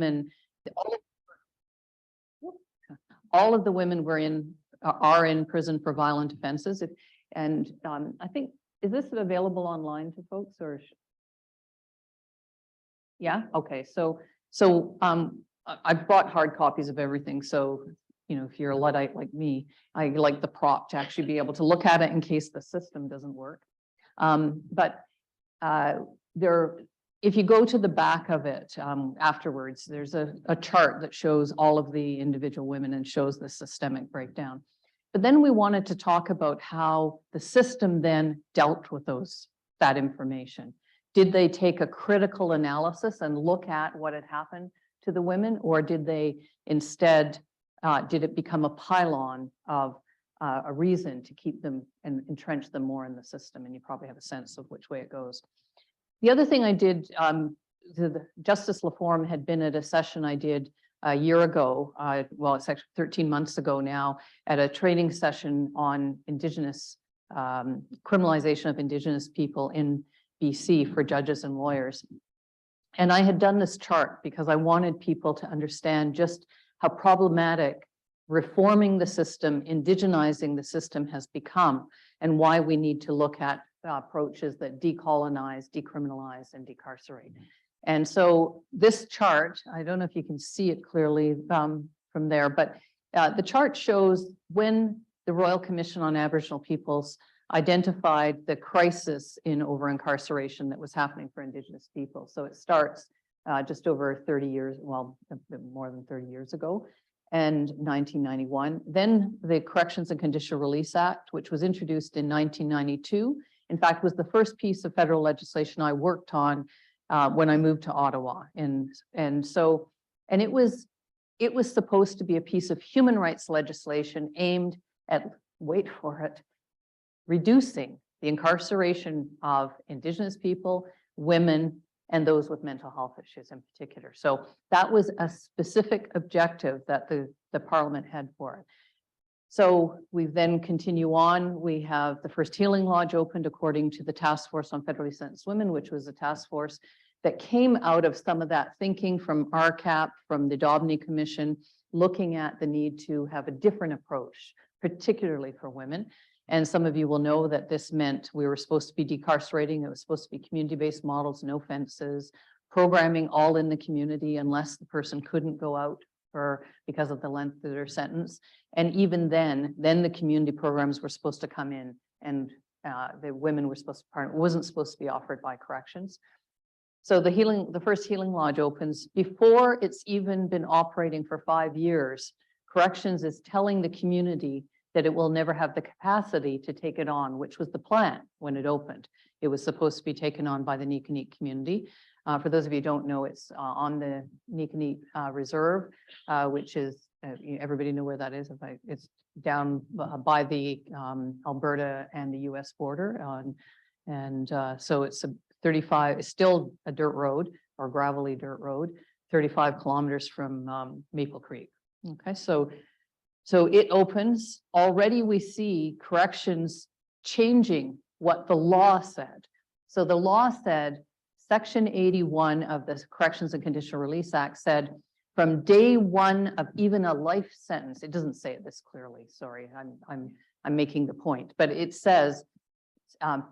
women, all of the women are in prison for violent offenses. And I think, is this available online to folks or? Yeah, okay. So I brought hard copies of everything. So, you know, if you're a Luddite like me, I like the prop to actually be able to look at it in case the system doesn't work. If you go to the back of it afterwards, there's a chart that shows all of the individual women and shows the systemic breakdown. But then we wanted to talk about how the system then dealt with that information. Did they take a critical analysis and look at what had happened to the women, or did they instead, did it become a pylon of a reason to keep them and entrench them more in the system? And you probably have a sense of which way it goes. The other thing I did, the Justice Laform had been at a session I did a year ago, well, it's actually 13 months ago now, at a training session on Indigenous, criminalization of Indigenous people in BC for judges and lawyers. And I had done this chart because I wanted people to understand just how problematic reforming the system, indigenizing the system has become, and why we need to look at approaches that decolonize, decriminalize, and decarcerate. And so this chart, I don't know if you can see it clearly from there, but the chart shows when the Royal Commission on Aboriginal Peoples identified the crisis in over-incarceration that was happening for Indigenous people. So it starts just over 30 years, well, a bit more than 30 years ago, and 1991. Then the Corrections and Conditional Release Act, which was introduced in 1992, in fact, was the first piece of federal legislation I worked on when I moved to Ottawa. And it was supposed to be a piece of human rights legislation aimed at, wait for it, reducing the incarceration of Indigenous people, women, and those with mental health issues in particular. So that was a specific objective that the Parliament had for it. So we then continue on. We have the first healing lodge opened according to the Task Force on Federally Sentenced Women, which was a task force that came out of some of that thinking from RCAP, from the Dobney Commission, looking at the need to have a different approach, particularly for women. And some of you will know that this meant we were supposed to be decarcerating. It was supposed to be community-based models, no fences, programming all in the community unless the person couldn't go out because of the length of their sentence. And even then the community programs were supposed to come in, and the women were supposed to wasn't supposed to be offered by corrections. So the first healing lodge opens before it's even been operating for 5 years. Corrections is telling the community that it will never have the capacity to take it on, which was the plan when it opened. It was supposed to be taken on by the Niconet community. For those of you who don't know, it's on the Niconet Reserve, which is, everybody know where that is. It's down by the Alberta and the US border. So it's 35, it's still a dirt road or gravelly dirt road, 35 kilometers from Maple Creek. Okay, so it opens. Already we see corrections changing what the law said. So the law said, Section 81 of the Corrections and Conditional Release Act said, from day one of even a life sentence, it doesn't say this clearly, sorry, I'm making the point, but it says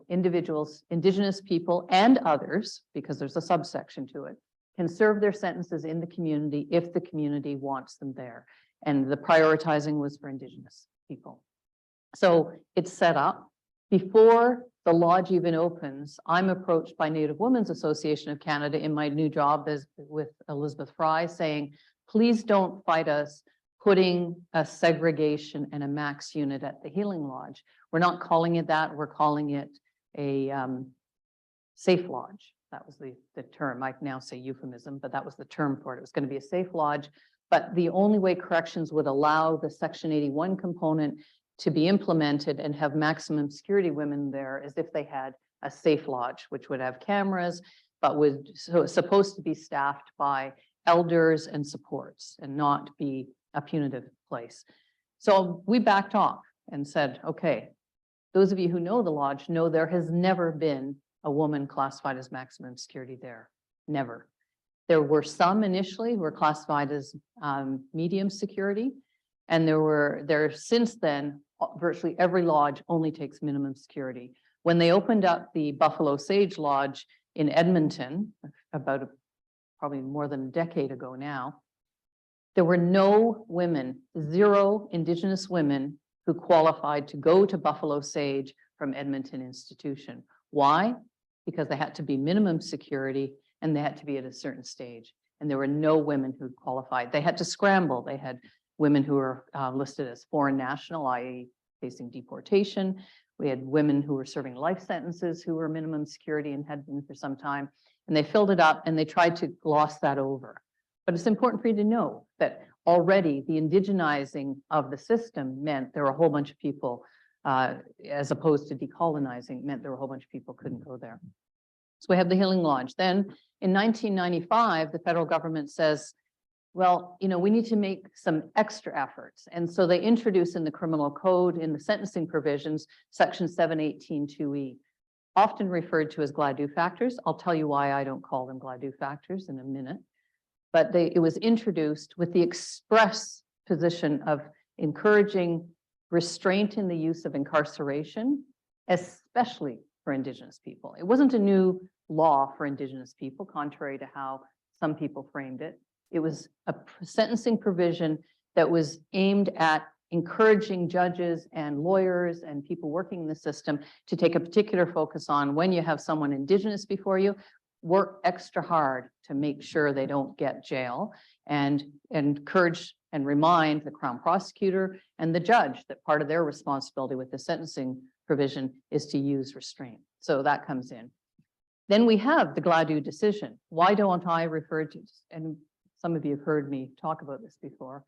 individuals, Indigenous people and others, because there's a subsection to it, can serve their sentences in the community if the community wants them there. And the prioritizing was for Indigenous people. So it's set up. Before the lodge even opens, I'm approached by Native Women's Association of Canada in my new job with Elizabeth Fry saying, please don't fight us putting a segregation and a max unit at the healing lodge. We're not calling it that, we're calling it a safe lodge. That was the term. I now say euphemism, but that was the term for it. It was going to be a safe lodge. But the only way corrections would allow the Section 81 component to be implemented and have maximum security women there is if they had a safe lodge, which would have cameras, but so it's supposed to be staffed by elders and supports and not be a punitive place. So we backed off and said, okay, those of you who know the lodge know there has never been a woman classified as maximum security there, never. There were some initially who were classified as medium security, and there since then, virtually every lodge only takes minimum security. When they opened up the Buffalo Sage Lodge in Edmonton, about probably more than a decade ago now, there were no women, 0 Indigenous women who qualified to go to Buffalo Sage from Edmonton Institution. Why? Because they had to be minimum security and they had to be at a certain stage. And there were no women who qualified. They had to scramble. They had women who were listed as foreign national, i.e. facing deportation. We had women who were serving life sentences who were minimum security and had been for some time. And they filled it up and they tried to gloss that over. But it's important for you to know that already the indigenizing of the system meant there were a whole bunch of people, as opposed to decolonizing, meant there were a whole bunch of people couldn't go there. So we have the Healing Lodge. Then in 1995, the federal government says, well, we need to make some extra efforts. And so they introduce in the criminal code, in the sentencing provisions, section 718(2)(e), often referred to as Gladue factors. I'll tell you why I don't call them Gladue factors in a minute. But it was introduced with the express position of encouraging restraint in the use of incarceration, especially for Indigenous people. It wasn't a new law for Indigenous people, contrary to how some people framed it. It was a sentencing provision that was aimed at encouraging judges and lawyers and people working in the system to take a particular focus on when you have someone Indigenous before you, work extra hard to make sure they don't get jail, and encourage and remind the Crown prosecutor and the judge that part of their responsibility with the sentencing provision is to use restraint. So that comes in. Then we have the Gladue decision. Why don't I refer to, and some of you have heard me talk about this before,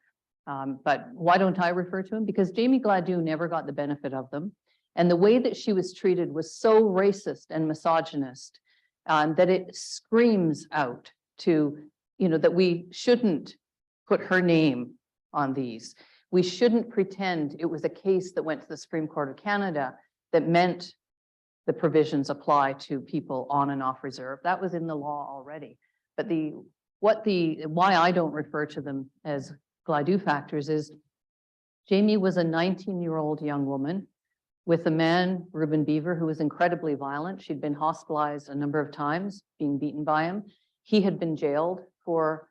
but why don't I refer to him? Because Jamie Gladue never got the benefit of them. And the way that she was treated was so racist and misogynist that it screams out to, that we shouldn't put her name on these. We shouldn't pretend it was a case that went to the Supreme Court of Canada that meant the provisions apply to people on and off reserve. That was in the law already. But why I don't refer to them as Gladue factors is Jamie was a 19-year-old young woman with a man, Reuben Beaver, who was incredibly violent. She'd been hospitalized a number of times, being beaten by him. He had been jailed for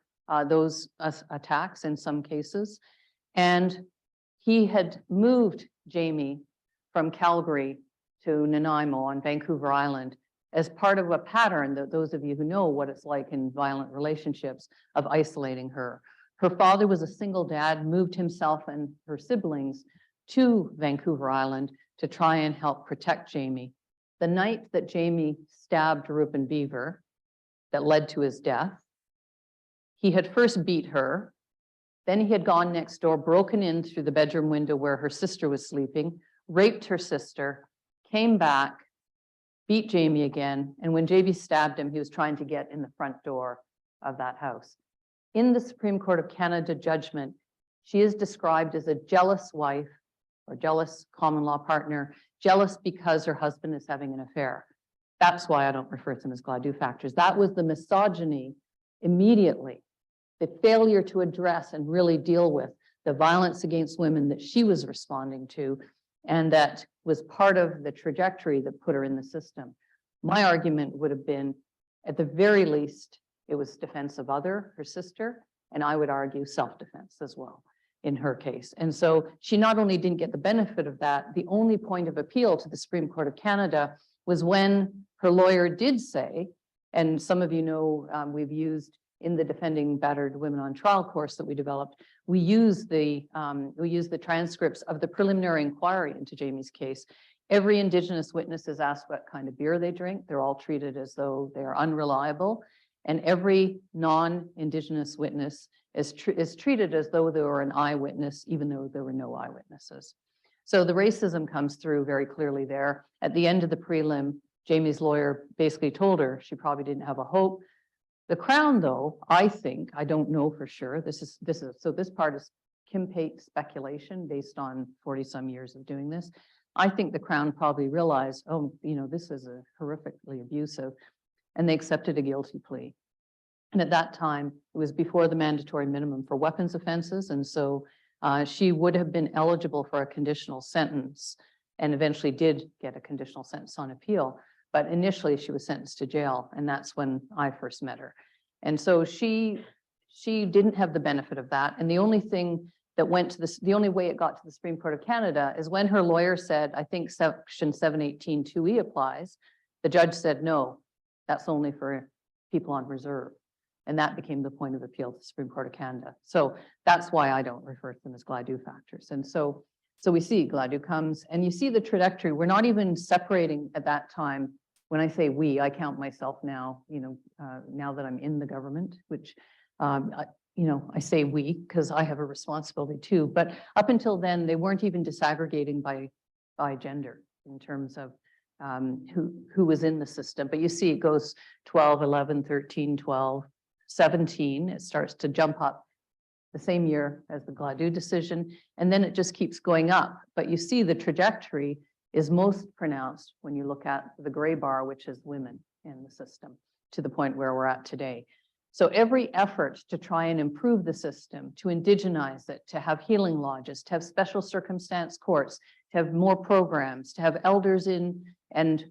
those attacks in some cases. And he had moved Jamie from Calgary to Nanaimo on Vancouver Island as part of a pattern that those of you who know what it's like in violent relationships of isolating her. Her father was a single dad, moved himself and her siblings to Vancouver Island to try and help protect Jamie. The night that Jamie stabbed Reuben Beaver, that led to his death, he had first beat her, then he had gone next door, broken in through the bedroom window where her sister was sleeping, raped her sister, came back, beat Jamie again, and when Jamie stabbed him, he was trying to get in the front door of that house. In the Supreme Court of Canada judgment, she is described as a jealous wife or jealous common law partner, jealous because her husband is having an affair. That's why I don't refer to them as Gladue factors. That was the misogyny immediately, the failure to address and really deal with the violence against women that she was responding to, and that was part of the trajectory that put her in the system. My argument would have been, at the very least, it was defense of her sister, and I would argue self-defense as well in her case. And so she not only didn't get the benefit of that, the only point of appeal to the Supreme Court of Canada was when her lawyer did say, and some of you know we've used in the Defending Battered Women on Trial course that we developed, we use the transcripts of the preliminary inquiry into Jamie's case. Every Indigenous witness is asked what kind of beer they drink. They're all treated as though they are unreliable. And every non-Indigenous witness is treated as though they were an eyewitness, even though there were no eyewitnesses. So the racism comes through very clearly there. At the end of the prelim, Jamie's lawyer basically told her she probably didn't have a hope. The Crown, though, I think, I don't know for sure, so this part is Kim Pate speculation based on 40-some years of doing this. I think the Crown probably realized, oh, this is a horrifically abusive, and they accepted a guilty plea. And at that time, it was before the mandatory minimum for weapons offenses. And so she would have been eligible for a conditional sentence and eventually did get a conditional sentence on appeal. But initially she was sentenced to jail. And that's when I first met her. And so she didn't have the benefit of that. And the only thing that went to this, the only way it got to the Supreme Court of Canada is when her lawyer said, I think section 718(2)E applies. The judge said, no, that's only for people on reserve. And that became the point of appeal to the Supreme Court of Canada. So that's why I don't refer to them as Gladue factors. And so we see Gladue comes and you see the trajectory. We're not even separating at that time. When I say we, I count myself now, now that I'm in the government, which, I say we because I have a responsibility too. But up until then, they weren't even disaggregating by gender in terms of who was in the system. But you see it goes 12, 11, 13, 12, 17. It starts to jump up the same year as the Gladue decision. And then it just keeps going up. But you see the trajectory is most pronounced when you look at the gray bar, which is women in the system, to the point where we're at today. So every effort to try and improve the system, to indigenize it, to have healing lodges, to have special circumstance courts, to have more programs, to have elders in and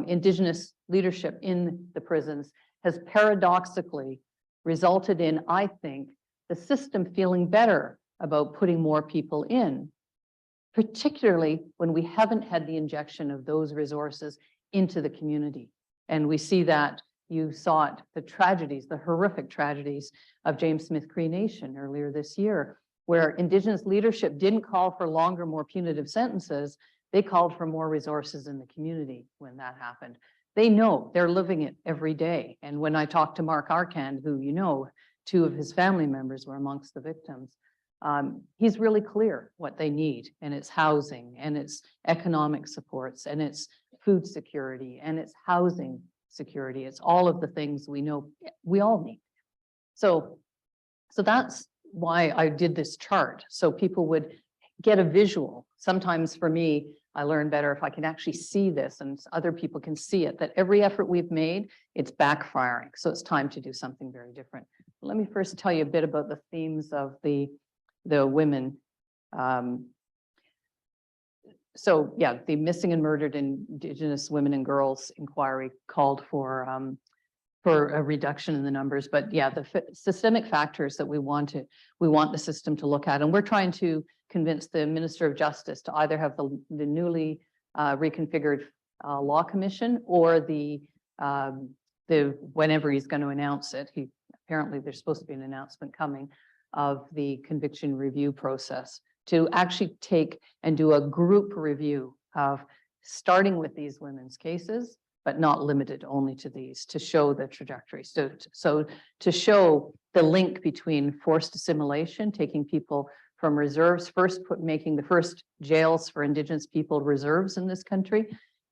Indigenous leadership in the prisons has paradoxically resulted in, I think, the system feeling better about putting more people in, particularly when we haven't had the injection of those resources into the community. And we see that you saw it, the tragedies, the horrific tragedies of James Smith Cree Nation earlier this year, where Indigenous leadership didn't call for longer, more punitive sentences. They called for more resources in the community when that happened. They know, they're living it every day. And when I talked to Mark Arcand, who two of his family members were amongst the victims, he's really clear what they need, and it's housing, and it's economic supports, and it's food security, and it's housing security. It's all of the things we know we all need. So that's why I did this chart, so people would get a visual. Sometimes for me, I learn better if I can actually see this and other people can see it, that every effort we've made, it's backfiring. So it's time to do something very different. Let me first tell you a bit about the themes of the women. So yeah, the Missing and Murdered Indigenous Women and Girls inquiry called for a reduction in the numbers. But yeah, the systemic factors that we want the system to look at. And we're trying to convince the Minister of Justice to either have the newly reconfigured law commission or the whenever he's going to announce it. Apparently there's supposed to be an announcement coming of the conviction review process to actually take and do a group review of starting with these women's cases, but not limited only to these, to show the trajectory. So to show the link between forced assimilation, taking people from reserves, making the first jails for Indigenous people reserves in this country,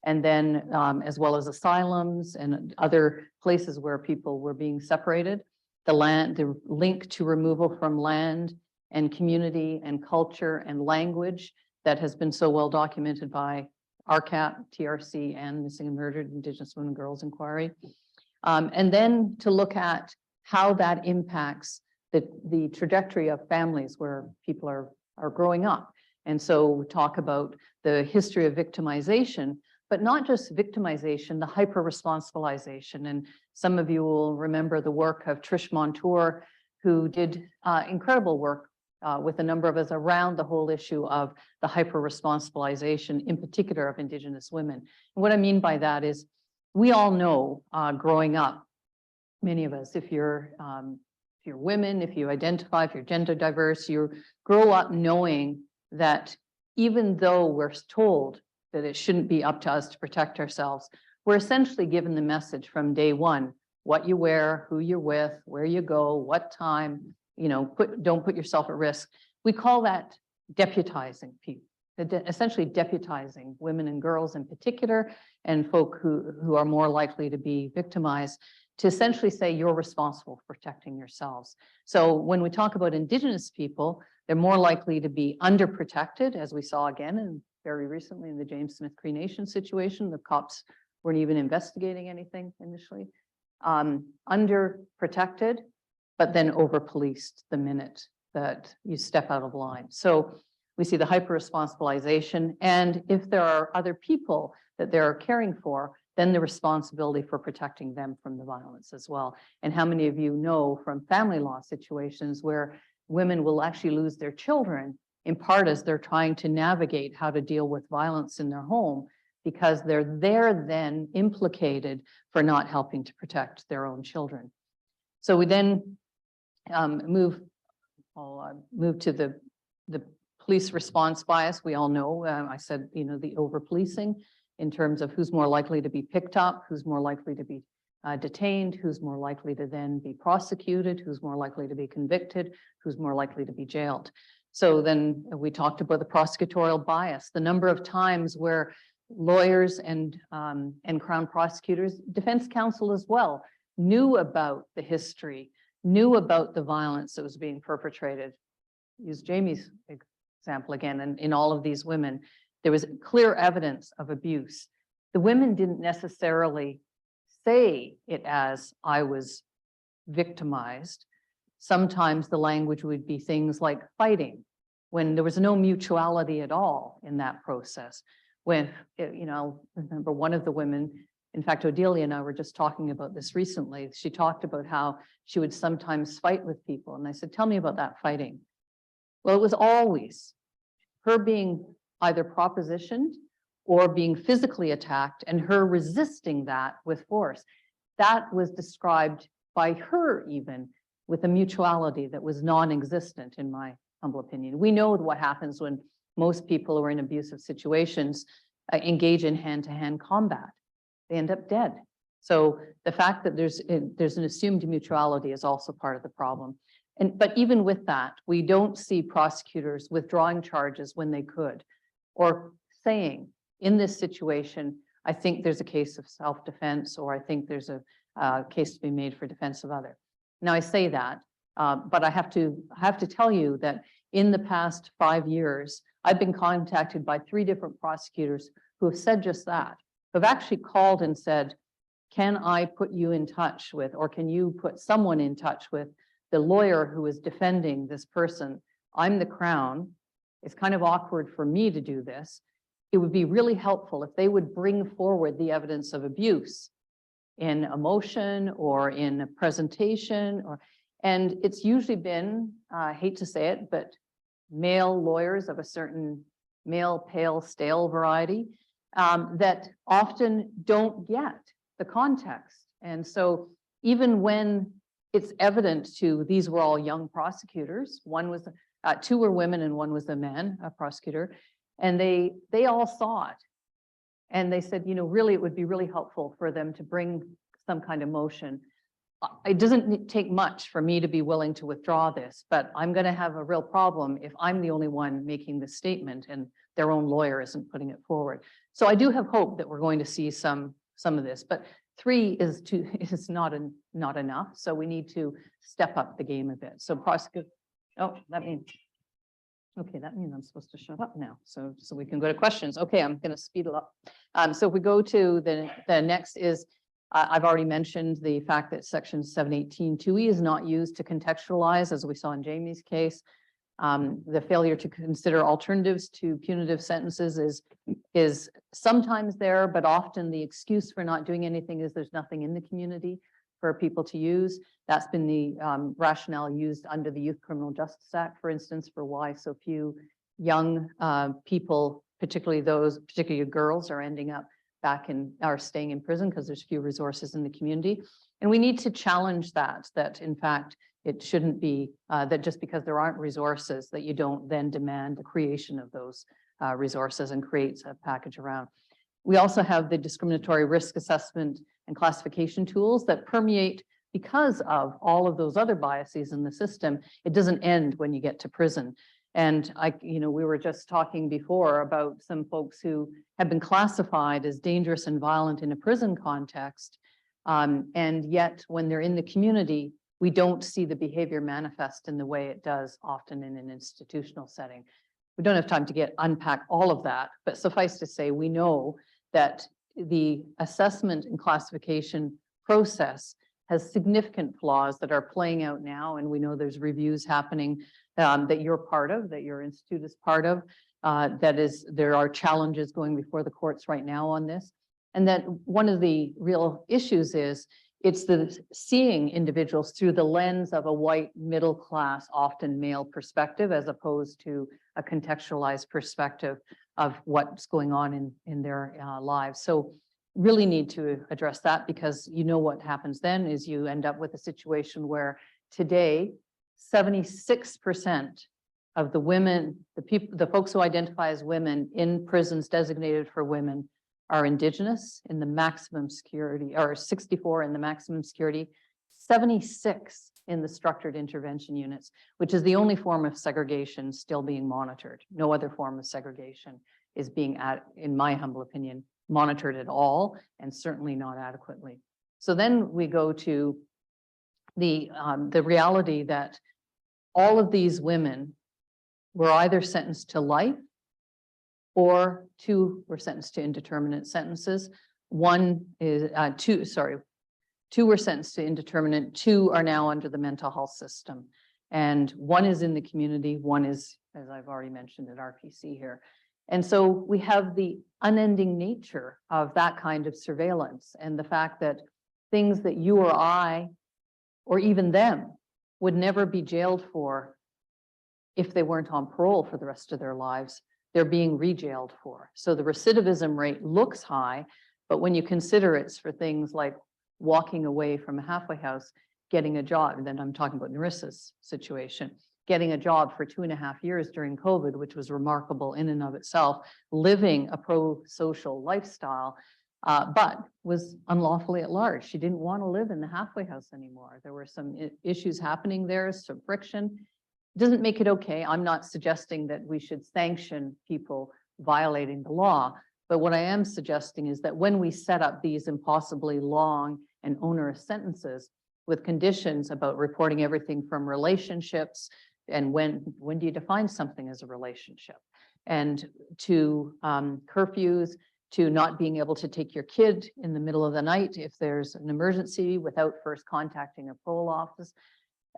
and then as well as asylums and other places where people were being separated, the link to removal from land and community and culture and language that has been so well documented by RCAP, TRC, and Missing and Murdered Indigenous Women and Girls Inquiry. And then to look at how that impacts the trajectory of families where people are growing up. And so we talk about the history of victimization, but not just victimization, the hyper-responsibilization. And some of you will remember the work of Trish Montour, who did incredible work with a number of us around the whole issue of the hyper-responsibilization, in particular of Indigenous women. And what I mean by that is we all know growing up, many of us, if you're women, if you identify, if you're gender diverse, you grow up knowing that even though we're told that it shouldn't be up to us to protect ourselves, we're essentially given the message from day one, what you wear, who you're with, where you go, what time, don't put yourself at risk. We call that deputizing people, essentially deputizing women and girls in particular, and folk who are more likely to be victimized, to essentially say you're responsible for protecting yourselves. So when we talk about Indigenous people, they're more likely to be underprotected, as we saw again and very recently in the James Smith Cree Nation situation. The cops weren't even investigating anything initially. underprotected, but then over-policed the minute that you step out of line. So we see the hyper-responsibilization, and if there are other people that they're caring for, then the responsibility for protecting them from the violence as well. And how many of you know from family law situations where women will actually lose their children, in part as they're trying to navigate how to deal with violence in their home, because they're then implicated for not helping to protect their own children. So we then move to the police response bias. We all know, I said, the over-policing in terms of who's more likely to be picked up, who's more likely to be detained, who's more likely to then be prosecuted, who's more likely to be convicted, who's more likely to be jailed. So then we talked about the prosecutorial bias, the number of times where lawyers and Crown prosecutors, defense counsel as well, knew about the history, knew about the violence that was being perpetrated. Use Jamie's example again, and in all of these women, there was clear evidence of abuse. The women didn't necessarily say it as I was victimized. Sometimes the language would be things like fighting, when there was no mutuality at all in that process. When, remember one of the women, in fact, Odelia and I were just talking about this recently. She talked about how she would sometimes fight with people. And I said, tell me about that fighting. Well, it was always her being either propositioned or being physically attacked and her resisting that with force. That was described by her even with a mutuality that was non-existent in my humble opinion. We know what happens when most people who are in abusive situations engage in hand-to-hand combat. They end up dead. So the fact that there's an assumed mutuality is also part of the problem. But even with that, we don't see prosecutors withdrawing charges when they could, or saying, in this situation, I think there's a case of self-defense, or I think there's a case to be made for defense of other. Now I say that, but I have to tell you that in the past 5 years, I've been contacted by 3 different prosecutors who have said just that, who have actually called and said, can I put you in touch with, or can you put someone in touch with the lawyer who is defending this person? I'm the Crown. It's kind of awkward for me to do this. It would be really helpful if they would bring forward the evidence of abuse in a motion or in a presentation, and it's usually been, I hate to say it, but male lawyers of a certain male, pale, stale variety that often don't get the context. And so even when it's evident to, these were all young prosecutors, one was, 2 were women and 1 was a man, a prosecutor, and they all saw it. And they said, really, it would be really helpful for them to bring some kind of motion. It doesn't take much for me to be willing to withdraw this, but I'm going to have a real problem if I'm the only one making the statement and their own lawyer isn't putting it forward. So I do have hope that we're going to see some of this, but 3 is not enough. So we need to step up the game a bit. So prosecute. Oh, that means I'm supposed to shut up now. So we can go to questions. Okay, I'm going to speed it up. So if we go to the next is, I've already mentioned the fact that section 718(2)(e) is not used to contextualize, as we saw in Jamie's case. The failure to consider alternatives to punitive sentences is sometimes there, but often the excuse for not doing anything is there's nothing in the community for people to use. That's been the rationale used under the Youth Criminal Justice Act, for instance, for why so few young people, particularly girls, are ending up are staying in prison, because there's few resources in the community. And we need to challenge that in fact, it shouldn't be that just because there aren't resources that you don't then demand the creation of those resources and create a package around. We also have the discriminatory risk assessment and classification tools that permeate because of all of those other biases in the system. It doesn't end when you get to prison. And we were just talking before about some folks who have been classified as dangerous and violent in a prison context. And yet when they're in the community, we don't see the behavior manifest in the way it does often in an institutional setting. We don't have time to unpack all of that, but suffice to say, we know that the assessment and classification process has significant flaws that are playing out now. And we know there's reviews happening that you're part of, that your institute is part of. There are challenges going before the courts right now on this. And that one of the real issues is it's the seeing individuals through the lens of a white middle class, often male perspective, as opposed to a contextualized perspective of what's going on in their lives. So really need to address that, because you know what happens then is you end up with a situation where today 76% of the women, the folks who identify as women in prisons designated for women are Indigenous in the maximum security, or 64 in the maximum security, 76 in the structured intervention units, which is the only form of segregation still being monitored. No other form of segregation is being, in my humble opinion, monitored at all, and certainly not adequately. So then we go to the reality that all of these women were either sentenced to life, or two were sentenced to indeterminate sentences. Two were sentenced to indeterminate, two are now under the mental health system. And one is in the community, one is, as I've already mentioned, at RPC here. And so we have the unending nature of that kind of surveillance, and the fact that things that you or I, or even them, would never be jailed for if they weren't on parole for the rest of their lives, they're being re-jailed for. So the recidivism rate looks high, but when you consider it's for things like walking away from a halfway house, getting a job, and then I'm talking about Narissa's situation, getting a job for 2.5 years during COVID, which was remarkable in and of itself, living a pro-social lifestyle, but was unlawfully at large. She didn't want to live in the halfway house anymore. There were some issues happening there, some friction. Doesn't make it okay. I'm not suggesting that we should sanction people violating the law, but what I am suggesting is that when we set up these impossibly long and onerous sentences with conditions about reporting everything from relationships, and when do you define something as a relationship, and to curfews, to not being able to take your kid in the middle of the night if there's an emergency without first contacting a parole office.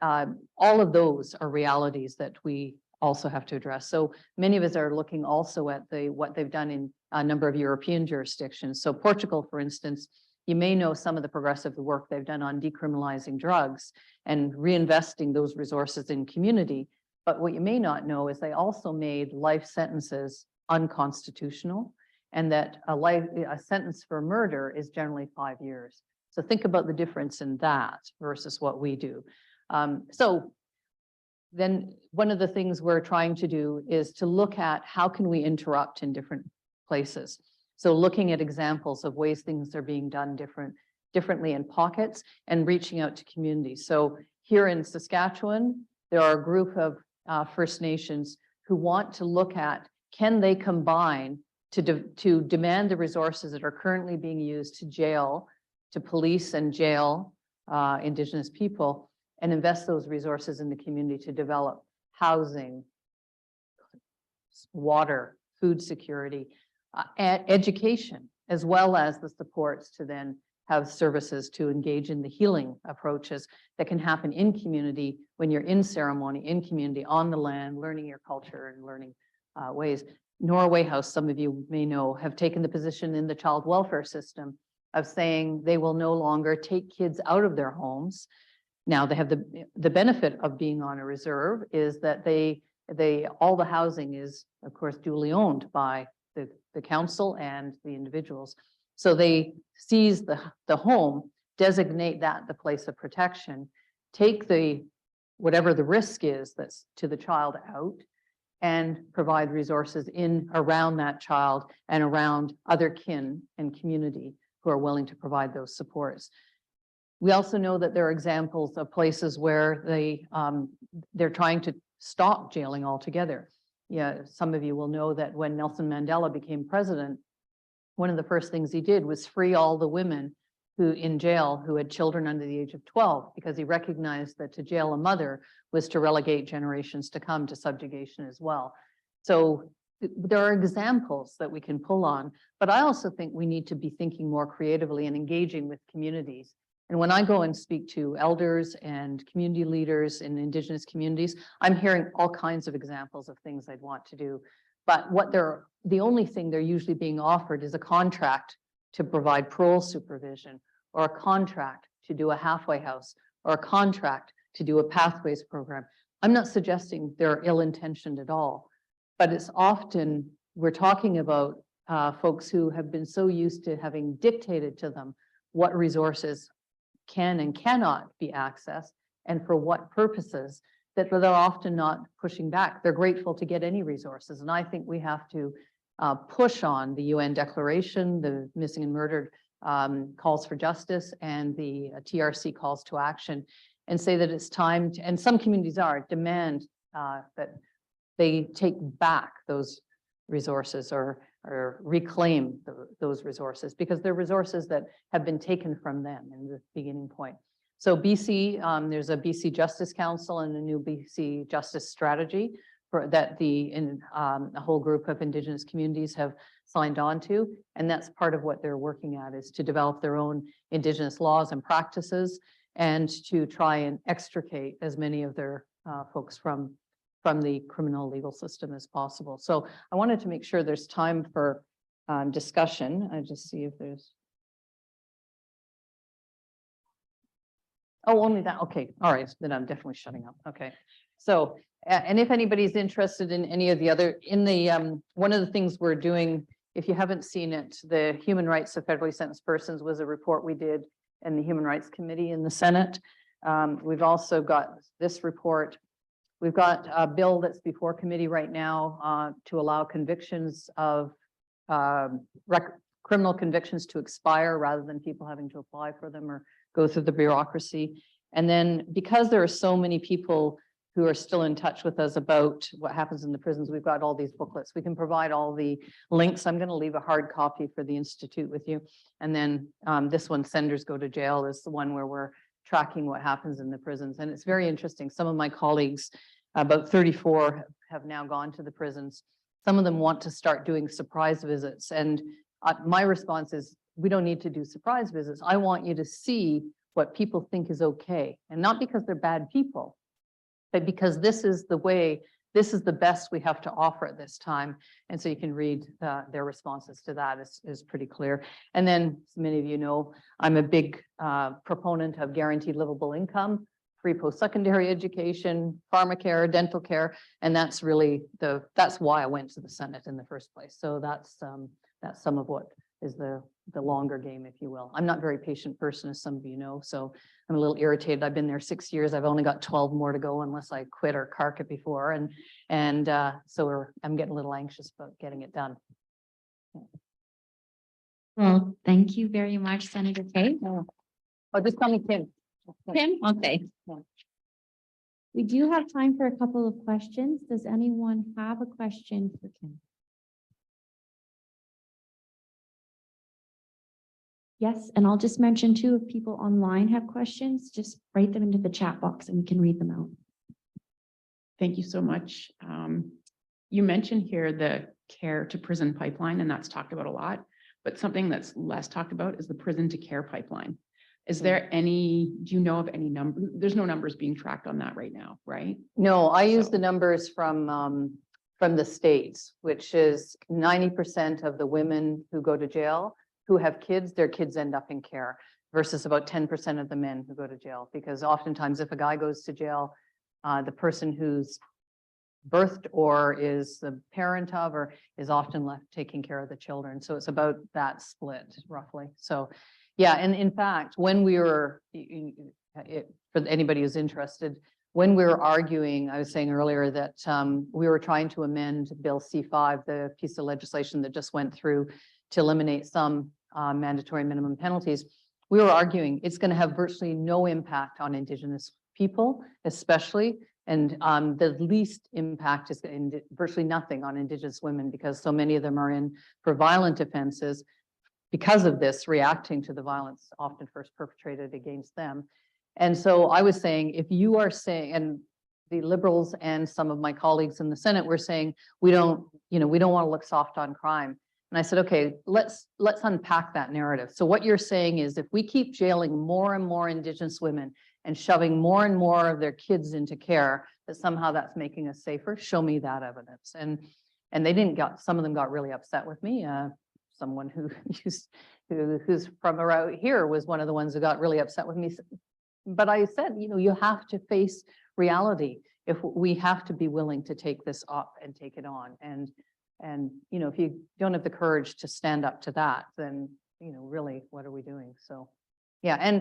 All of those are realities that we also have to address. So many of us are looking also at what they've done in a number of European jurisdictions. So Portugal, for instance, you may know some of the progressive work they've done on decriminalizing drugs and reinvesting those resources in community. But what you may not know is they also made life sentences unconstitutional, and that a sentence for murder is generally 5 years. So think about the difference in that versus what we do. So then one of the things we're trying to do is to look at how can we interrupt in different places. So looking at examples of ways things are being done differently in pockets and reaching out to communities. So here in Saskatchewan, there are a group of First Nations who want to look at, can they combine to demand the resources that are currently being used to police and jail Indigenous people, and invest those resources in the community to develop housing, water, food security, education, as well as the supports to then have services to engage in the healing approaches that can happen in community when you're in ceremony, in community, on the land, learning your culture and learning ways. Norway House, some of you may know, have taken the position in the child welfare system of saying they will no longer take kids out of their homes. Now they have the benefit of being on a reserve is that all the housing is, of course, duly owned by the council and the individuals. So they seize the home, designate that the place of protection, take whatever the risk is that's to the child out, and provide resources around that child and around other kin and community who are willing to provide those supports. We also know that there are examples of places where they're trying to stop jailing altogether. Yeah, some of you will know that when Nelson Mandela became president, one of the first things he did was free all the women in jail who had children under the age of 12, because he recognized that to jail a mother was to relegate generations to come to subjugation as well. So there are examples that we can pull on, but I also think we need to be thinking more creatively and engaging with communities And when I go and speak to elders and community leaders in Indigenous communities, I'm hearing all kinds of examples of things they'd want to do. But the only thing they're usually being offered is a contract to provide parole supervision, or a contract to do a halfway house, or a contract to do a pathways program. I'm not suggesting they're ill-intentioned at all, but it's often, we're talking about folks who have been so used to having dictated to them what resources can and cannot be accessed and for what purposes, that they're often not pushing back. They're grateful to get any resources. And I think we have to push on the UN Declaration, the Missing and Murdered calls for justice, and the TRC calls to action, and say that it's time to, and some communities demand that they take back those resources or reclaim those resources, because they're resources that have been taken from them in the beginning point. So BC, there's a BC Justice Council and a new BC Justice Strategy that a whole group of Indigenous communities have signed on to. And that's part of what they're working at, is to develop their own Indigenous laws and practices, and to try and extricate as many of their folks from the criminal legal system as possible. So I wanted to make sure there's time for discussion. I just see if there's. Oh, only that. Okay. All right. Then I'm definitely shutting up. Okay. So, and if anybody's interested in any of the other, one of the things we're doing, if you haven't seen it, the Human Rights of Federally Sentenced Persons was a report we did in the Human Rights Committee in the Senate. We've also got this report. We've got a bill that's before committee right now to allow convictions of criminal convictions to expire rather than people having to apply for them or go through the bureaucracy. And then, because there are so many people who are still in touch with us about what happens in the prisons, we've got all these booklets. We can provide all the links. I'm going to leave a hard copy for the Institute with you. And then this one, Senders Go to Jail, is the one where we're tracking what happens in the prisons. And it's very interesting. Some of my colleagues, about 34, have now gone to the prisons. Some of them want to start doing surprise visits. And my response is, we don't need to do surprise visits. I want you to see what people think is okay. And not because they're bad people, but because this is the way, this is the best we have to offer at this time. And so you can read their responses to that is pretty clear. And then, as many of you know, I'm a big proponent of guaranteed livable income, free post-secondary education, pharmacare, dental care. And that's really that's why I went to the Senate in the first place. So that's some of what is the longer game, if you will. I'm not a very patient person, as some of you know, so I'm a little irritated. I've been there 6 years. I've only got 12 more to go unless I quit or cark it before. And so I'm getting a little anxious about getting it done. Well, thank you very much, Senator Pate. Oh, just call me Tim. Tim, okay. Yeah. We do have time for a couple of questions. Does anyone have a question for Tim? Yes, and I'll just mention too, if people online have questions, just write them into the chat box and we can read them out. Thank you so much. You mentioned here the care to prison pipeline, and that's talked about a lot, but something that's less talked about is the prison to care pipeline. Is there any, do you know of any number? There's no numbers being tracked on that right now, right? No, I use the numbers from the states, which is 90% of the women who go to jail who have kids, their kids end up in care, versus about 10% of the men who go to jail. Because oftentimes if a guy goes to jail, the person who's birthed or is the parent of or is often left taking care of the children. So it's about that split roughly. So yeah, and in fact, when we were, for anybody who's interested, when we were arguing, I was saying earlier that we were trying to amend Bill C5, the piece of legislation that just went through to eliminate some mandatory minimum penalties. We were arguing it's going to have virtually no impact on Indigenous people, especially, and the least impact is virtually nothing on Indigenous women, because so many of them are in for violent offenses because of this, reacting to the violence often first perpetrated against them. And so I was saying, if you are saying, and the Liberals and some of my colleagues in the Senate were saying, we don't want to look soft on crime. And I said, okay, let's unpack that narrative. So what you're saying is if we keep jailing more and more Indigenous women and shoving more and more of their kids into care, that somehow that's making us safer. Show me that evidence. And they didn't got, some of them got really upset with me. Someone who's from around here was one of the ones who got really upset with me. But I said, you know, you have to face reality. If we have to be willing to take this up and take it on. And, you know, if you don't have the courage to stand up to that, then, you know, really, what are we doing? So, yeah.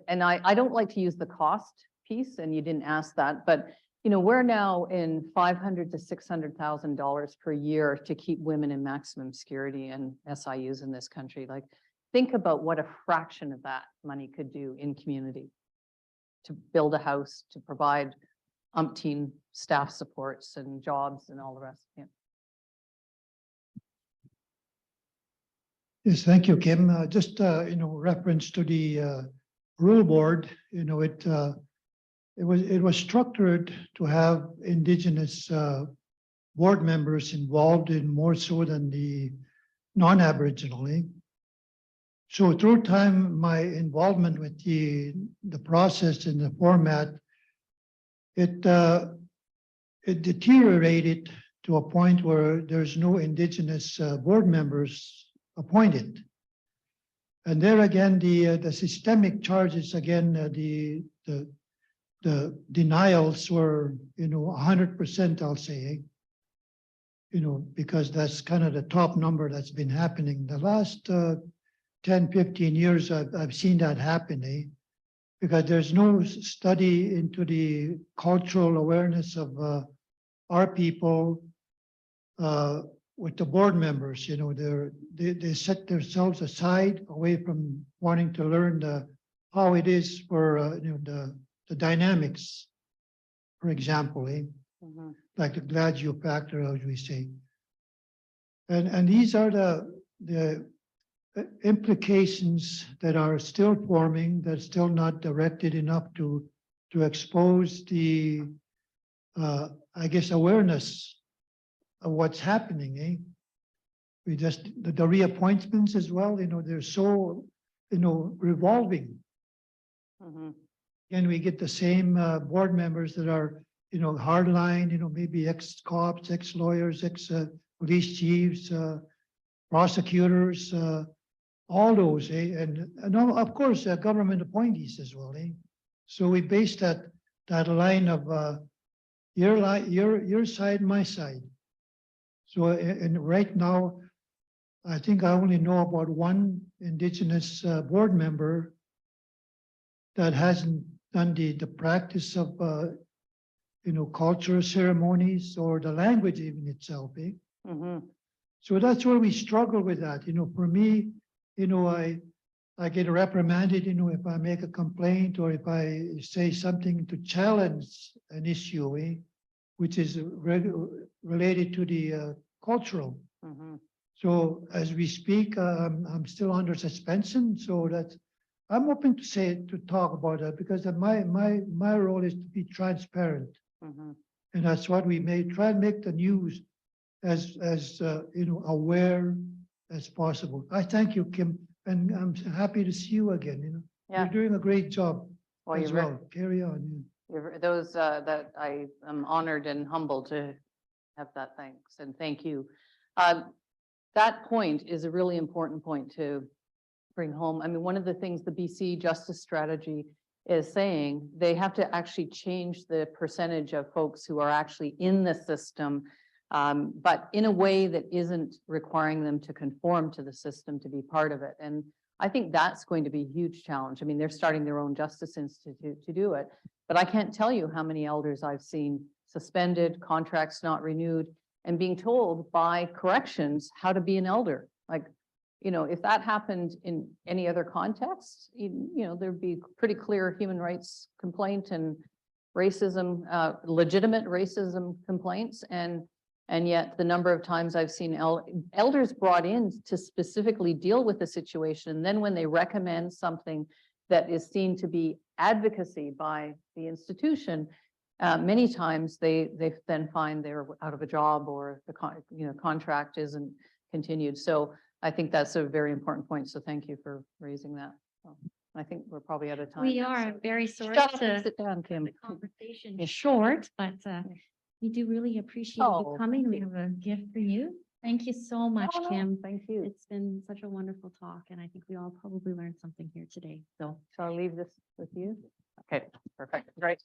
And I don't like to use the cost piece, and you didn't ask that, but, you know, we're now in $500,000 to $600,000 per year to keep women in maximum security and SIUs in this country. Like, think about what a fraction of that money could do in community to build a house, to provide umpteen staff supports and jobs and all the rest. Yeah. Yes, thank you, Kim. Just you know, reference to the rule board. You know, it was structured to have Indigenous board members involved in more so than the non-Aboriginal. So through time, my involvement with the process and the format, it deteriorated to a point where there's no Indigenous board members appointed. And there again, the systemic charges, again, the denials were, you know, 100%, I'll say, you know, because that's kind of the top number that's been happening. The last 10, 15 years, I've seen that happen, because there's no study into the cultural awareness of our people with the board members. You know, they set themselves aside away from wanting to learn how it is for you know, the dynamics, for example, like the Gladue factor, as we say. And these are the implications that are still forming, that's still not directed enough to expose the I guess awareness of what's happening. We just the reappointments as well, you know, they're so, you know, revolving. And we get the same board members that are, you know, hardline, you know, maybe ex-cops, ex-lawyers, ex-police chiefs, prosecutors, all those, and of course, government appointees as well. So we base that line of your side, my side. So, and right now, I think I only know about one Indigenous board member that hasn't done the practice of, you know, cultural ceremonies or the language even itself. So that's where we struggle with that. You know, for me, you know, I get reprimanded, you know, if I make a complaint or if I say something to challenge an issue, which is related to the cultural. So as we speak, I'm still under suspension. So that's, I'm open to talk about that, because my role is to be transparent. And that's what we may try and make the news as you know, aware as possible. I thank you, Kim, and I'm happy to see you again. You know, Yeah. you're doing a great job Well, as well. Carry on. Those that I am honored and humbled to have that thanks and thank you. That point is a really important point to bring home. I mean, one of the things the BC Justice Strategy is saying, they have to actually change the percentage of folks who are actually in the system, but in a way that isn't requiring them to conform to the system to be part of it. And I think that's going to be a huge challenge. I mean, they're starting their own Justice Institute to do it, but I can't tell you how many elders I've seen suspended, contracts not renewed, and being told by corrections how to be an elder. Like, you know, if that happened in any other context, you know, there'd be pretty clear human rights complaint and racism, legitimate racism complaints. And yet the number of times I've seen elders brought in to specifically deal with the situation. And then when they recommend something that is seen to be advocacy by the institution, many times they then find they're out of a job, or the contract isn't continued. So I think that's a very important point. So thank you for raising that. So I think we're probably out of time. We now, are. so- I'm very sorry Shut up and to sit down, Kim. the conversation Yeah. short, but we do really appreciate you Oh, coming. We have a gift for you. Thank you so much, No, no, Kim. Thank you. It's been such a wonderful talk, and I think we all probably learned something here today. So So I'll leave this with you. Okay, perfect, great.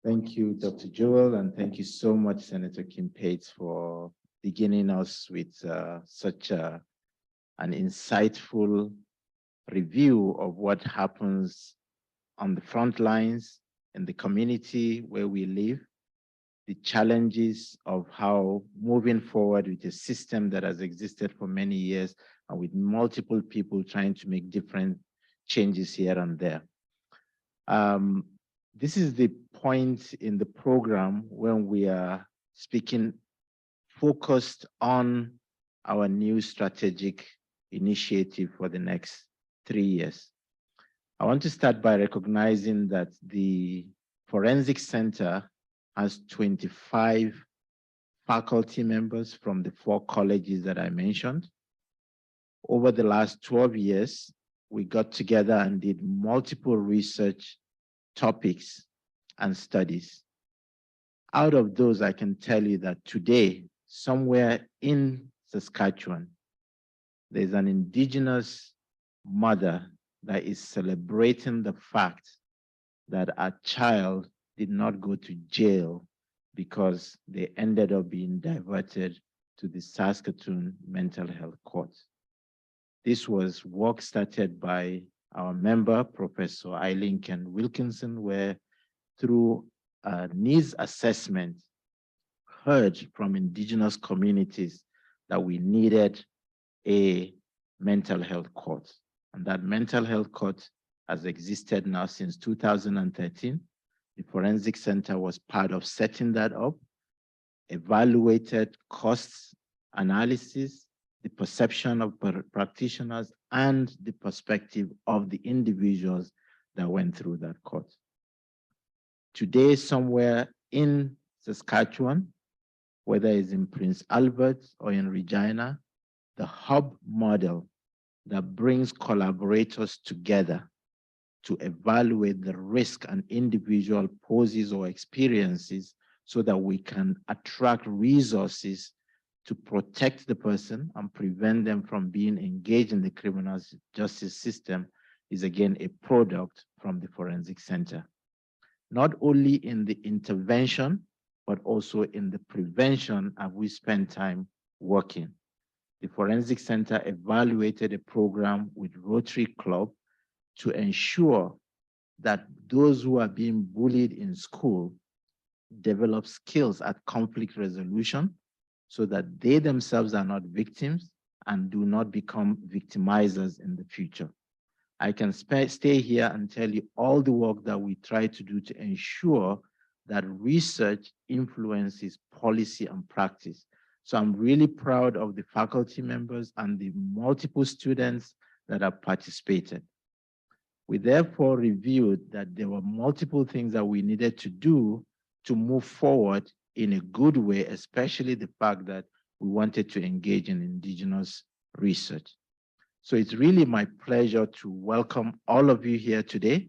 Thank you, Dr. Joel, and thank you so much, Senator Kim Pate, for beginning us with such an insightful review of what happens on the front lines in the community where we live, the challenges of how moving forward with a system that has existed for many years and with multiple people trying to make different changes here and there. This is the point in the program when we are speaking focused on our new strategic initiative for the next 3 years. I want to start by recognizing that the Forensic Center has 25 faculty members from the 4 colleges that I mentioned. Over the last 12 years, we got together and did multiple research topics and studies. Out of those, I can tell you that today, somewhere in Saskatchewan, there's an Indigenous mother that is celebrating the fact that a child did not go to jail because they ended up being diverted to the Saskatoon Mental Health Court. This was work started by our member, Professor Eileen Ken Wilkinson, where through a needs assessment, heard from Indigenous communities that we needed a mental health court. And that mental health court has existed now since 2013. The Forensic Center was part of setting that up, evaluated costs analysis, the perception of practitioners, and the perspective of the individuals that went through that court. Today, somewhere in Saskatchewan, whether it's in Prince Albert or in Regina, the hub model that brings collaborators together to evaluate the risk an individual poses or experiences so that we can attract resources to protect the person and prevent them from being engaged in the criminal justice system is again a product from the Forensic Center. Not only in the intervention, but also in the prevention have we spent time working. The Forensic Center evaluated a program with Rotary Club to ensure that those who are being bullied in school develop skills at conflict resolution so that they themselves are not victims and do not become victimizers in the future. I can stay here and tell you all the work that we try to do to ensure that research influences policy and practice. So I'm really proud of the faculty members and the multiple students that have participated. We therefore reviewed that there were multiple things that we needed to do to move forward in a good way, especially the fact that we wanted to engage in Indigenous research. So it's really my pleasure to welcome all of you here today.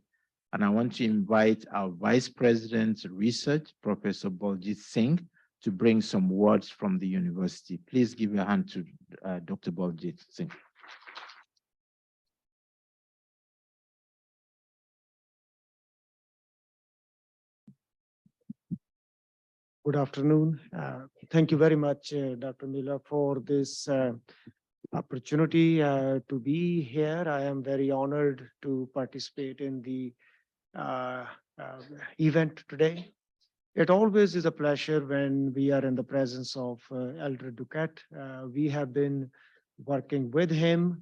And I want to invite our Vice President Research, Professor Baljit Singh, to bring some words from the university. Please give a hand to Dr. Baljit Singh. Good afternoon. Thank you very much, Dr. Miller, for this opportunity to be here. I am very honored to participate in the event today. It always is a pleasure when we are in the presence of Elder Duquette. We have been working with him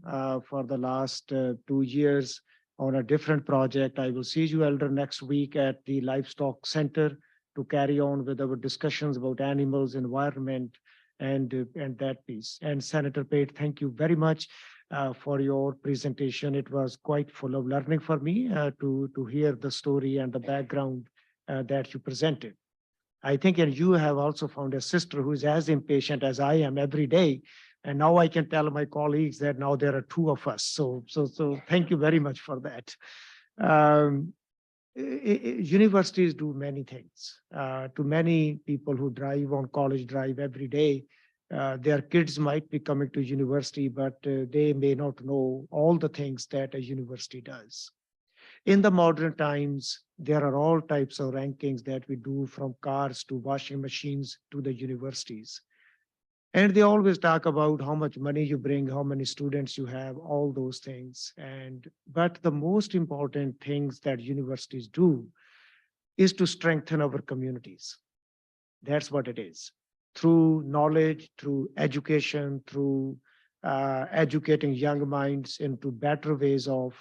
for the last 2 years on a different project. I will see you, Elder, next week at the Livestock Center to carry on with our discussions about animals, environment, and that piece. And Senator Pate, thank you very much. for your presentation. It was quite full of learning for me to hear the story and the background that you presented. I think, and you have also found a sister who is as impatient as I am every day. And now I can tell my colleagues that now there are two of us. So thank you very much for that. Um, Universities do many things. To many people who drive on college drive every day, their kids might be coming to university, but they may not know all the things that a university does. In the modern times, there are all types of rankings that we do, from cars to washing machines to the universities. And they always talk about how much money you bring, how many students you have, all those things. But the most important things that universities do is to strengthen our communities. That's what it is. Through knowledge, through education, through educating young minds into better ways of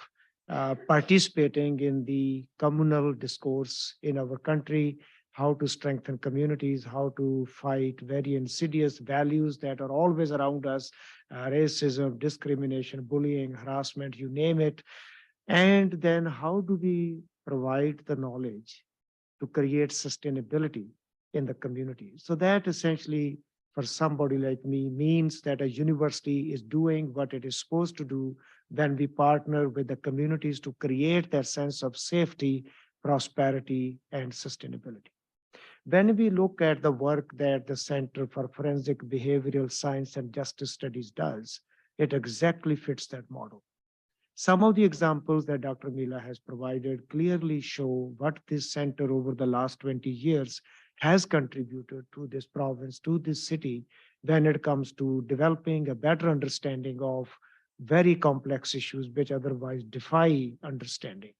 participating in the communal discourse in our country, how to strengthen communities, how to fight very insidious values that are always around us, racism, discrimination, bullying, harassment, you name it. And then how do we provide the knowledge to create sustainability in the community? So that essentially, for somebody like me, means that a university is doing what it is supposed to do when we partner with the communities to create that sense of safety, prosperity, and sustainability. When we look at the work that the Center for Forensic Behavioral Science and Justice Studies does, it exactly fits that model. Some of the examples that Dr. Mila has provided clearly show what this center over the last 20 years has contributed to this province, to this city, when it comes to developing a better understanding of very complex issues which otherwise defy understanding.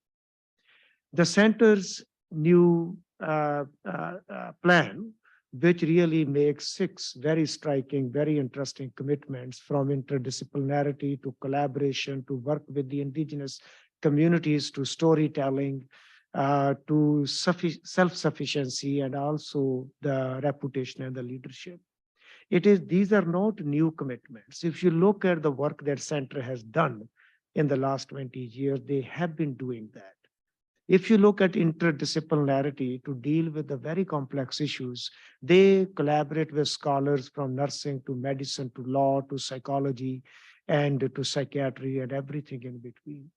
The center's new plan, which really makes 6 very striking, very interesting commitments, from interdisciplinarity to collaboration, to work with the indigenous communities, to storytelling, to self-sufficiency, and also the reputation and the leadership. These are not new commitments. If you look at the work that center has done in the last 20 years, they have been doing that. If you look at interdisciplinarity to deal with the very complex issues, they collaborate with scholars from nursing to medicine to law to psychology and to psychiatry and everything in between.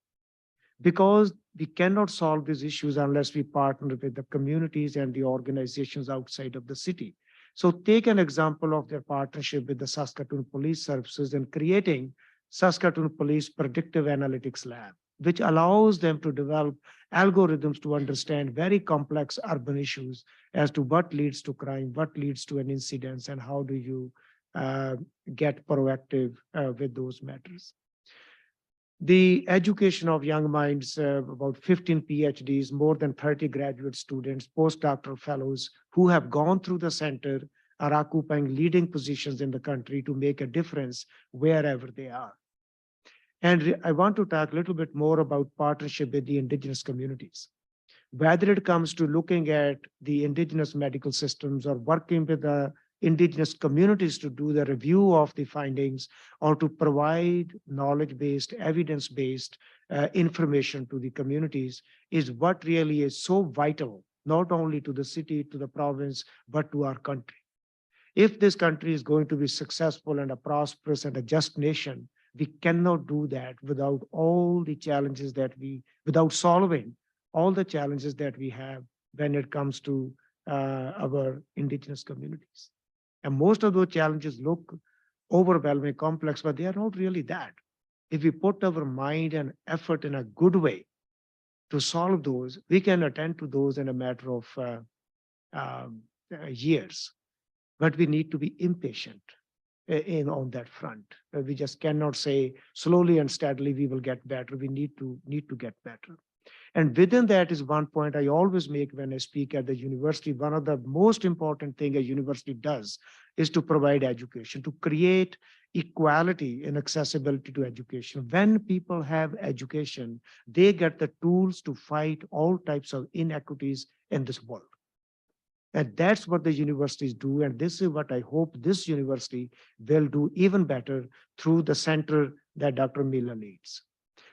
Because we cannot solve these issues unless we partner with the communities and the organizations outside of the city. So take an example of their partnership with the Saskatoon Police Services in creating Saskatoon Police Predictive Analytics Lab, which allows them to develop algorithms to understand very complex urban issues as to what leads to crime, what leads to an incident, and how do you get proactive with those matters. The education of young minds, about 15 PhDs, more than 30 graduate students, postdoctoral fellows who have gone through the center are occupying leading positions in the country to make a difference wherever they are. And I want to talk a little bit more about partnership with the indigenous communities. Whether it comes to looking at the indigenous medical systems or working with the indigenous communities to do the review of the findings, or to provide knowledge-based, evidence-based information to the communities, is what really is so vital, not only to the city, to the province, but to our country. If this country is going to be successful and a prosperous and a just nation, we cannot do that without all the challenges without solving all the challenges that we have when it comes to our indigenous communities. And most of those challenges look overwhelming, complex, but they are not really that. If we put our mind and effort in a good way to solve those, we can attend to those in a matter of years. But we need to be impatient on that front. We just cannot say slowly and steadily we will get better. We need to get better. And within that is one point I always make when I speak at the university. One of the most important thing a university does is to provide education, to create equality and accessibility to education. When people have education, they get the tools to fight all types of inequities in this world. And that's what the universities do. And this is what I hope this university will do even better through the center that Dr. Miller leads.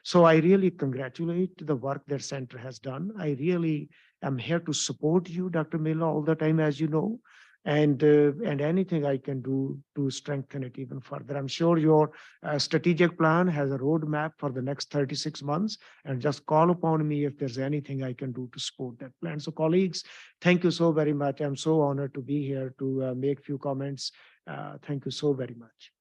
So I really congratulate the work that center has done. I really am here to support you, Dr. Miller, all the time, as you know, and anything I can do to strengthen it even further. I'm sure your strategic plan has a roadmap for the next 36 months, and just call upon me if there's anything I can do to support that plan. So colleagues, thank you so very much. I'm so honored to be here to make few comments. Thank you so very much.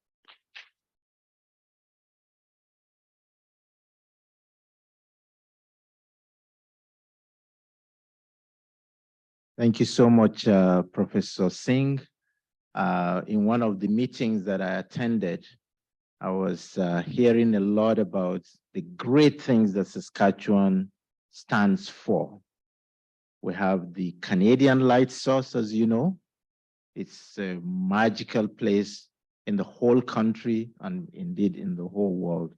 Thank you so much, Professor Singh. In one of the meetings that I attended, I was hearing a lot about the great things that Saskatchewan stands for. We have the Canadian light source, as you know. It's a magical place in the whole country and indeed in the whole world.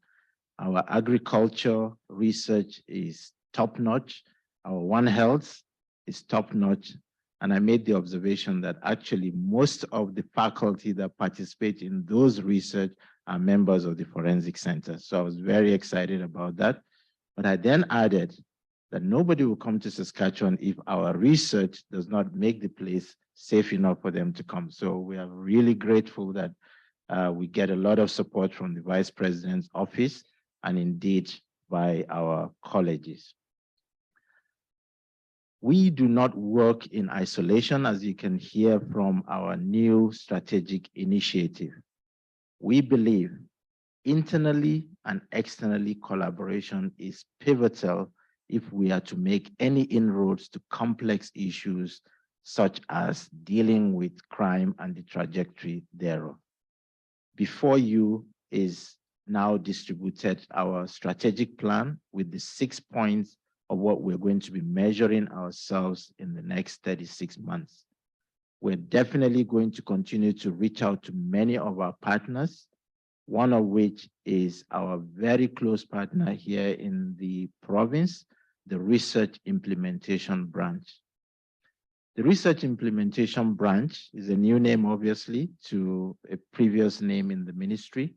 Our agriculture research is top-notch. Our One Health is top-notch. And I made the observation that actually most of the faculty that participate in those research are members of the Forensic Center. So I was very excited about that. But I then added that nobody will come to Saskatchewan if our research does not make the place safe enough for them to come. So we are really grateful that we get a lot of support from the Vice President's office and indeed by our colleges. We do not work in isolation, as you can hear from our new strategic initiative. We believe internally and externally collaboration is pivotal if we are to make any inroads to complex issues such as dealing with crime and the trajectory thereof. Before you is now distributed our strategic plan with the 6 points of what we're going to be measuring ourselves in the next 36 months. We're definitely going to continue to reach out to many of our partners, one of which is our very close partner here in the province, the Research Implementation Branch. The Research Implementation Branch is a new name, obviously, to a previous name in the ministry.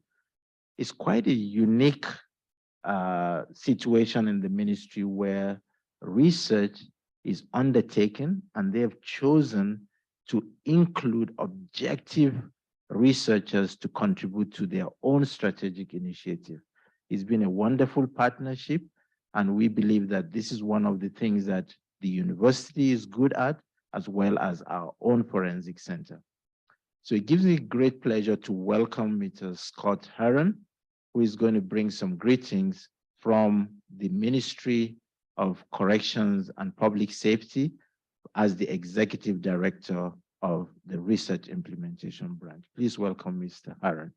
It's quite a unique situation in the ministry where research is undertaken and they have chosen to include objective researchers to contribute to their own strategic initiative. It's been a wonderful partnership, and we believe that this is one of the things that the university is good at, as well as our own forensic center. So it gives me great pleasure to welcome Mr. Scott Heron, who is going to bring some greetings from the Ministry of Corrections and Public Safety as the Executive Director of the Research Implementation Branch. Please welcome Mr. Heron.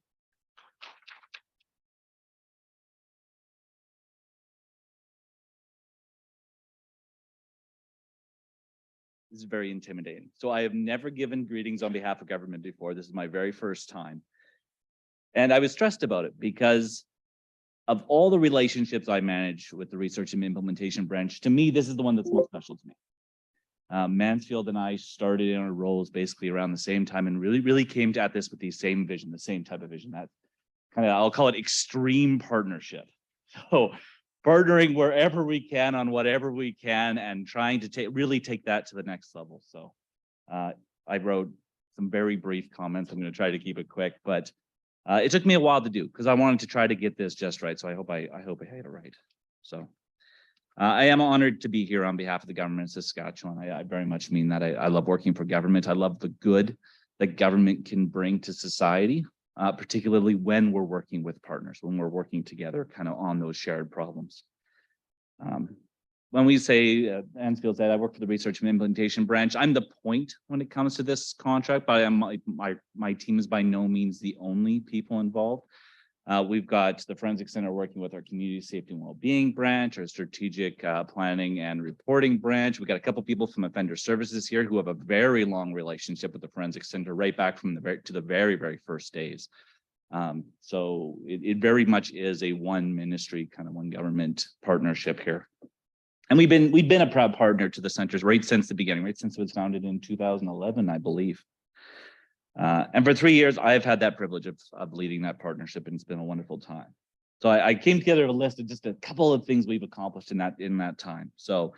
This is very intimidating. So I have never given greetings on behalf of government before. This is my very first time. And I was stressed about it because of all the relationships I manage with the Research and Implementation Branch, to me, this is the one that's most special to me. Mansfield and I started in our roles basically around the same time and really came at this with the same vision, the same type of vision, that kind of, I'll call it extreme partnership. So partnering wherever we can on whatever we can and trying to really take that to the next level. So I wrote some very brief comments. I'm going to try to keep it quick, but it took me a while to do because I wanted to try to get this just right. So I hope I had it right. So I am honored to be here on behalf of the government of Saskatchewan. I very much mean that. I love working for government. I love the good that government can bring to society, particularly when we're working with partners, when we're working together kind of on those shared problems. When we say, Mansfield said, I work for the Research and Implementation Branch. I'm the point when it comes to this contract, but my team is by no means the only people involved. We've got the Forensic Center working with our Community Safety and Wellbeing Branch, our Strategic Planning and Reporting Branch. We've got a couple people from Offender Services here who have a very long relationship with the Forensic Center, right back from the very first days. So it very much is a one ministry, kind of one government partnership here. And we've been a proud partner to the centers right since the beginning, right since it was founded in 2011, I believe. And for 3 years, I've had that privilege of leading that partnership, and it's been a wonderful time. So I came together a list of just a couple of things we've accomplished in that time. So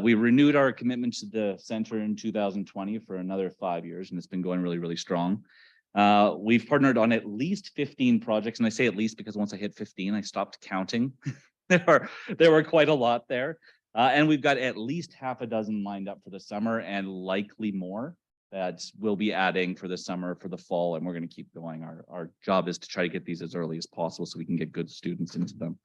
we renewed our commitment to the center in 2020 for another 5 years, and it's been going really, really strong. We've partnered on at least 15 projects, and I say at least because once I hit 15, I stopped counting. there were quite a lot there. And we've got at least half a dozen lined up for the summer, and likely more that we'll be adding for the summer, for the fall, and we're going to keep going. Our job is to try to get these as early as possible so we can get good students into them.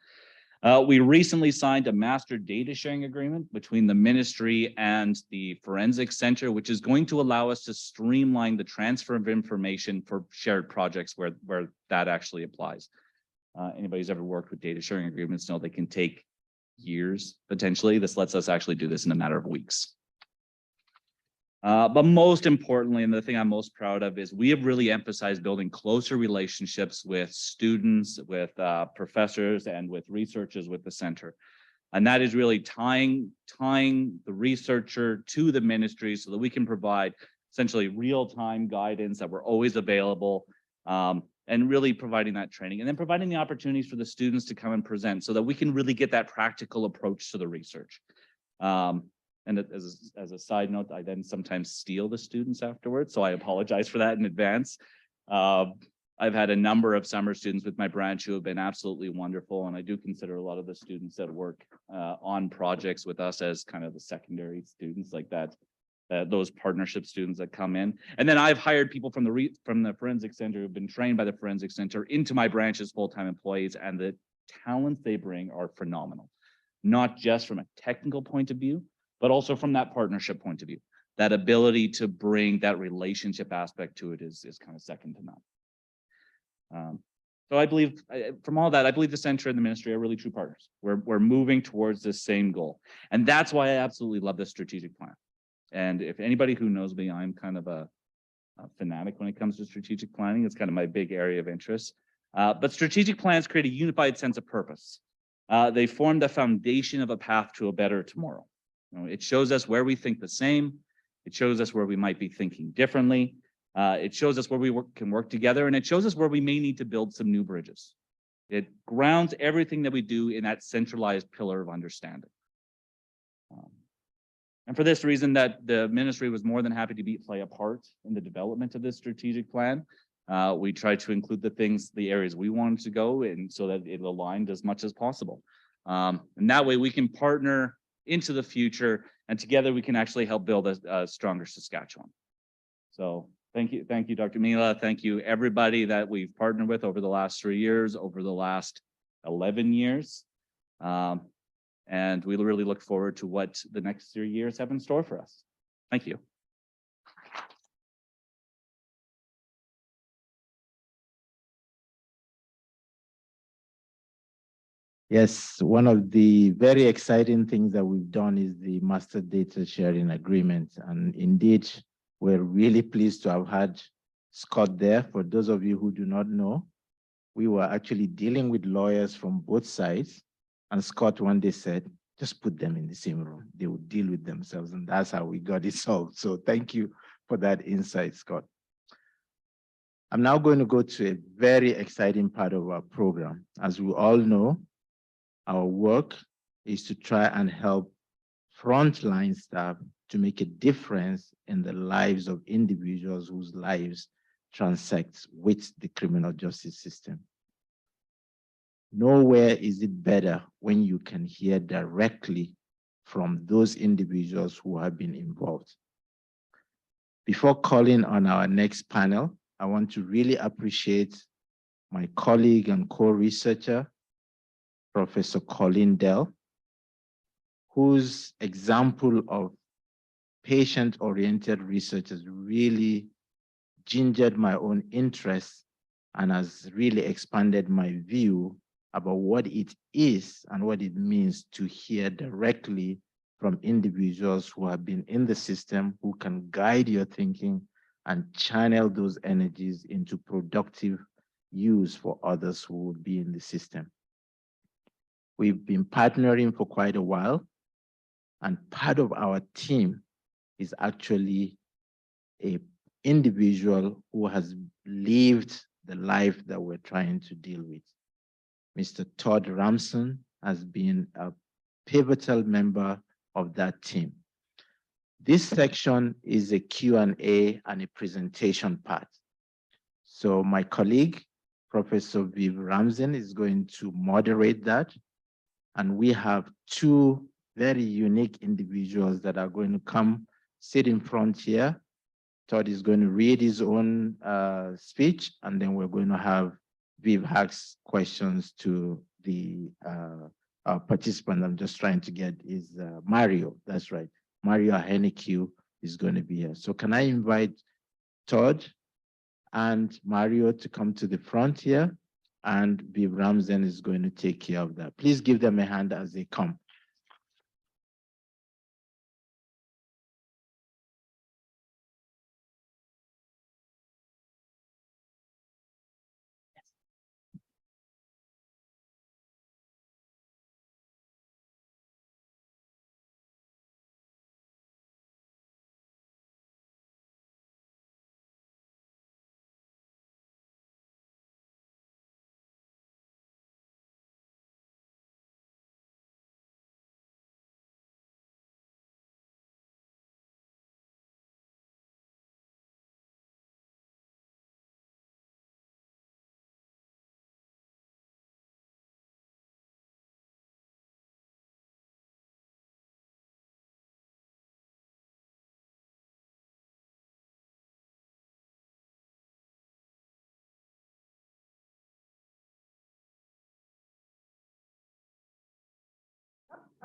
We recently signed a master data sharing agreement between the ministry and the forensic center, which is going to allow us to streamline the transfer of information for shared projects where that actually applies. Anybody who's ever worked with data sharing agreements know they can take years, potentially. This lets us actually do this in a matter of weeks. But most importantly, and the thing I'm most proud of, is we have really emphasized building closer relationships with students, with professors, and with researchers with the center. And that is really tying the researcher to the ministry so that we can provide essentially real-time guidance, that we're always available, and really providing that training, and then providing the opportunities for the students to come and present so that we can really get that practical approach to the research. And as a side note, I then sometimes steal the students afterwards, so I apologize for that in advance. I've had a number of summer students with my branch who have been absolutely wonderful, and I do consider a lot of the students that work on projects with us as kind of the secondary students, like that, those partnership students that come in. And then I've hired people from the forensic center who've been trained by the forensic center into my branch as full-time employees, and the talents they bring are phenomenal, not just from a technical point of view, but also from that partnership point of view. That ability to bring that relationship aspect to it is kind of second to none. So I believe, from all that, I believe the center and the ministry are really true partners. We're moving towards this same goal. And that's why I absolutely love this strategic plan. And if anybody who knows me, I'm kind of a fanatic when it comes to strategic planning. It's kind of my big area of interest. But strategic plans create a unified sense of purpose. They form the foundation of a path to a better tomorrow. It shows us where we think the same. It shows us where we might be thinking differently. It shows us where we can work together, and it shows us where we may need to build some new bridges. It grounds everything that we do in that centralized pillar of understanding. And for this reason, that the ministry was more than happy to play a part in the development of this strategic plan. We tried to include the areas we wanted to go in so that it aligned as much as possible. And that way we can partner into the future, and together we can actually help build a stronger Saskatchewan. So thank you, Dr. Mila. Thank you, everybody that we've partnered with over the last 3 years, over the last 11 years. And we really look forward to what the next 3 years have in store for us. Thank you. Yes, one of the very exciting things that we've done is the master data sharing agreement. And indeed, we're really pleased to have had Scott there. For those of you who do not know, we were actually dealing with lawyers from both sides. And Scott one day said, just put them in the same room. They will deal with themselves. And that's how we got it solved. So thank you for that insight, Scott. I'm now going to go to a very exciting part of our program. As we all know, our work is to try and help frontline staff to make a difference in the lives of individuals whose lives transect with the criminal justice system. Nowhere is it better when you can hear directly from those individuals who have been involved. Before calling on our next panel, I want to really appreciate my colleague and co-researcher, Professor Colleen Dell, whose example of patient-oriented research has really gingered my own interest and has really expanded my view about what it is and what it means to hear directly from individuals who have been in the system, who can guide your thinking and channel those energies into productive use for others who would be in the system. We've been partnering for quite a while, And part of our team is actually a individual who has lived the life that we're trying to deal with. Mr. Todd Ramson has been a pivotal member of that team. This section is a Q&A and a presentation part. So my colleague, Professor Viv Ramson, is going to moderate that. And we have two very unique individuals that are going to come sit in front here. Todd is going to read his own speech, and then we're going to have Viv ask questions to the participant. I'm just trying to get is Mario. That's right. Mario Henneque is going to be here. So can I invite Todd and Mario to come to the front here? And Viv Ramson is going to take care of that. Please give them a hand as they come.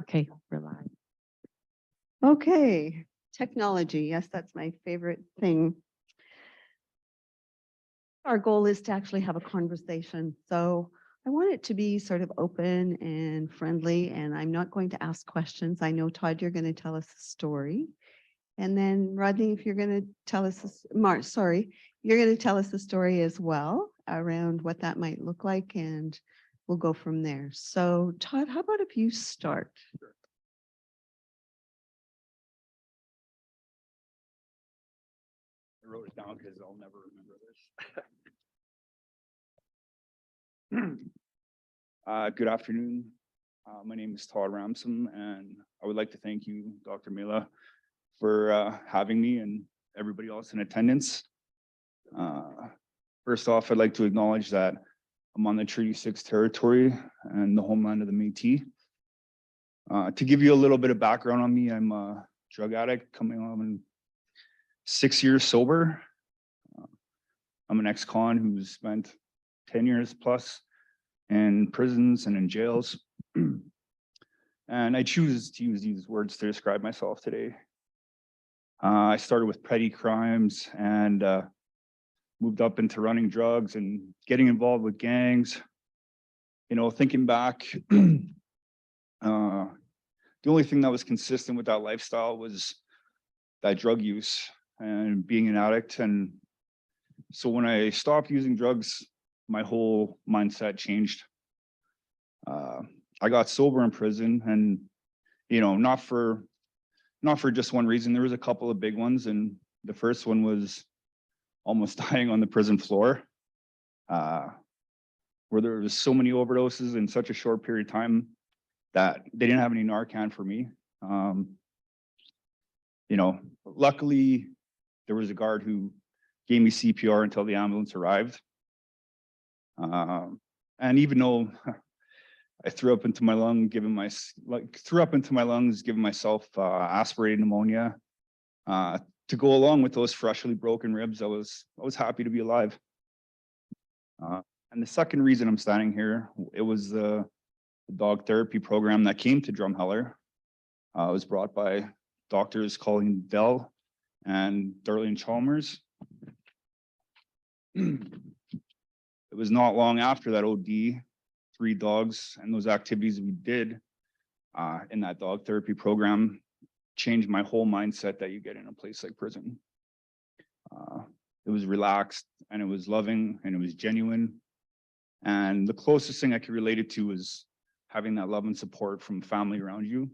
Okay, we're live. Okay, technology. Yes, that's my favorite thing. Our goal is to actually have a conversation. So I want it to be sort of open and friendly, and I'm not going to ask questions. I know, Todd, you're going to tell us a story. And then Rodney, if you're going to tell us, you're going to tell us the story as well around what that might look like, and we'll go from there. So Todd, how about if you start? I wrote it down because I'll never remember this. Good afternoon. My name is Todd Ramson, and I would like to thank you, Dr. Mela, for having me and everybody else in attendance. First off, I'd like to acknowledge that I'm on the Treaty 6 territory and the homeland of the Métis. To give you a little bit of background on me, I'm a drug addict coming on 6 years sober. I'm an ex-con who's spent 10 years plus in prisons and in jails. And I choose to use these words to describe myself today. I started with petty crimes and moved up into running drugs and getting involved with gangs. You know, thinking back, the only thing that was consistent with that lifestyle was that drug use and being an addict. And so when I stopped using drugs, my whole mindset changed. I got sober in prison, and you know, not for just one reason. There was a couple of big ones, and the first one was almost dying on the prison floor, where there was so many overdoses in such a short period of time that they didn't have any Narcan for me. You know, luckily there was a guard who gave me CPR until the ambulance arrived. And even though I threw up into my lungs, giving myself aspirated pneumonia, to go along with those freshly broken ribs, I was happy to be alive. And the second reason I'm standing here, it was the dog therapy program that came to Drumheller. It was brought by doctors Colleen Dell and Darlene Chalmers. It was not long after that OD, 3 dogs and those activities we did in that dog therapy program changed my whole mindset that you get in a place like prison. It was relaxed, and it was loving, and it was genuine. And the closest thing I could relate it to was having that love and support from family around you.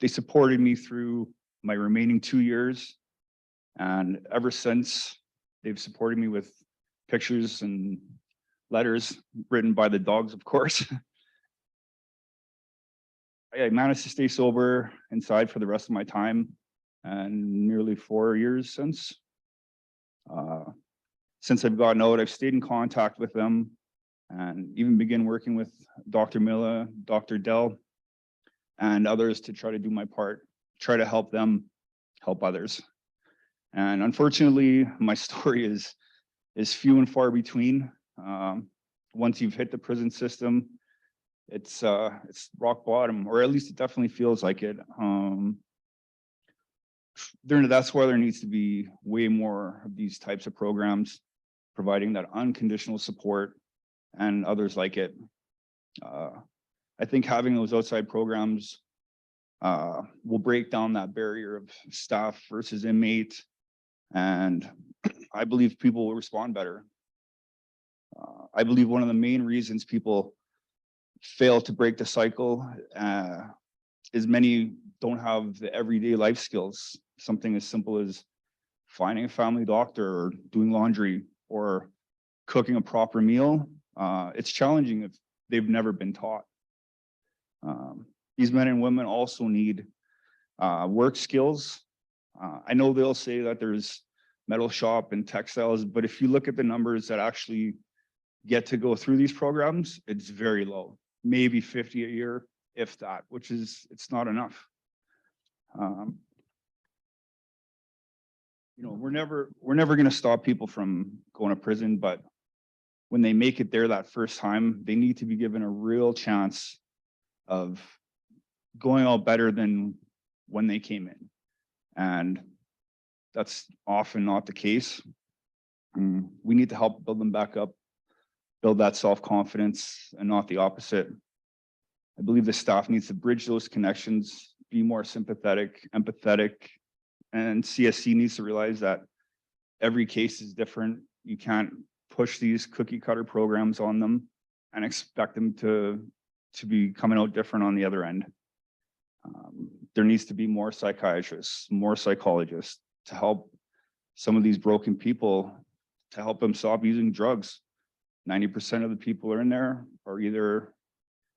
They supported me through my remaining 2 years. And ever since, they've supported me with pictures and letters written by the dogs, of course. I managed to stay sober inside for the rest of my time, and nearly 4 years since. Since I've gotten out, I've stayed in contact with them and even began working with Dr. Milla, Dr. Dell, and others to try to do my part, try to help them help others. And unfortunately, my story is few and far between. Once you've hit the prison system, it's rock bottom, or at least it definitely feels like it. That's why there needs to be way more of these types of programs, providing that unconditional support and others like it. I think having those outside programs will break down that barrier of staff versus inmate, and I believe people will respond better. I believe one of the main reasons people fail to break the cycle is many don't have the everyday life skills. Something as simple as finding a family doctor or doing laundry or cooking a proper meal. It's challenging if they've never been taught. These men and women also need work skills. I know they'll say that there's metal shop and textiles, but if you look at the numbers that actually get to go through these programs, it's very low, maybe 50 a year, if that, which is, it's not enough. You know, we're never going to stop people from going to prison, but when they make it there that first time, they need to be given a real chance of going out better than when they came in. And that's often not the case. We need to help build them back up, build that self-confidence, and not the opposite. I believe the staff needs to bridge those connections, be more sympathetic, empathetic, and CSC needs to realize that every case is different. You can't push these cookie cutter programs on them and expect them to be coming out different on the other end. There needs to be more psychiatrists, more psychologists to help some of these broken people, to help them stop using drugs. 90% of the people are either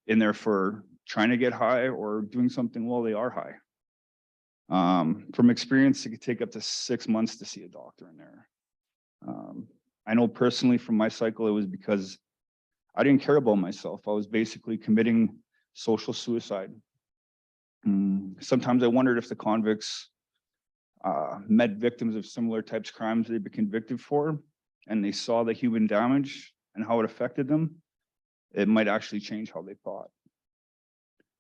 in there for trying to get high or doing something while they are high. From experience, it could take up to 6 months to see a doctor in there. I know personally from my cycle, it was because I didn't care about myself. I was basically committing social suicide. Sometimes I wondered if the convicts met victims of similar types of crimes they'd been convicted for, and they saw the human damage and how it affected them, it might actually change how they thought.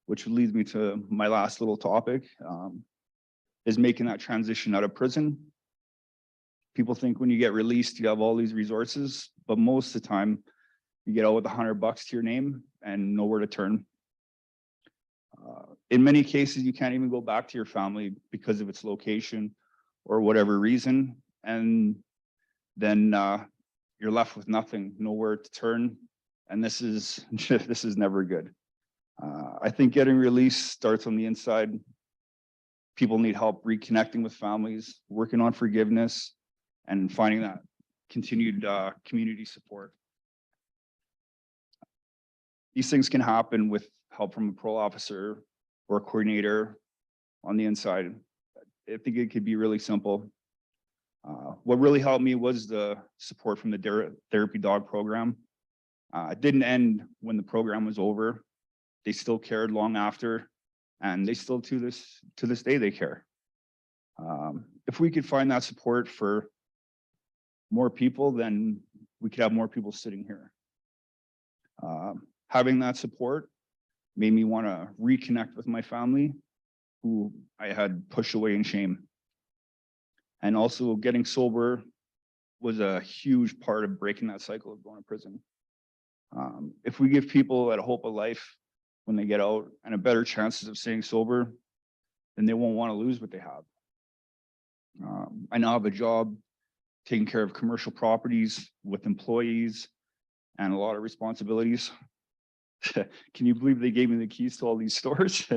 Which leads me to my last little topic, is making that transition out of prison. People think when you get released, you have all these resources, but most of the time you get out with $100 to your name and nowhere to turn. In many cases, you can't even go back to your family because of its location or whatever reason. And then you're left with nothing, nowhere to turn. And this is never good. I think getting released starts on the inside. People need help reconnecting with families, working on forgiveness, and finding that continued community support. These things can happen with help from a parole officer or a coordinator on the inside. I think it could be really simple. What really helped me was the support from the therapy dog program. It didn't end when the program was over. They still cared long after, and they still to this day they care. If we could find that support for more people, then we could have more people sitting here. Having that support made me want to reconnect with my family, who I had pushed away in shame. And also getting sober was a huge part of breaking that cycle of going to prison. If we give people a hope of life when they get out and a better chances of staying sober, then they won't want to lose what they have. I now have a job taking care of commercial properties with employees and a lot of responsibilities. Can you believe they gave me the keys to all these stores?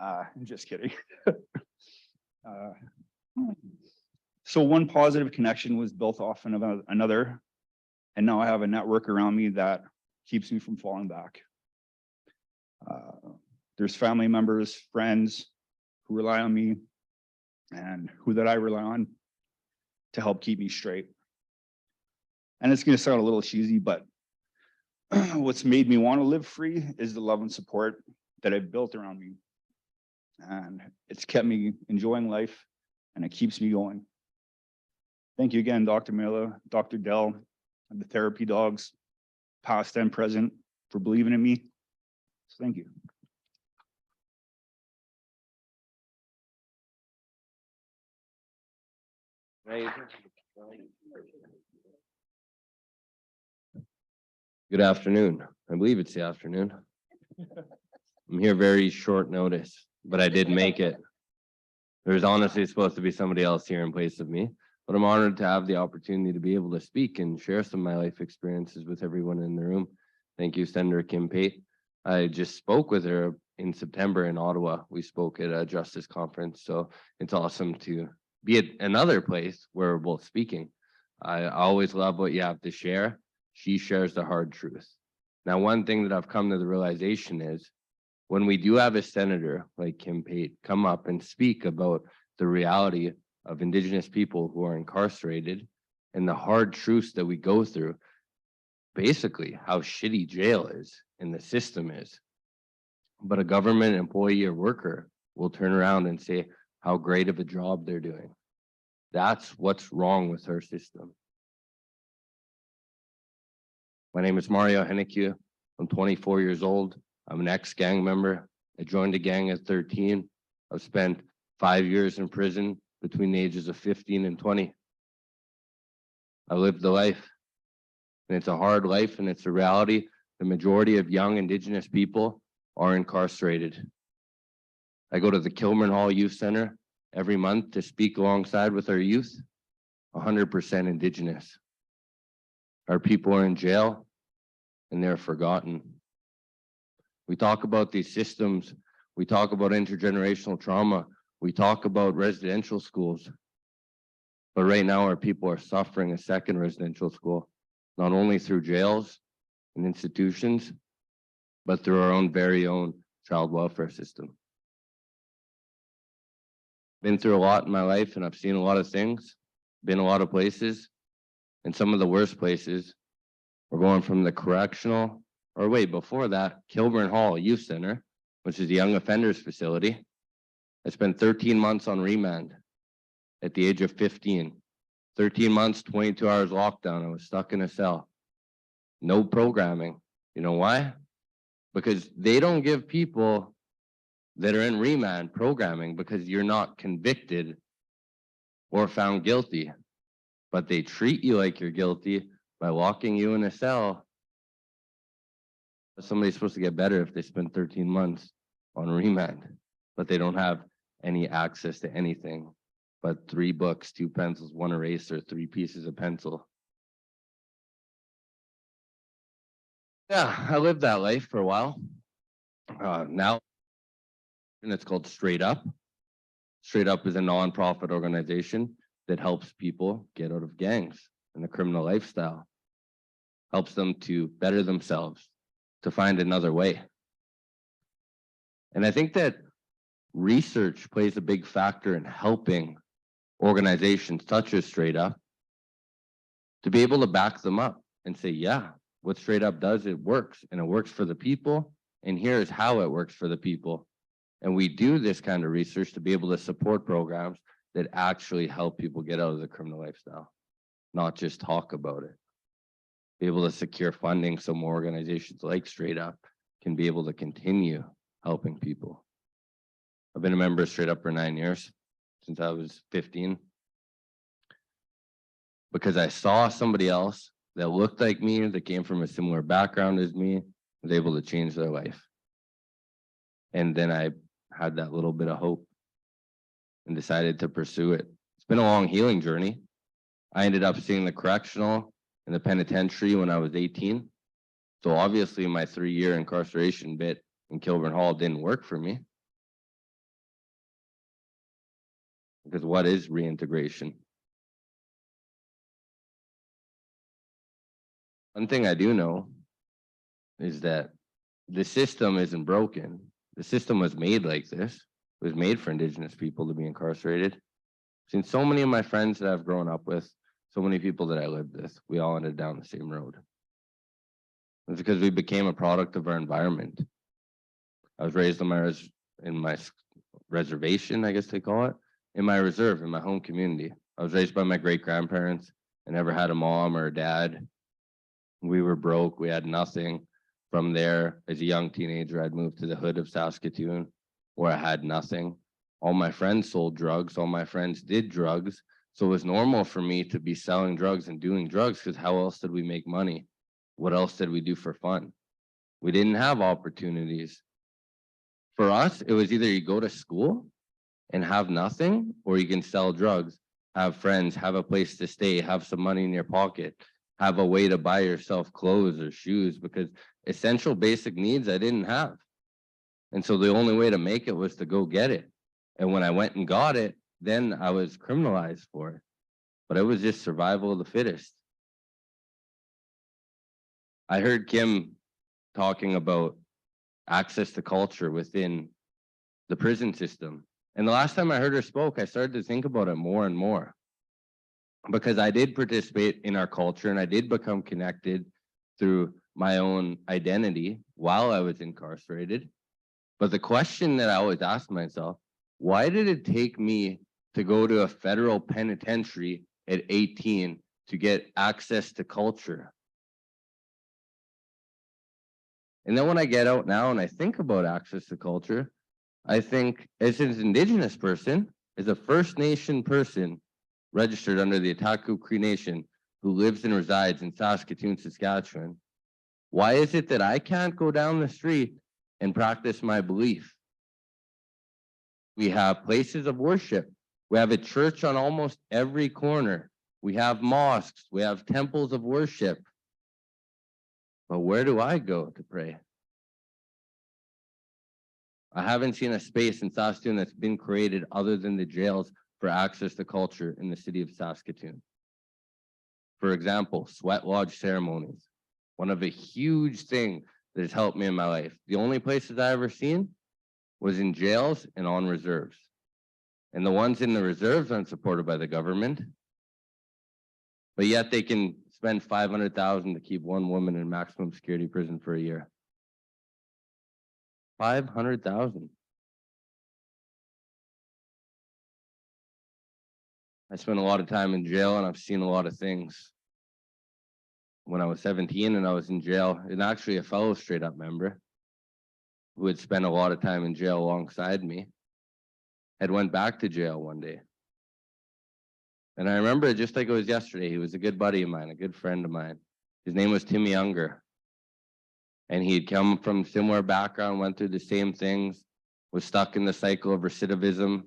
I'm just kidding. Uh, So one positive connection was built off of another, and now I have a network around me that keeps me from falling back. There's family members, friends who rely on me and who that I rely on to help keep me straight. And it's going to sound a little cheesy, but what's made me want to live free is the love and support that I've built around me. And it's kept me enjoying life, and it keeps me going. Thank you again, Dr. Miller, Dr. Dell, and the therapy dogs, past and present, for believing in me. So thank you. Good afternoon. I believe it's the afternoon. I'm here very short notice, but I did make it. There's honestly supposed to be somebody else here in place of me, but I'm honored to have the opportunity to be able to speak and share some of my life experiences with everyone in the room. Thank you, Senator Kim Pate. I just spoke with her in September in Ottawa. We spoke at a justice conference, so it's awesome to be at another place where we're both speaking. I always love what you have to share. She shares the hard truth. Now, one thing that I've come to the realization is when we do have a senator like Kim Pate come up and speak about the reality of Indigenous people who are incarcerated and the hard truths that we go through, basically how shitty jail is and the system is. But a government employee or worker will turn around and say how great of a job they're doing. That's what's wrong with our system. My name is Mario Hennique. I'm 24 years old. I'm an ex-gang member. I joined a gang at 13. I've spent 5 years in prison between the ages of 15 and 20. I lived the life, and it's a hard life, and it's a reality. The majority of young Indigenous people are incarcerated. I go to the Kilburn Hall Youth Center every month to speak alongside with our youth, 100% Indigenous. Our people are in jail and they're forgotten. We talk about these systems. We talk about intergenerational trauma. We talk about residential schools. But right now our people are suffering a second residential school, not only through jails and institutions, but through our own very own child welfare system. Been through a lot in my life and I've seen a lot of things, been a lot of places, and some of the worst places. We're going from the correctional, or wait, before that, Kilburn Hall Youth Center, which is a young offenders facility. I spent 13 months on remand at the age of 15. 13 months, 22 hours lockdown. I was stuck in a cell. No programming. You know why? Because they don't give people that are in remand programming because you're not convicted or found guilty, but they treat you like you're guilty by locking you in a cell. Somebody's supposed to get better if they spend 13 months on remand, but they don't have any access to anything but 3 books, 2 pencils, 1 eraser, 3 pieces of pencil. Yeah, I lived that life for a while. Now, and it's called Straight Up. Straight Up is a nonprofit organization that helps people get out of gangs and the criminal lifestyle, helps them to better themselves, to find another way. And I think that research plays a big factor in helping organizations such as Straight Up to be able to back them up and say, yeah, what Straight Up does, it works, and it works for the people, and here's how it works for the people. And we do this kind of research to be able to support programs that actually help people get out of the criminal lifestyle, not just talk about it. Be able to secure funding so more organizations like Straight Up can be able to continue helping people. I've been a member of Straight Up for 9 years, since I was 15. Because I saw somebody else that looked like me, that came from a similar background as me, was able to change their life. And then I had that little bit of hope and decided to pursue it. It's been a long healing journey. I ended up seeing the correctional and the penitentiary when I was 18. So obviously my 3-year incarceration bit in Kilburn Hall didn't work for me. Because what is reintegration? One thing I do know is that the system isn't broken. The system was made like this. It was made for Indigenous people to be incarcerated. Seen so many of my friends that I've grown up with, so many people that I lived with, we all ended down the same road. It's because we became a product of our environment. I was raised in my reservation, I guess they call it, in my reserve, in my home community. I was raised by my great grandparents. I never had a mom or a dad. We were broke. We had nothing. From there, as a young teenager, I'd moved to the hood of Saskatoon where I had nothing. All my friends sold drugs. All my friends did drugs. So it was normal for me to be selling drugs and doing drugs because how else did we make money? What else did we do for fun? We didn't have opportunities. For us, it was either you go to school and have nothing, or you can sell drugs, have friends, have a place to stay, have some money in your pocket, have a way to buy yourself clothes or shoes, because essential basic needs I didn't have. And so the only way to make it was to go get it. And when I went and got it, then I was criminalized for it. But it was just survival of the fittest. I heard Kim talking about access to culture within the prison system. And the last time I heard her spoke, I started to think about it more and more. Because I did participate in our culture and I did become connected through my own identity while I was incarcerated. But the question that I always asked myself, why did it take me to go to a federal penitentiary at 18 to get access to culture? And then when I get out now and I think about access to culture, I think as an Indigenous person, as a First Nation person registered under the Ataku Cree Nation who lives and resides in Saskatoon, Saskatchewan, why is it that I can't go down the street and practice my belief? We have places of worship. We have a church on almost every corner. We have mosques. We have temples of worship. But where do I go to pray? I haven't seen a space in Saskatoon that's been created other than the jails for access to culture in the city of Saskatoon. For example, sweat lodge ceremonies. One of a huge thing that has helped me in my life. The only places I ever seen was in jails and on reserves. And the ones in the reserves aren't supported by the government, but yet they can spend $500,000 to keep one woman in maximum security prison for a year. $500,000. I spent a lot of time in jail and I've seen a lot of things. When I was 17 and I was in jail, and actually a fellow straight up member who had spent a lot of time in jail alongside me had went back to jail one day. And I remember it just like it was yesterday. He was a good buddy of mine, a good friend of mine. His name was Timmy Unger. And he had come from similar background, went through the same things, was stuck in the cycle of recidivism.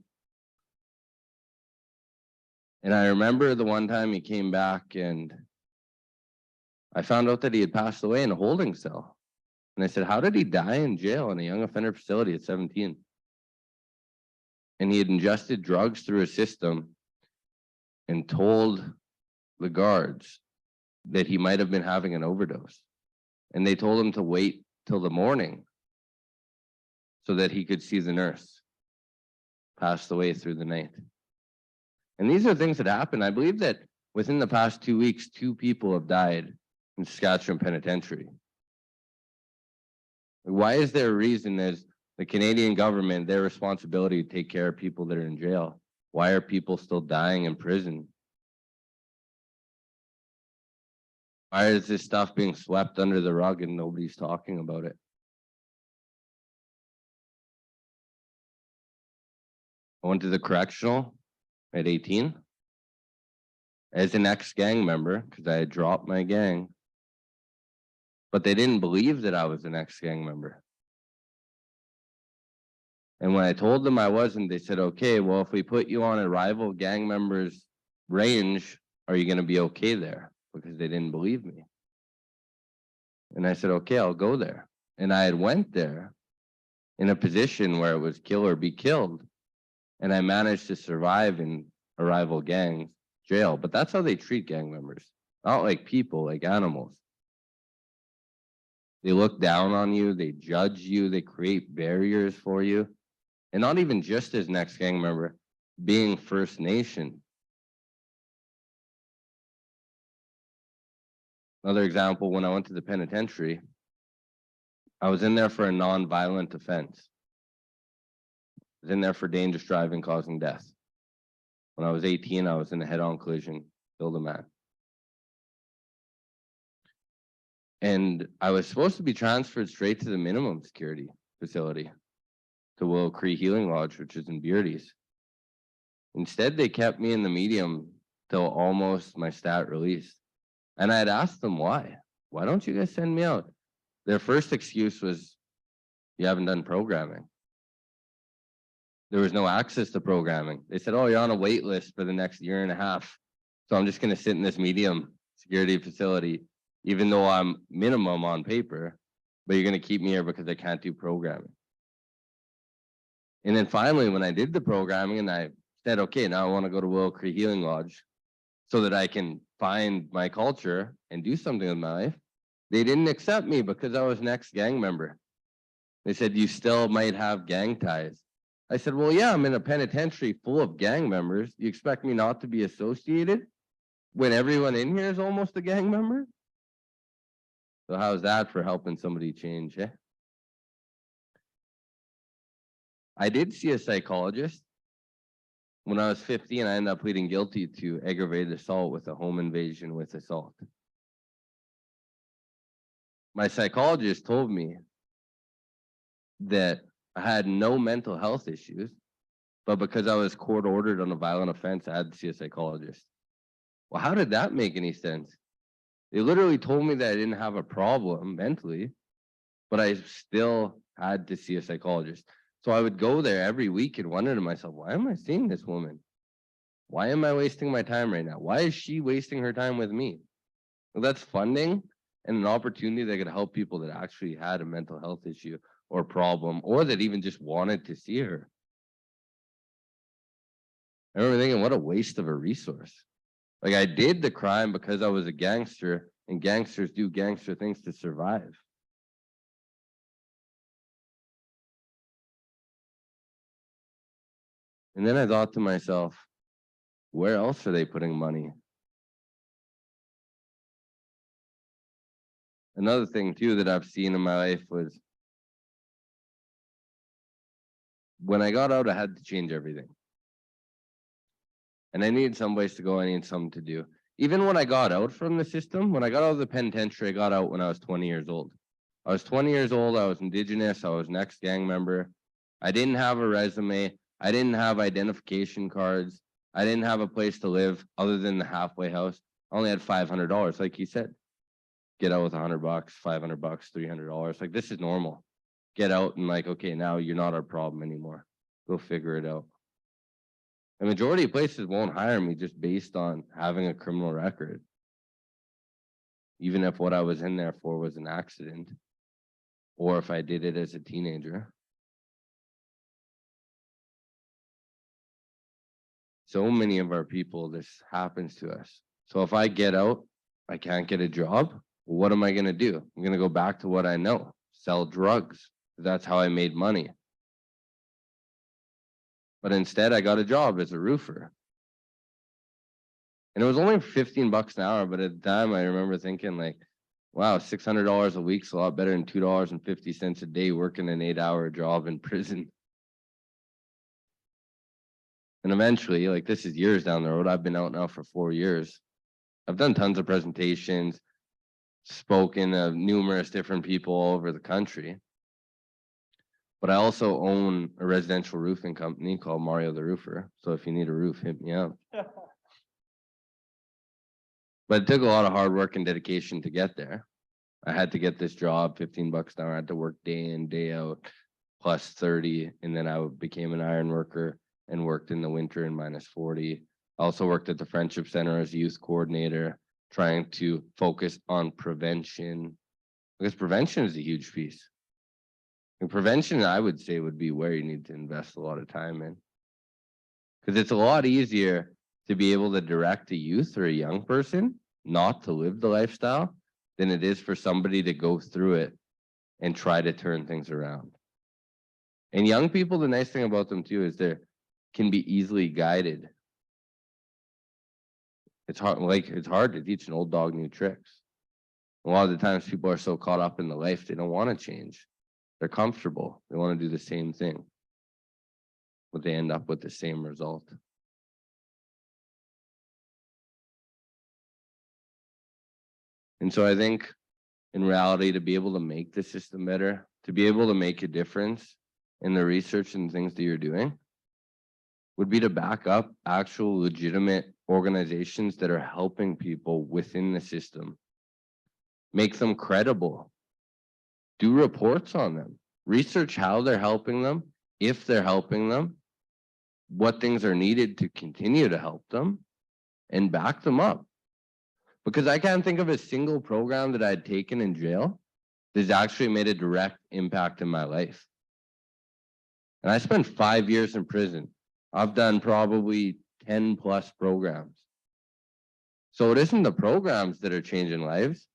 And I remember the one time he came back and I found out that he had passed away in a holding cell. And I said, how did he die in jail in a young offender facility at 17? And he had ingested drugs through a system and told the guards that he might have been having an overdose. And they told him to wait till the morning so that he could see the nurse. Passed away through the night. And these are things that happen. I believe that within the past 2 weeks, 2 people have died in Saskatchewan Penitentiary. Why is there a reason as the Canadian government, their responsibility to take care of people that are in jail? Why are people still dying in prison? Why is this stuff being swept under the rug and nobody's talking about it? I went to the correctional at 18 as an ex-gang member because I had dropped my gang. But they didn't believe that I was an ex-gang member. And when I told them I wasn't, they said, okay, well, if we put you on a rival gang member's range, are you going to be okay there? Because they didn't believe me. And I said, okay, I'll go there. And I had went there in a position where it was kill or be killed. And I managed to survive in a rival gang jail, but that's how they treat gang members. Not like people, like animals. They look down on you, they judge you, they create barriers for you. And not even just as next gang member, being First Nation. Another example, when I went to the penitentiary, I was in there for a non-violent offense. I was in there for dangerous driving causing death. When I was 18, I was in a head-on collision, killed a man. And I was supposed to be transferred straight to the minimum security facility, to Willow Cree Healing Lodge, which is in Beardy's. Instead, they kept me in the medium till almost my stat release. And I had asked them why. Why don't you guys send me out? Their first excuse was, you haven't done programming. There was no access to programming. They said, oh, you're on a wait list for the next year and a half. So I'm just going to sit in this medium security facility, even though I'm minimum on paper, but you're going to keep me here because I can't do programming. And then finally, when I did the programming and I said, okay, now I want to go to Willow Cree Healing Lodge so that I can find my culture and do something with my life, they didn't accept me because I was an ex-gang member. They said, you still might have gang ties. I said, well, yeah, I'm in a penitentiary full of gang members. You expect me not to be associated when everyone in here is almost a gang member? So how's that for helping somebody change, eh? I did see a psychologist. When I was 15, I ended up pleading guilty to aggravated assault with a home invasion with assault. My psychologist told me that I had no mental health issues, but because I was court ordered on a violent offense, I had to see a psychologist. Well, how did that make any sense? They literally told me that I didn't have a problem mentally, but I still had to see a psychologist. So I would go there every week and wonder to myself, why am I seeing this woman? Why am I wasting my time right now? Why is she wasting her time with me? Well, that's funding and an opportunity that could help people that actually had a mental health issue or problem, or that even just wanted to see her. I remember thinking, what a waste of a resource. Like, I did the crime because I was a gangster, and gangsters do gangster things to survive. And then I thought to myself, where else are they putting money? Another thing too that I've seen in my life was when I got out, I had to change everything. And I needed some place to go, I needed something to do. Even when I got out from the system, when I got out of the penitentiary, I got out when I was 20 years old. I was 20 years old, I was Indigenous, I was an ex-gang member. I didn't have a resume, I didn't have identification cards, I didn't have a place to live other than the halfway house. I only had $500, like he said. Get out with $100, $500, $300. Like, this is normal. Get out and like, okay, now you're not our problem anymore. Go figure it out. The majority of places won't hire me just based on having a criminal record. Even if what I was in there for was an accident, or if I did it as a teenager. So many of our people, this happens to us. So if I get out, I can't get a job. What am I going to do? I'm going to go back to what I know, sell drugs. That's how I made money. But instead, I got a job as a roofer. And it was only $15 an hour, but at the time I remember thinking like, wow, $600 a week's a lot better than $2.50 a day working an 8-hour job in prison. And eventually, like, this is years down the road, I've been out now for 4 years. I've done tons of presentations, spoken to numerous different people all over the country. But I also own a residential roofing company called Mario the Roofer. So if you need a roof, hit me up. But it took a lot of hard work and dedication to get there. I had to get this job, $15 an hour. I had to work day in, day out, plus 30. And then I became an iron worker and worked in the winter in -40. I also worked at the Friendship Center as a youth coordinator, trying to focus on prevention, because prevention is a huge piece. And prevention, I would say, would be where you need to invest a lot of time in. Because it's a lot easier to be able to direct a youth or a young person not to live the lifestyle than it is for somebody to go through it and try to turn things around. And young people, the nice thing about them too is they can be easily guided. It's hard to teach an old dog new tricks. A lot of the times people are so caught up in the life, they don't want to change. They're comfortable. They want to do the same thing, but they end up with the same result. And so I think in reality, to be able to make the system better, to be able to make a difference in the research and things that you're doing, would be to back up actual legitimate organizations that are helping people within the system. Make them credible. Do reports on them. Research how they're helping them, if they're helping them, what things are needed to continue to help them, and back them up. Because I can't think of a single program that I'd taken in jail that's actually made a direct impact in my life. And I spent 5 years in prison. I've done probably 10 plus programs. So it isn't the programs that are changing lives.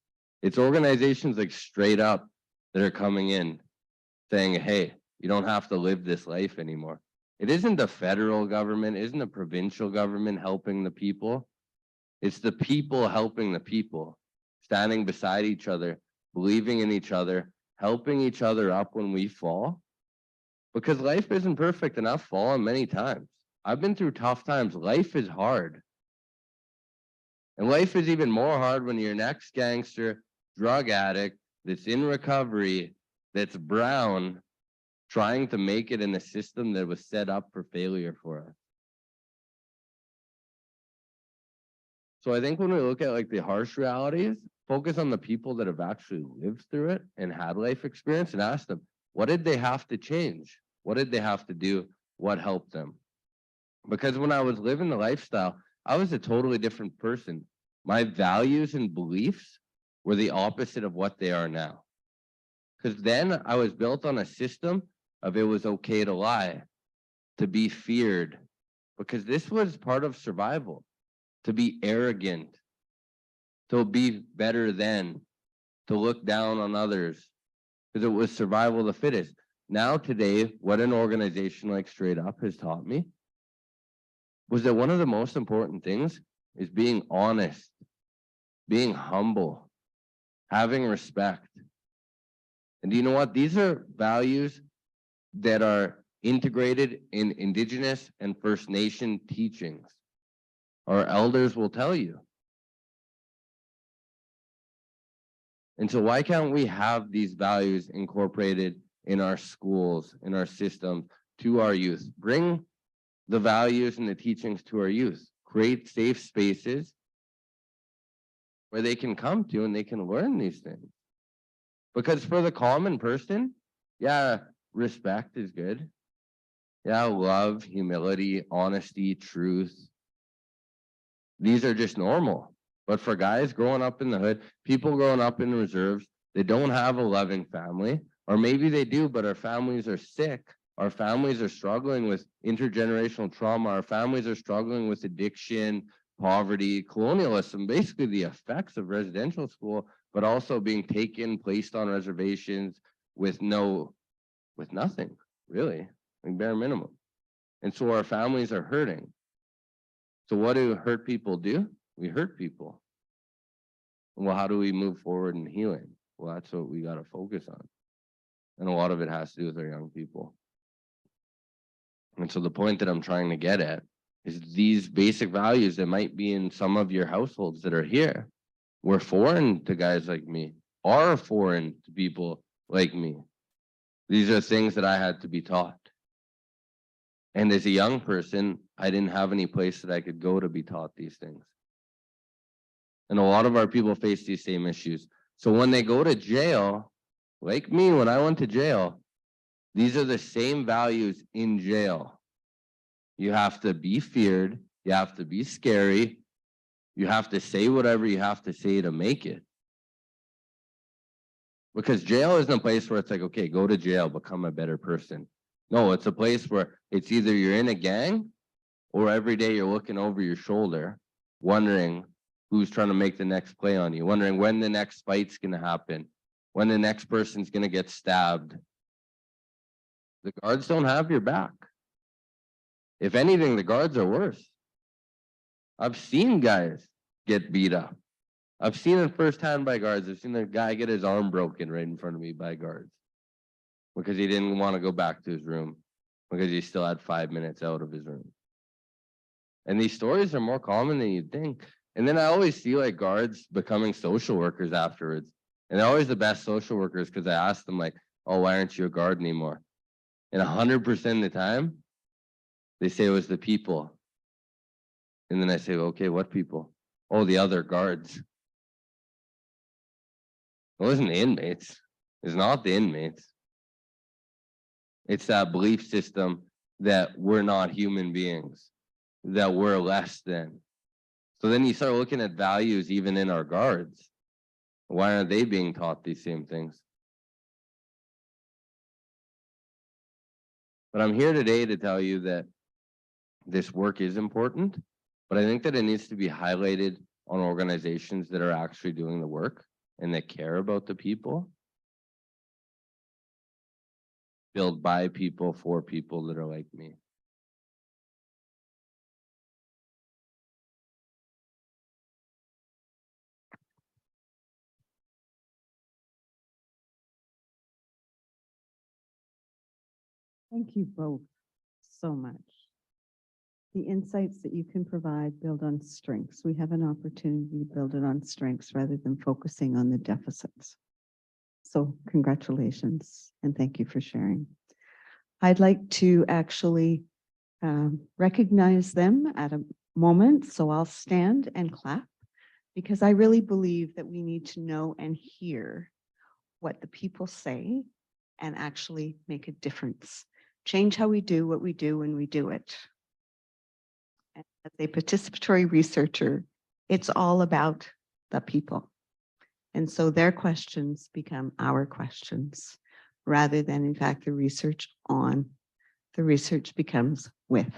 It's organizations like Straight Up that are coming in saying, hey, you don't have to live this life anymore. It isn't the federal government, it isn't the provincial government helping the people. It's the people helping the people, standing beside each other, believing in each other, helping each other up when we fall. Because life isn't perfect, and I've fallen many times. I've been through tough times. Life is hard. And life is even more hard when you're an ex-gangster, drug addict, that's in recovery, that's brown, trying to make it in a system that was set up for failure for us. So I think when we look at like the harsh realities, focus on the people that have actually lived through it and had life experience and ask them, what did they have to change? What did they have to do? What helped them? Because when I was living the lifestyle, I was a totally different person. My values and beliefs were the opposite of what they are now. Because then I was built on a system of it was okay to lie, to be feared, because this was part of survival, to be arrogant, to be better than, to look down on others, because it was survival of the fittest. Now today, what an organization like Straight Up has taught me was that one of the most important things is being honest, being humble, having respect. And do you know what? These are values that are integrated in Indigenous and First Nation teachings. Our elders will tell you. And so why can't we have these values incorporated in our schools, in our systems, to our youth? Bring the values and the teachings to our youth. Create safe spaces where they can come to and they can learn these things. Because for the common person, yeah, respect is good. Yeah, love, humility, honesty, truth. These are just normal. But for guys growing up in the hood, people growing up in reserves, they don't have a loving family, or maybe they do, but our families are sick. Our families are struggling with intergenerational trauma. Our families are struggling with addiction, poverty, colonialism, basically the effects of residential school, but also being taken, placed on reservations with nothing, really, like bare minimum. And so our families are hurting. So what do hurt people do? We hurt people. Well, how do we move forward in healing? Well, that's what we got to focus on. And a lot of it has to do with our young people. And so the point that I'm trying to get at is these basic values that might be in some of your households that are here were foreign to guys like me, are foreign to people like me. These are things that I had to be taught. And as a young person, I didn't have any place that I could go to be taught these things. And a lot of our people face these same issues. So when they go to jail, like me, when I went to jail, these are the same values in jail. You have to be feared. You have to be scary. You have to say whatever you have to say to make it. Because jail isn't a place where it's like, okay, go to jail, become a better person. No, it's a place where it's either you're in a gang Or every day you're looking over your shoulder, wondering who's trying to make the next play on you, wondering when the next fight's going to happen, when the next person's going to get stabbed. The guards don't have your back. If anything, the guards are worse. I've seen guys get beat up. I've seen it firsthand by guards. I've seen a guy get his arm broken right in front of me by guards because he didn't want to go back to his room because he still had 5 minutes out of his room. And these stories are more common than you'd think. And then I always see like guards becoming social workers afterwards. And they're always the best social workers because I ask them like, oh, why aren't you a guard anymore? And 100% of the time, they say it was the people. And then I say, okay, what people? Oh, the other guards. It wasn't the inmates. It's not the inmates. It's that belief system that we're not human beings, that we're less than. So then you start looking at values even in our guards. Why aren't they being taught these same things? But I'm here today to tell you that this work is important, but I think that it needs to be highlighted on organizations that are actually doing the work and that care about the people. Built by people for people that are like me. Thank you both so much. The insights that you can provide build on strengths. We have an opportunity to build it on strengths rather than focusing on the deficits. So congratulations and thank you for sharing. I'd like to actually recognize them at a moment. So I'll stand and clap because I really believe that we need to know and hear what the people say and actually make a difference. Change how we do what we do when we do it. And as a participatory researcher, it's all about the people. And so their questions become our questions rather than, in fact, the research on. The research becomes with.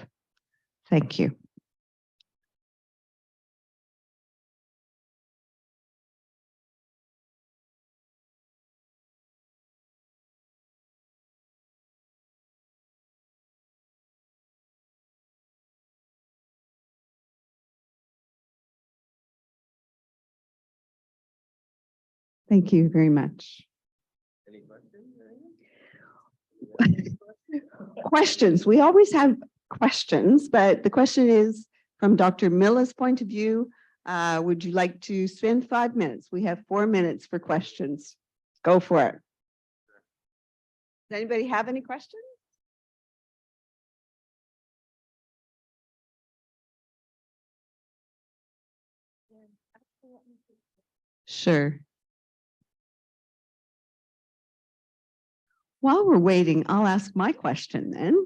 Thank you. Thank you very much. Any questions? Questions. We always have questions, but the question is from Dr. Miller's point of view, would you like to spend 5 minutes? We have 4 minutes for questions. Go for it. Does anybody have any questions? Sure. While we're waiting, I'll ask my question then.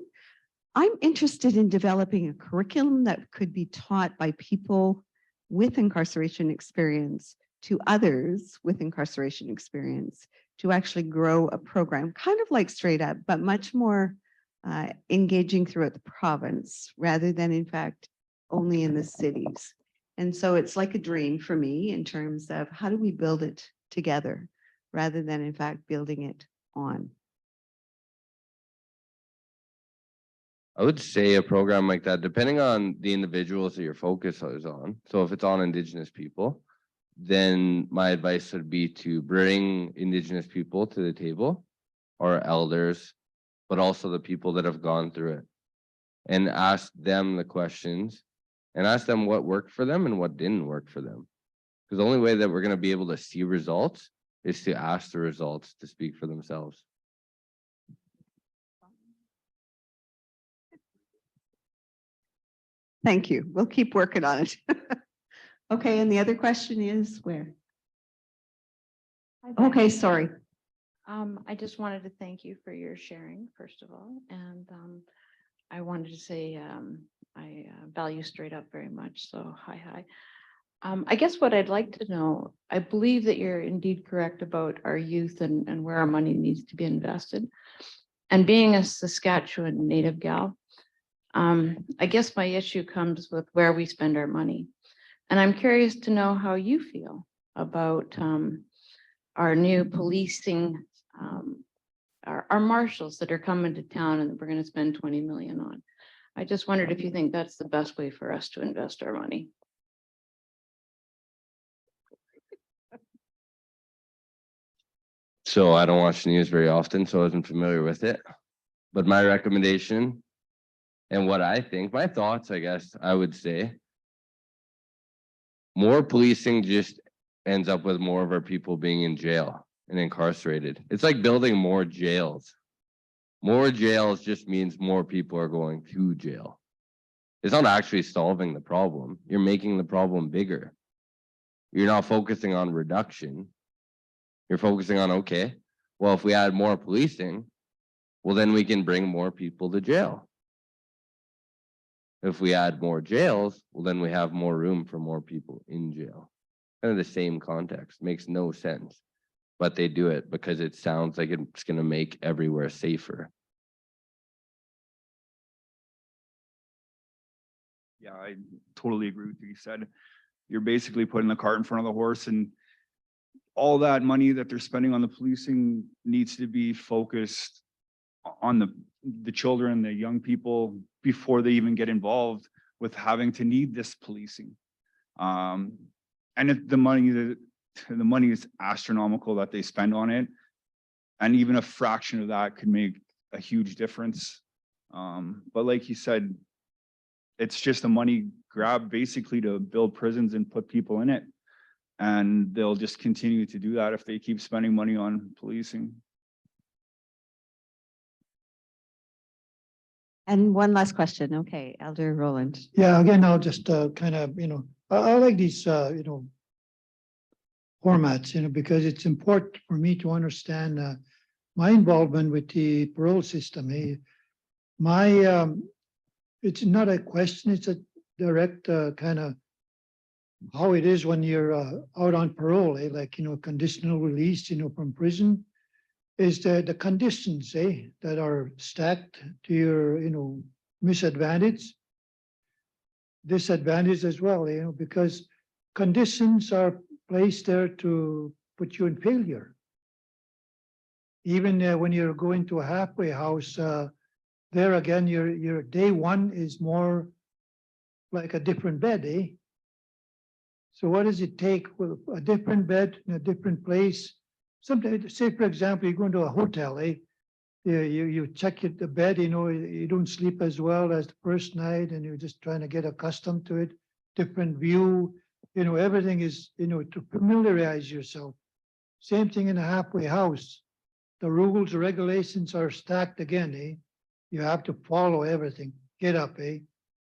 I'm interested in developing a curriculum that could be taught by people with incarceration experience to others with incarceration experience to actually grow a program, kind of like Straight Up, but much more engaging throughout the province rather than, in fact, only in the cities. And so it's like a dream for me in terms of how do we build it together rather than, in fact, building it on. I would say a program like that, depending on the individuals that your focus is on. So if it's on Indigenous people, then my advice would be to bring Indigenous people to the table, or elders, but also the people that have gone through it, and ask them the questions and ask them what worked for them and what didn't work for them. Because the only way that we're going to be able to see results is to ask the results to speak for themselves. Thank you. We'll keep working on it. Okay, and the other question is where? Okay, sorry. I just wanted to thank you for your sharing, first of all, and I wanted to say I value Straight Up very much, so hi. I guess what I'd like to know, I believe that you're indeed correct about our youth and where our money needs to be invested. And being a Saskatchewan native gal, I guess my issue comes with where we spend our money. And I'm curious to know how you feel about our new policing, our marshals that are coming to town and that we're going to spend 20 million on. I just wondered if you think that's the best way for us to invest our money. So I don't watch the news very often, so I wasn't familiar with it. But my recommendation and what I think, my thoughts, I guess I would say, more policing just ends up with more of our people being in jail and incarcerated. It's like building more jails. More jails just means more people are going to jail. It's not actually solving the problem. You're making the problem bigger. You're not focusing on reduction. You're focusing on, okay, well, if we add more policing, well, then we can bring more people to jail. If we add more jails, well, then we have more room for more people in jail. Kind of the same context, makes no sense, but they do it because it sounds like it's going to make everywhere safer. Yeah, I totally agree with what you said. You're basically putting the cart in front of the horse, and all that money that they're spending on the policing needs to be focused on the children, the young people, before they even get involved with having to need this policing. And if the money is astronomical that they spend on it, and even a fraction of that could make a huge difference. But like you said, it's just a money grab basically to build prisons and put people in it. And they'll just continue to do that if they keep spending money on policing. And one last question. Okay, Elder Roland. Yeah, again, I'll just kind of, I like these, formats, because it's important for me to understand my involvement with the parole system. It's not a question, it's a direct kind of how it is when you're out on parole, like, conditional release, from prison, is the conditions, that are stacked to your, disadvantage as well, because conditions are placed there to put you in failure. Even when you're going to a halfway house, there again, your day one is more like a different bed, So what does it take with a different bed in a different place? Sometimes, say for example, you go into a hotel, you check the bed, you don't sleep as well as the first night, and you're just trying to get accustomed to it. Different view, everything is, to familiarize yourself. Same thing in a halfway house. The rules, the regulations are stacked again, You have to follow everything. Get up,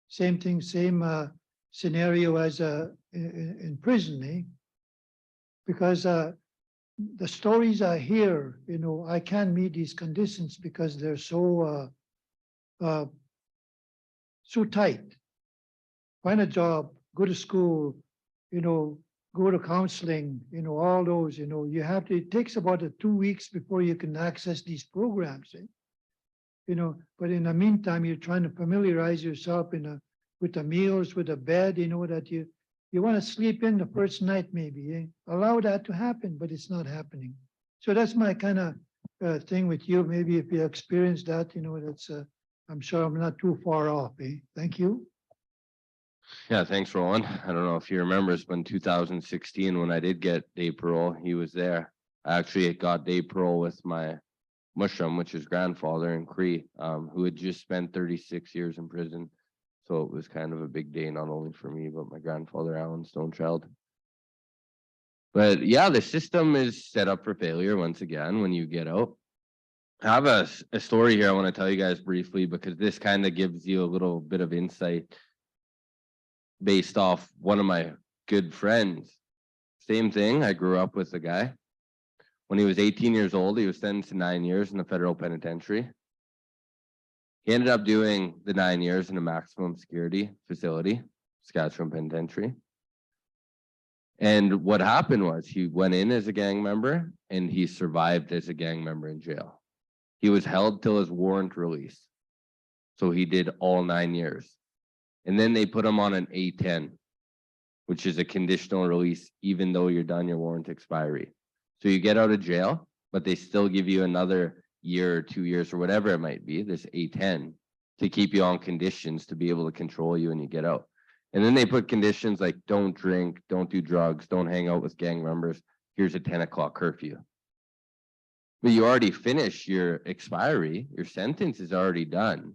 Same thing, same scenario as in prison, Because the stories I hear, I can't meet these conditions because they're so tight. Find a job, go to school, go to counseling, all those, you have to, it takes about 2 weeks before you can access these programs, but in the meantime, you're trying to familiarize yourself with the meals, with the bed, that you want to sleep in the first night, maybe, Allow that to happen, but it's not happening. So that's my kind of thing with you. Maybe if you experience that, that's, I'm sure I'm not too far off, Thank you. Yeah, thanks, Roland. I don't know if you remember, it's been 2016 when I did get day parole. He was there. I actually got day parole with my mushroom, which is grandfather in Cree, who had just spent 36 years in prison. So it was kind of a big day, not only for me, but my grandfather, Alan Stonechild. But yeah, the system is set up for failure once again when you get out. I have a story here I want to tell you guys briefly, because this kind of gives you a little bit of insight based off one of my good friends. Same thing, I grew up with a guy. When he was 18 years old, he was sentenced to 9 years in a federal penitentiary. He ended up doing the 9 years in a maximum security facility, Saskatchewan Penitentiary. And what happened was he went in as a gang member and he survived as a gang member in jail. He was held till his warrant release. So he did all 9 years. And then they put him on an A10, which is a conditional release, even though you're done your warrant expiry. So you get out of jail, but they still give you another year or 2 years or whatever it might be, this A10, to keep you on conditions to be able to control you when you get out. And then they put conditions like don't drink, don't do drugs, don't hang out with gang members. Here's a 10 o'clock curfew. But you already finished your expiry, your sentence is already done.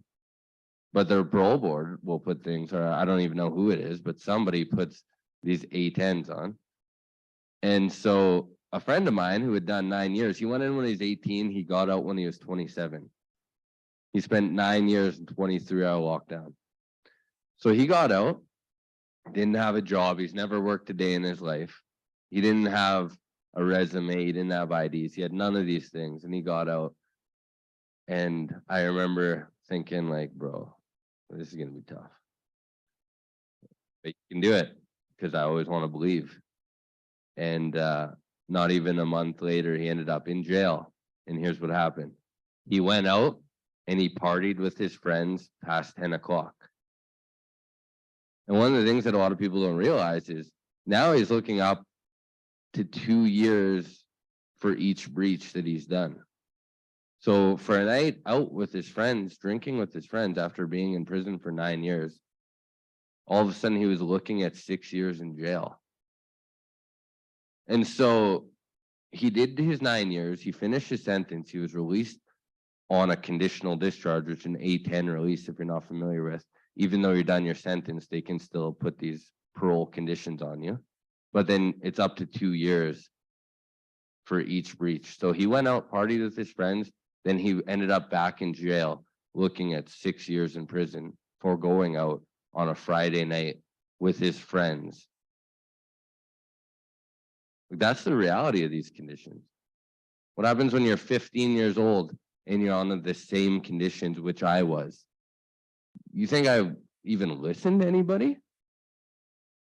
But their parole board will put things, or I don't even know who it is, but somebody puts these A10s on. And so a friend of mine who had done 9 years, he went in when he was 18, he got out when he was 27. He spent 9 years and 23-hour lockdown. So he got out, didn't have a job, he's never worked a day in his life. He didn't have a resume, he didn't have IDs, he had none of these things, and he got out. And I remember thinking like, bro, this is gonna be tough. But you can do it, because I always want to believe. And not even a month later, he ended up in jail. And here's what happened. He went out and he partied with his friends past 10 o'clock. And one of the things that a lot of people don't realize is now he's looking up to 2 years for each breach that he's done. So for a night out with his friends, drinking with his friends after being in prison for 9 years, all of a sudden he was looking at 6 years in jail. And so he did his 9 years, he finished his sentence, he was released on a conditional discharge, which is an A10 release, if you're not familiar with. Even though you're done your sentence, they can still put these parole conditions on you. But then it's up to 2 years for each breach. So he went out, partied with his friends, then he ended up back in jail, looking at 6 years in prison for going out on a Friday night with his friends. That's the reality of these conditions. What happens when you're 15 years old and you're on the same conditions, which I was? You think I even listened to anybody?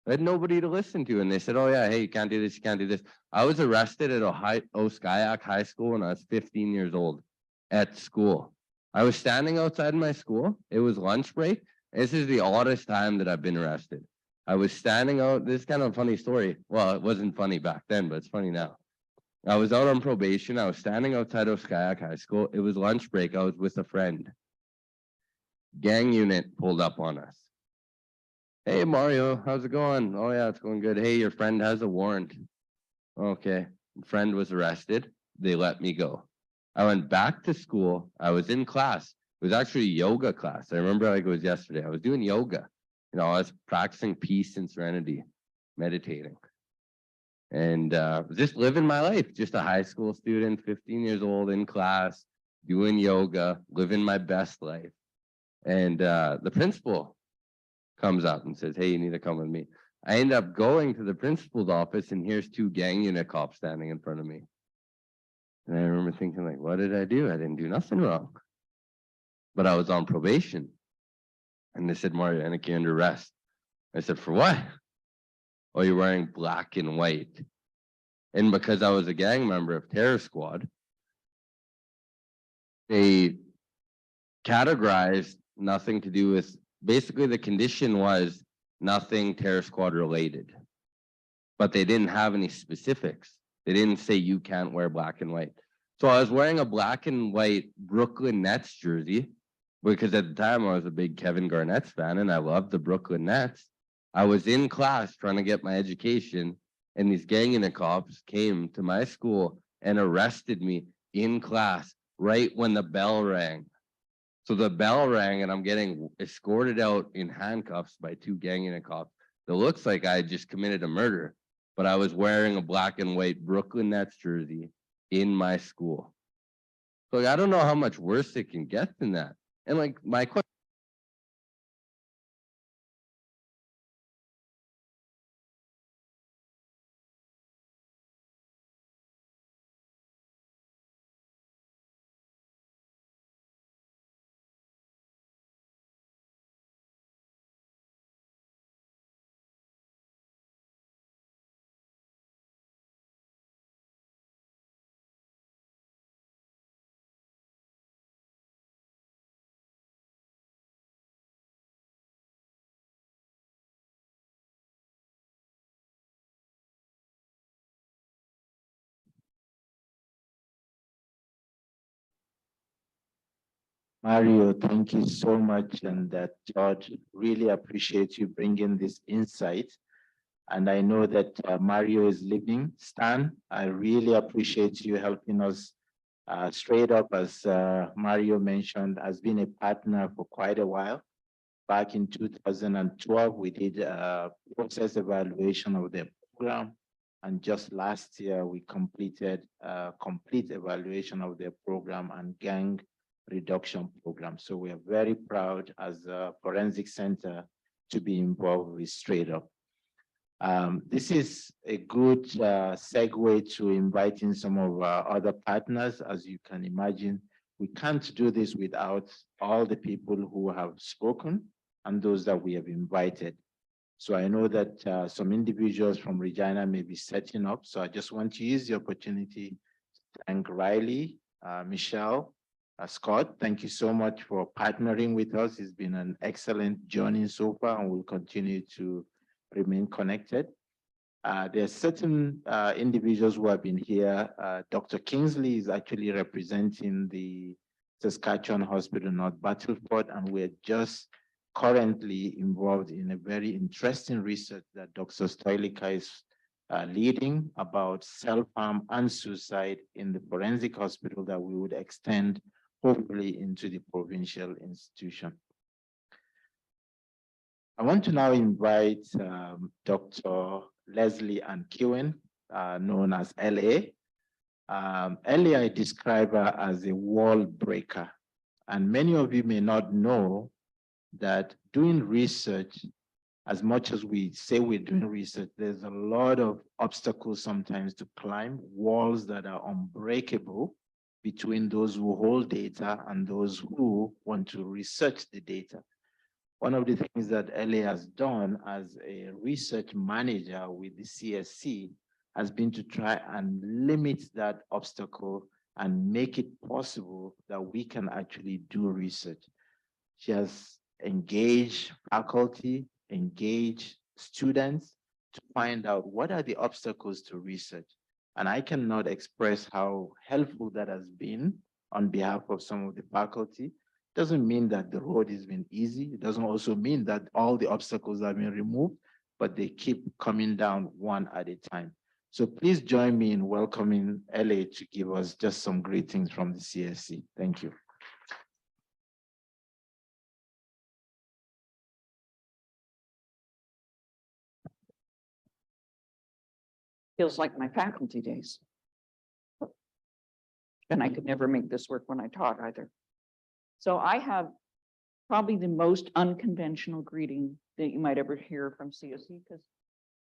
I had nobody to listen to. And they said, oh yeah, hey, you can't do this, you can't do this. I was arrested at Oskayak High School when I was 15 years old at school. I was standing outside my school. It was lunch break. This is the oddest time that I've been arrested. I was standing out, this is kind of a funny story. Well, it wasn't funny back then, but it's funny now. I was out on probation. I was standing outside Oskayak High School. It was lunch break. I was with a friend. Gang unit pulled up on us. Hey, Mario, how's it going? Oh, yeah, it's going good. Hey, your friend has a warrant. Okay. Friend was arrested. They let me go. I went back to school. I was in class. It was actually a yoga class. I remember like it was yesterday. I was doing yoga. You know, I was practicing peace and serenity, meditating. And just living my life, just a high school student, 15 years old in class, doing yoga, living my best life. And the principal comes up and says, hey, you need to come with me. I end up going to the principal's office and here's 2 gang unit cops standing in front of me. And I remember thinking like, what did I do? I didn't do nothing wrong. But I was on probation. And they said, Mario, you're under arrest. I said, for what? Oh, you're wearing black and white. And because I was a gang member of Terror Squad, they categorized nothing to do with, basically the condition was nothing Terror Squad related. But they didn't have any specifics. They didn't say you can't wear black and white. So I was wearing a black and white Brooklyn Nets jersey because at the time I was a big Kevin Garnett's fan and I loved the Brooklyn Nets. I was in class trying to get my education and these gang unit cops came to my school and arrested me in class right when the bell rang. So the bell rang and I'm getting escorted out in handcuffs by 2 gang unit cops. It looks like I just committed a murder, but I was wearing a black and white Brooklyn Nets jersey in my school. So I don't know how much worse it can get than that. And like my question Mario, thank you so much. And that George, really appreciate you bringing this insight. And I know that Mario is leaving. Stan, I really appreciate you helping us straight up, as Mario mentioned, has been a partner for quite a while. Back in 2012, we did a process evaluation of the program. And just last year, we completed a complete evaluation of their program and gang reduction program. So we are very proud as a forensic center to be involved with Straight Up. This is a good segue to inviting some of our other partners. As you can imagine, we can't do this without all the people who have spoken and those that we have invited. So I know that some individuals from Regina may be setting up. So I just want to use the opportunity to thank Riley, Michelle, Scott. Thank you so much for partnering with us. It's been an excellent journey so far, and we'll continue to remain connected. There are certain individuals who have been here. Dr. Kingsley is actually representing the Saskatchewan Hospital North Battleford, and we're just currently involved in a very interesting research that Dr. Stoilica is leading about self-harm and suicide in the forensic hospital that we would extend hopefully into the provincial institution. I want to now invite Dr. Leslie Ann Kewen, known as LA. Earlier, I described her as a wall breaker. And many of you may not know that doing research, as much as we say we're doing research, there's a lot of obstacles sometimes to climb, walls that are unbreakable between those who hold data and those who want to research the data. One of the things that LA has done as a research manager with the CSC has been to try and limit that obstacle and make it possible that we can actually do research. She has engaged faculty, engaged students to find out what are the obstacles to research. And I cannot express how helpful that has been on behalf of some of the faculty. Doesn't mean that the road has been easy. It doesn't also mean that all the obstacles have been removed, but they keep coming down one at a time. So please join me in welcoming LA to give us just some greetings from the CSC. Thank you. Feels like my faculty days. And I could never make this work when I taught either. So I have probably the most unconventional greeting that you might ever hear from CSC, because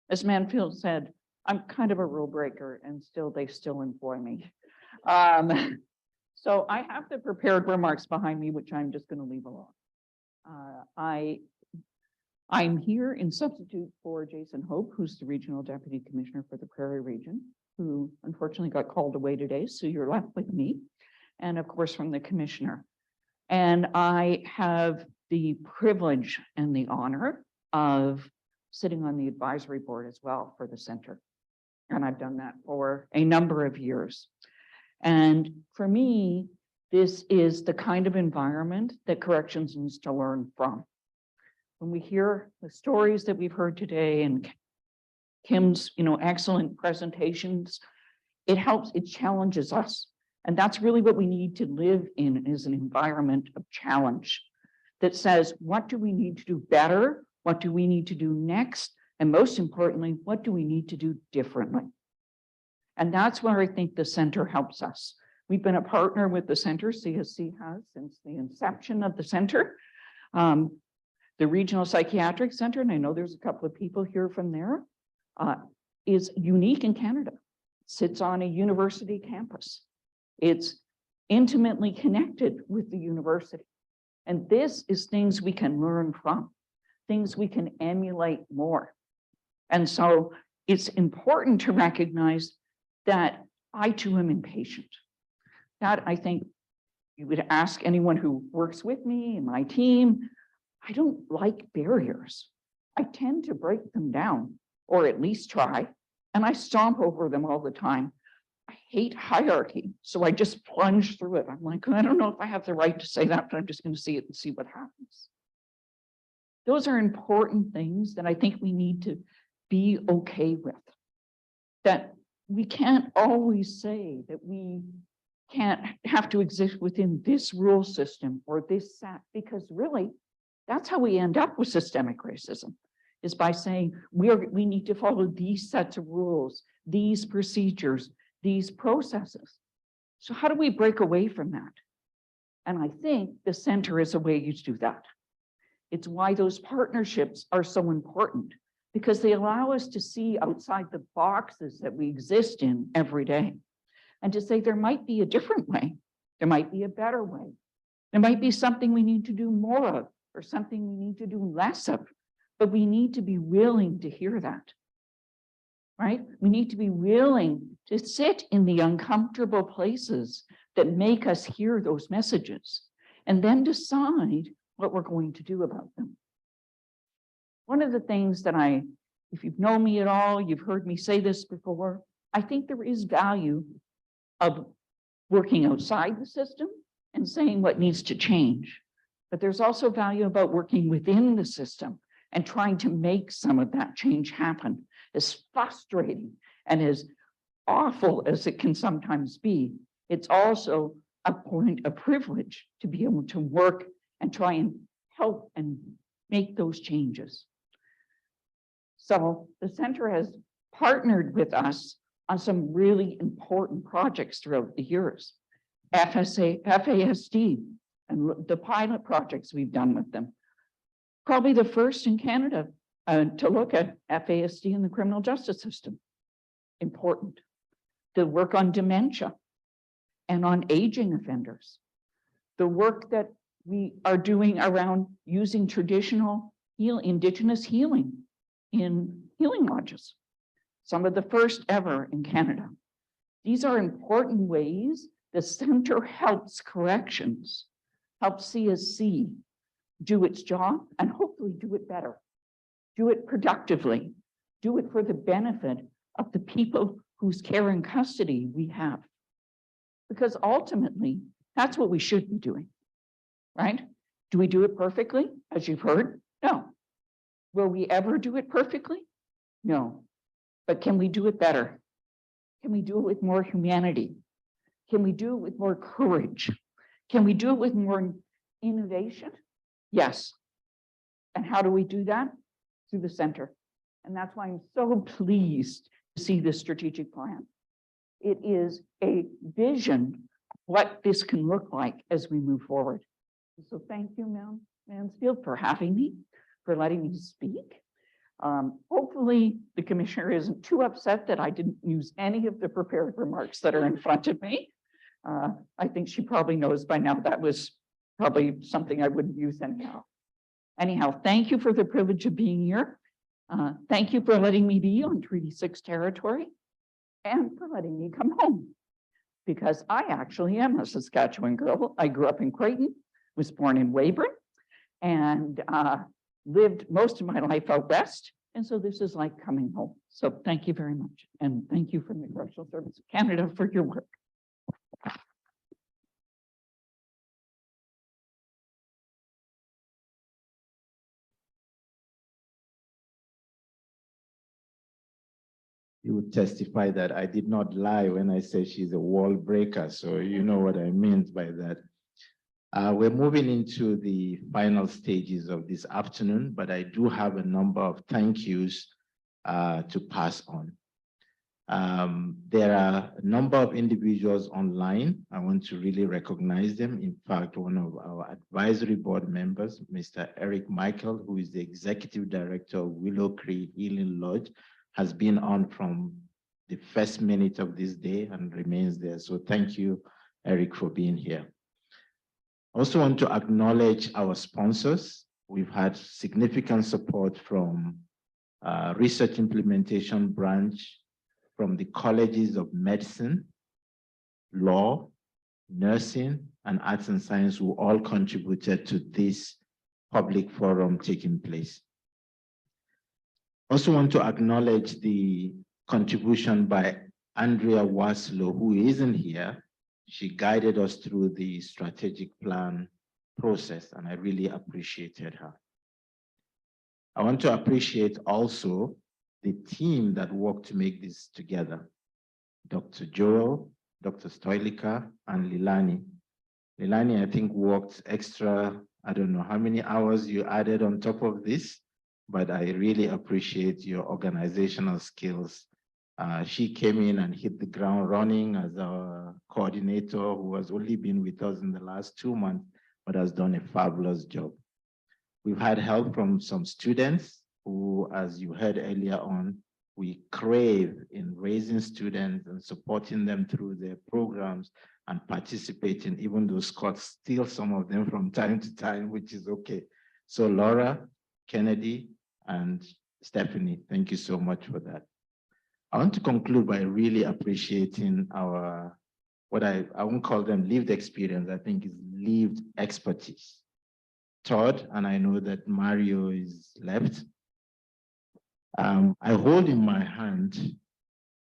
as Manfield said, I'm kind of a rule breaker and they still employ me. So I have the prepared remarks behind me, which I'm just going to leave alone. I'm here in substitute for Jason Hope, who's the Regional Deputy Commissioner for the Prairie Region, who unfortunately got called away today. So you're left with me, and of course from the Commissioner. And I have the privilege and the honor of sitting on the advisory board as well for the center. And I've done that for a number of years. And for me, this is the kind of environment that corrections needs to learn from. When we hear the stories that we've heard today and Kim's, excellent presentations, it helps, it challenges us. And that's really what we need to live in, is an environment of challenge that says, what do we need to do better? What do we need to do next? And most importantly, what do we need to do differently? And that's where I think the center helps us. We've been a partner with the center, CSC has, since the inception of the center. The Regional Psychiatric Center, and I know there's a couple of people here from there, is unique in Canada. It sits on a university campus. It's intimately connected with the university. And this is things we can learn from, things we can emulate more. And so it's important to recognize that I too am impatient. That I think you would ask anyone who works with me and my team, I don't like barriers. I tend to break them down, or at least try, and I stomp over them all the time. I hate hierarchy, so I just plunge through it. I'm like, I don't know if I have the right to say that, but I'm just going to see it and see what happens. Those are important things that I think we need to be okay with. That we can't always say that we can't have to exist within this rule system or this set, because really that's how we end up with systemic racism, is by saying we need to follow these sets of rules, these procedures, these processes. So how do we break away from that? And I think the center is a way to do that. It's why those partnerships are so important, because they allow us to see outside the boxes that we exist in every day and to say there might be a different way, there might be a better way, there might be something we need to do more of or something we need to do less of, but we need to be willing to hear that, right? We need to be willing to sit in the uncomfortable places that make us hear those messages and then decide what we're going to do about them. One of the things that if you've known me at all, you've heard me say this before, I think there is value of working outside the system and saying what needs to change. But there's also value about working within the system and trying to make some of that change happen. As frustrating and as awful as it can sometimes be, it's also a point of privilege to be able to work and try and help and make those changes. So the center has partnered with us on some really important projects throughout the years. FASD and the pilot projects we've done with them. Probably the first in Canada to look at FASD in the criminal justice system. Important. The work on dementia and on aging offenders. The work that we are doing around using traditional indigenous healing in healing lodges. Some of the first ever in Canada. These are important ways the center helps corrections, helps CSC do its job and hopefully do it better, do it productively, do it for the benefit of the people whose care and custody we have. Because ultimately, that's what we should be doing, right? Do we do it perfectly, as you've heard? No. Will we ever do it perfectly? No. But can we do it better? Can we do it with more humanity? Can we do it with more courage? Can we do it with more innovation? Yes. And how do we do that? Through the center. And that's why I'm so pleased to see this strategic plan. It is a vision of what this can look like as we move forward. So thank you, Mansfield, for having me, for letting me speak. Hopefully the commissioner isn't too upset that I didn't use any of the prepared remarks that are in front of me. I think she probably knows by now that was probably something I wouldn't use anyhow. Anyhow, thank you for the privilege of being here. Thank you for letting me be on Treaty 6 territory and for letting me come home, because I actually am a Saskatchewan girl. I grew up in Creighton, was born in Weyburn, and lived most of my life out west. And so this is like coming home. So thank you very much. And thank you from the Correctional Service of Canada for your work. You would testify that I did not lie when I said she's a wall breaker. So you know what I meant by that. We're moving into the final stages of this afternoon, but I do have a number of thank yous to pass on. There are a number of individuals online. I want to really recognize them. In fact, one of our advisory board members, Mr. Eric Michael, who is the executive director of Willow Creek Healing Lodge, has been on from the first minute of this day and remains there. So thank you, Eric, for being here. I also want to acknowledge our sponsors. We've had significant support from Research Implementation Branch, from the colleges of medicine, law, nursing, and arts and science, who all contributed to this public forum taking place. I also want to acknowledge the contribution by Andrea Waslow, who isn't here. She guided us through the strategic plan process, and I really appreciated her. I want to appreciate also the team that worked to make this together. Dr. Joel, Dr. Stoilica, and Lilani. Lilani, I think, worked extra, I don't know how many hours you added on top of this, but I really appreciate your organizational skills. She came in and hit the ground running as our coordinator, who has only been with us in the last 2 months, but has done a fabulous job. We've had help from some students who, as you heard earlier on, we crave in raising students and supporting them through their programs and participating, even though Scott steals some of them from time to time, which is okay. So Laura, Kennedy, and Stephanie, thank you so much for that. I want to conclude by really appreciating our, what I won't call them lived experience, I think is lived expertise. Todd, and I know that Mario is left. I hold in my hand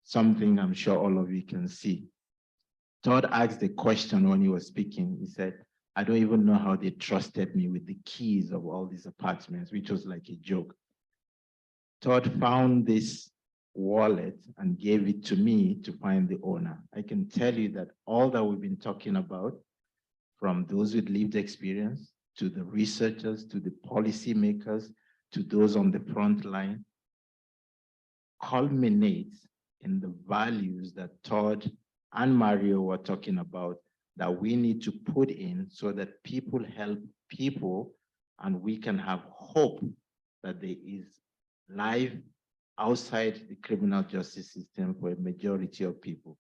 something I'm sure all of you can see. Todd asked the question when he was speaking. He said, I don't even know how they trusted me with the keys of all these apartments, which was like a joke. Todd found this wallet and gave it to me to find the owner. I can tell you that all that we've been talking about, from those with lived experience, to the researchers, to the policymakers, to those on the front line, culminates in the values that Todd and Mario were talking about that we need to put in so that people help people and we can have hope that there is life outside the criminal justice system for a majority of people.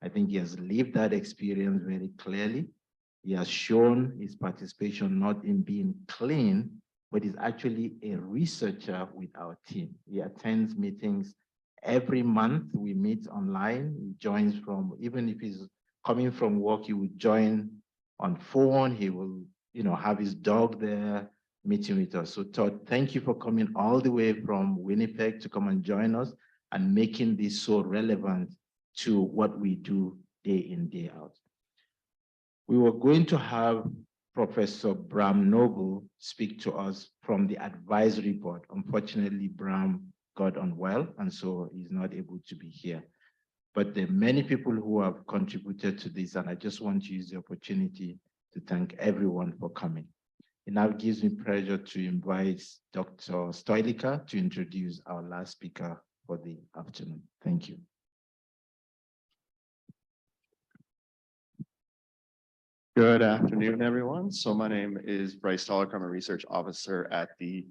I think he has lived that experience very clearly. He has shown his participation not in being clean, but is actually a researcher with our team. He attends meetings every month. We meet online. He joins from, even if he's coming from work, he would join on phone. He will, have his dog there meeting with us. So Todd, thank you for coming all the way from Winnipeg to come and join us and making this so relevant to what we do day in, day out. We were going to have Professor Bram Noble speak to us from the advisory board. Unfortunately, Bram got unwell, and so he's not able to be here. But there are many people who have contributed to this, and I just want to use the opportunity to thank everyone for coming. It now gives me pleasure to invite Dr. Stoilica to introduce our last speaker for the afternoon. Thank you. Good afternoon, everyone. So my name is Bryce Stoller. I'm a research officer at the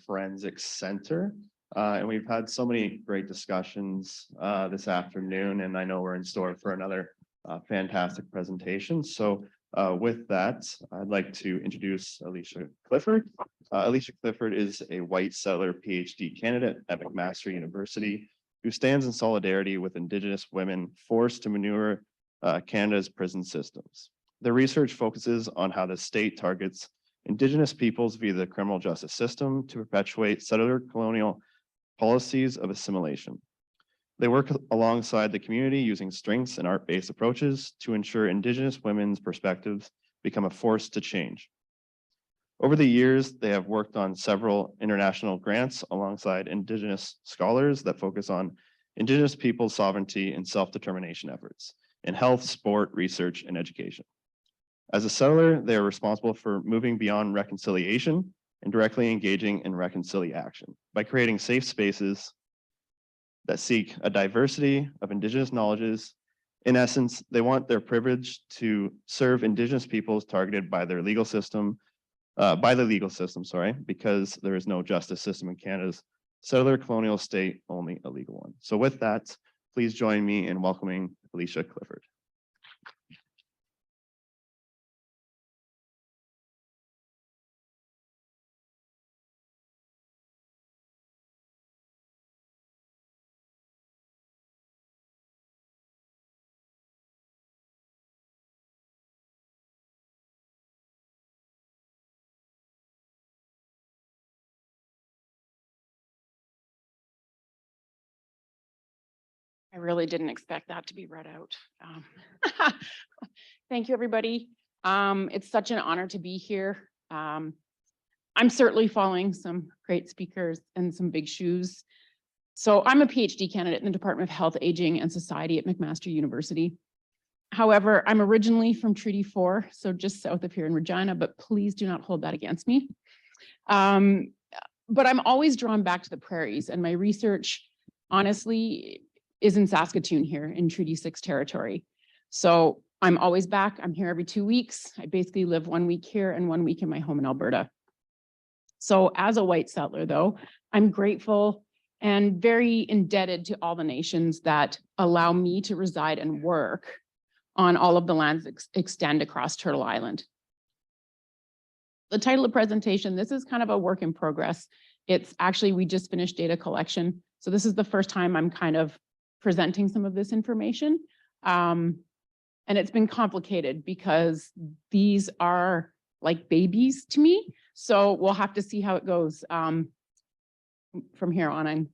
Forensics Center. And we've had so many great discussions this afternoon, and I know we're in store for another fantastic presentation. So with that, I'd like to introduce Alicia Clifford. Alicia Clifford is a white settler PhD candidate at McMaster University who stands in solidarity with Indigenous women forced to maneuver Canada's prison systems. The research focuses on how the state targets Indigenous peoples via the criminal justice system to perpetuate settler colonial policies of assimilation. They work alongside the community using strengths and art-based approaches to ensure Indigenous women's perspectives become a force to change. Over the years, they have worked on several international grants alongside Indigenous scholars that focus on Indigenous people's sovereignty and self-determination efforts in health, sport, research, and education. As a settler, they are responsible for moving beyond reconciliation and directly engaging in reconciliation by creating safe spaces that seek a diversity of Indigenous knowledges. In essence, they want their privilege to serve Indigenous peoples targeted by their legal system, because there is no justice system in Canada's settler colonial state, only a legal one. So with that, please join me in welcoming Alicia Clifford. I really didn't expect that to be read out. Thank you, everybody. It's such an honor to be here. I'm certainly following some great speakers and some big shoes. So I'm a PhD candidate in the Department of Health, Aging and Society at McMaster University. However, I'm originally from Treaty 4, so just south of here in Regina, but please do not hold that against me. But I'm always drawn back to the prairies, and my research, honestly, is in Saskatoon here in Treaty 6 territory. So I'm always back. I'm here every 2 weeks. I basically live 1 week here and 1 week in my home in Alberta. So as a white settler, though, I'm grateful and very indebted to all the nations that allow me to reside and work on all of the lands that extend across Turtle Island. The title of presentation, this is kind of a work in progress. It's actually, we just finished data collection. So this is the first time I'm kind of presenting some of this information. And it's been complicated because these are like babies to me. So we'll have to see how it goes from here on.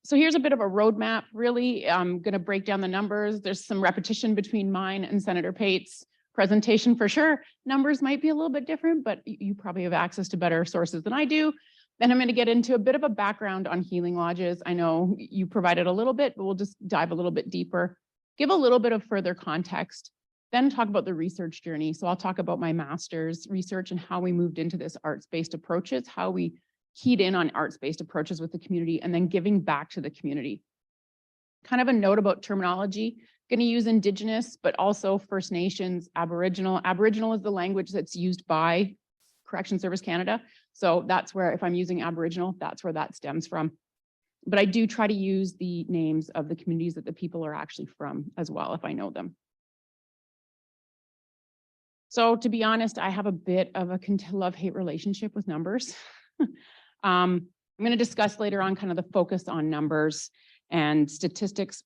So here's a bit of a roadmap, really. I'm going to break down the numbers. There's some repetition between mine and Senator Pate's presentation for sure. Numbers might be a little bit different, but you probably have access to better sources than I do. Then I'm going to get into a bit of a background on healing lodges. I know you provided a little bit, but we'll just dive a little bit deeper, give a little bit of further context, then talk about the research journey. So I'll talk about my master's research and how we moved into this arts-based approaches, how we keyed in on arts-based approaches with the community, and then giving back to the community. Kind of a note about terminology, going to use Indigenous, but also First Nations, Aboriginal. Aboriginal is the language that's used by Correction Service Canada. So that's where, if I'm using Aboriginal, that's where that stems from. But I do try to use the names of the communities that the people are actually from as well, if I know them. So to be honest, I have a bit of a love-hate relationship with numbers. I'm going to discuss later on kind of the focus on numbers, and statistics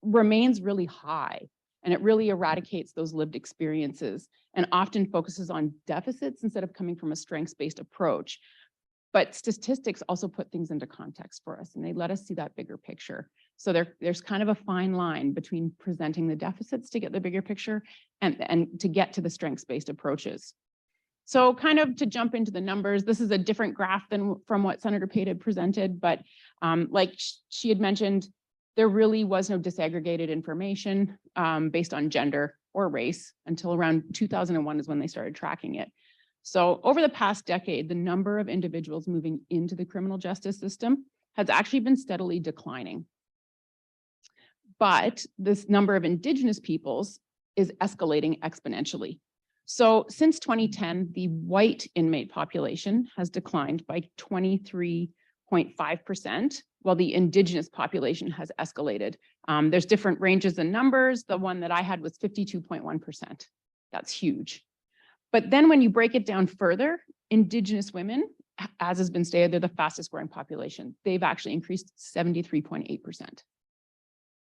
remains really high, and it really eradicates those lived experiences and often focuses on deficits instead of coming from a strengths-based approach. But statistics also put things into context for us, and they let us see that bigger picture. So there's kind of a fine line between presenting the deficits to get the bigger picture and to get to the strengths-based approaches. So kind of to jump into the numbers, this is a different graph than from what Senator Pate had presented, but like she had mentioned, there really was no disaggregated information based on gender or race until around 2001 is when they started tracking it. So over the past decade, the number of individuals moving into the criminal justice system has actually been steadily declining. But this number of Indigenous peoples is escalating exponentially. So since 2010, the white inmate population has declined by 23.5%, while the Indigenous population has escalated. There's different ranges and numbers. The one that I had was 52.1%. That's huge. But then when you break it down further, Indigenous women, as has been stated, they're the fastest growing population. They've actually increased 73.8%.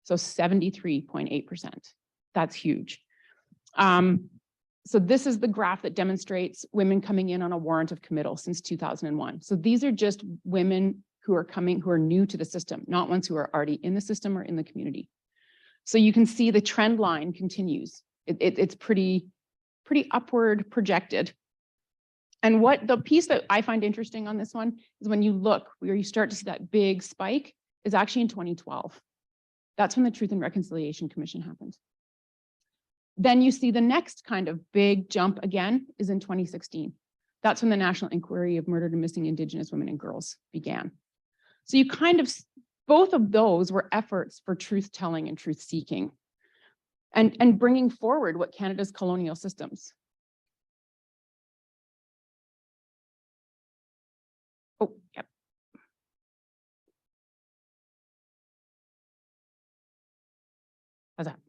So 73.8%. That's huge. So this is the graph that demonstrates women coming in on a warrant of committal since 2001. So these are just women who are new to the system, not ones who are already in the system or in the community. So you can see the trend line continues. It's pretty upward projected. And what the piece that I find interesting on this one is when you look where you start to see that big spike is actually in 2012. That's when the Truth and Reconciliation Commission happened. Then you see the next kind of big jump again is in 2016. That's when the National Inquiry of Murdered and Missing Indigenous Women and Girls began. So you kind of, both of those were efforts for truth telling and truth seeking and bringing forward what Canada's colonial systems. Oh, yep. How's that?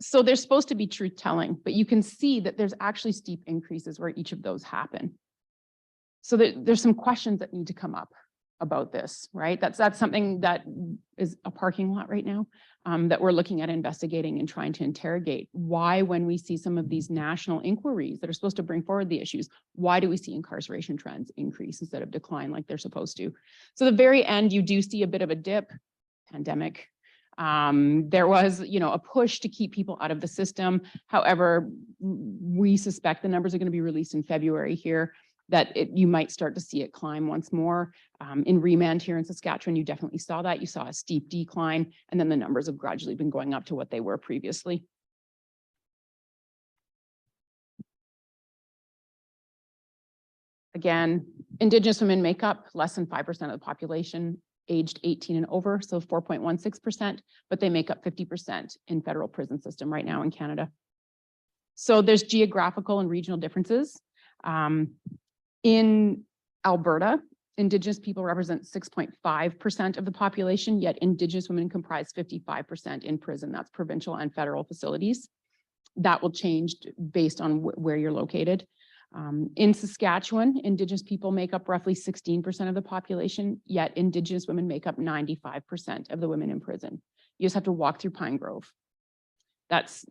So there's supposed to be truth telling, but you can see that there's actually steep increases where each of those happen. So there's some questions that need to come up. about this, right? That's something that is a parking lot right now, that we're looking at investigating and trying to interrogate. Why, when we see some of these national inquiries that are supposed to bring forward the issues, why do we see incarceration trends increase instead of decline like they're supposed to? So the very end, you do see a bit of a dip, pandemic. There was, a push to keep people out of the system. However, we suspect the numbers are going to be released in February here, that you might start to see it climb once more. In remand here in Saskatchewan, you definitely saw that. You saw a steep decline, and then the numbers have gradually been going up to what they were previously. Again, Indigenous women make up less than 5% of the population aged 18 and over, so 4.16%, but they make up 50% in federal prison system right now in Canada. So there's geographical and regional differences. In Alberta, Indigenous people represent 6.5% of the population, yet Indigenous women comprise 55% in prison. That's provincial and federal facilities. That will change based on where you're located. In Saskatchewan, Indigenous people make up roughly 16% of the population, yet Indigenous women make up 95% of the women in prison. You just have to walk through Pine Grove. That's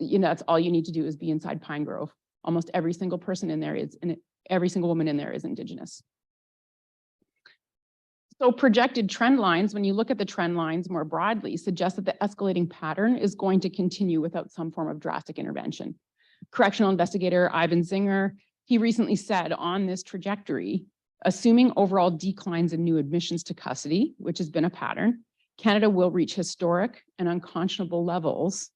all you need to do is be inside Pine Grove. Almost every single person in there is, and every single woman in there is Indigenous. So projected trend lines, when you look at the trend lines more broadly, suggest that the escalating pattern is going to continue without some form of drastic intervention. Correctional investigator Ivan Zinger, he recently said on this trajectory, assuming overall declines in new admissions to custody, which has been a pattern, Canada will reach historic and unconscionable levels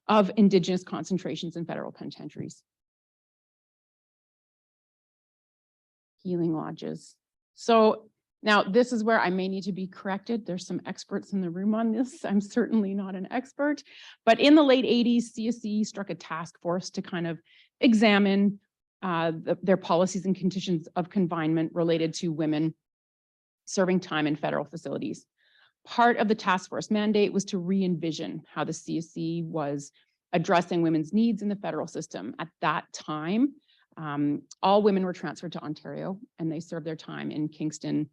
of Indigenous concentrations in federal penitentiaries. Healing lodges. So now this is where I may need to be corrected. There's some experts in the room on this. I'm certainly not an expert, but in the late 80s, CSE struck a task force to kind of examine their policies and conditions of confinement related to women serving time in federal facilities. Part of the task force mandate was to re-envision how the CSE was addressing women's needs in the federal system. At that time, all women were transferred to Ontario and they served their time in Kingston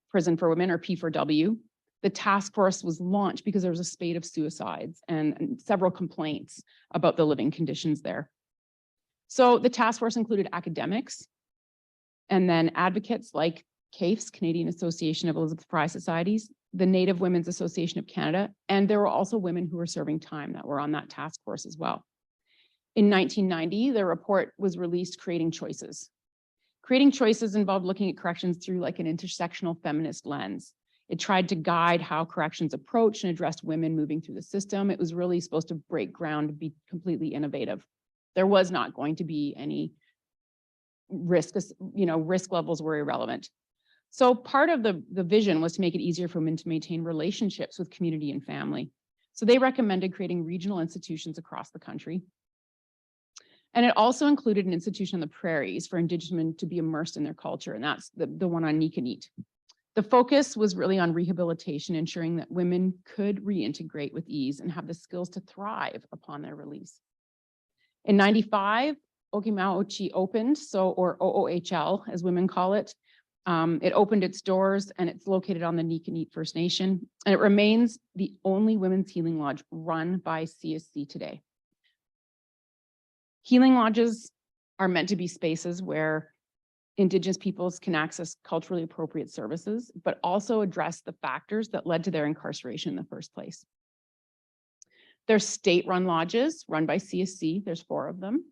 Prison for Women, or P4W. The task force was launched because there was a spate of suicides and several complaints about the living conditions there. So the task force included academics and then advocates like CAFES, Canadian Association of Elizabeth Fry Societies, the Native Women's Association of Canada, and there were also women who were serving time that were on that task force as well. In 1990, the report was released, Creating Choices. Creating Choices involved looking at corrections through like an intersectional feminist lens. It tried to guide how corrections approached and addressed women moving through the system. It was really supposed to break ground, be completely innovative. There was not going to be any risk, risk levels were irrelevant. So part of the vision was to make it easier for women to maintain relationships with community and family. So they recommended creating regional institutions across the country. And it also included an institution on the prairies for Indigenous women to be immersed in their culture, and that's the one on Nikanit. The focus was really on rehabilitation, ensuring that women could reintegrate with ease and have the skills to thrive upon their release. In 95, Okimauchi opened, or OOHL, as women call it. It opened its doors and it's located on the Nikanit First Nation. And it remains the only women's healing lodge run by CSC today. Healing lodges are meant to be spaces where Indigenous peoples can access culturally appropriate services, but also address the factors that led to their incarceration in the first place. There's state-run lodges run by CSC, there's 4 of them.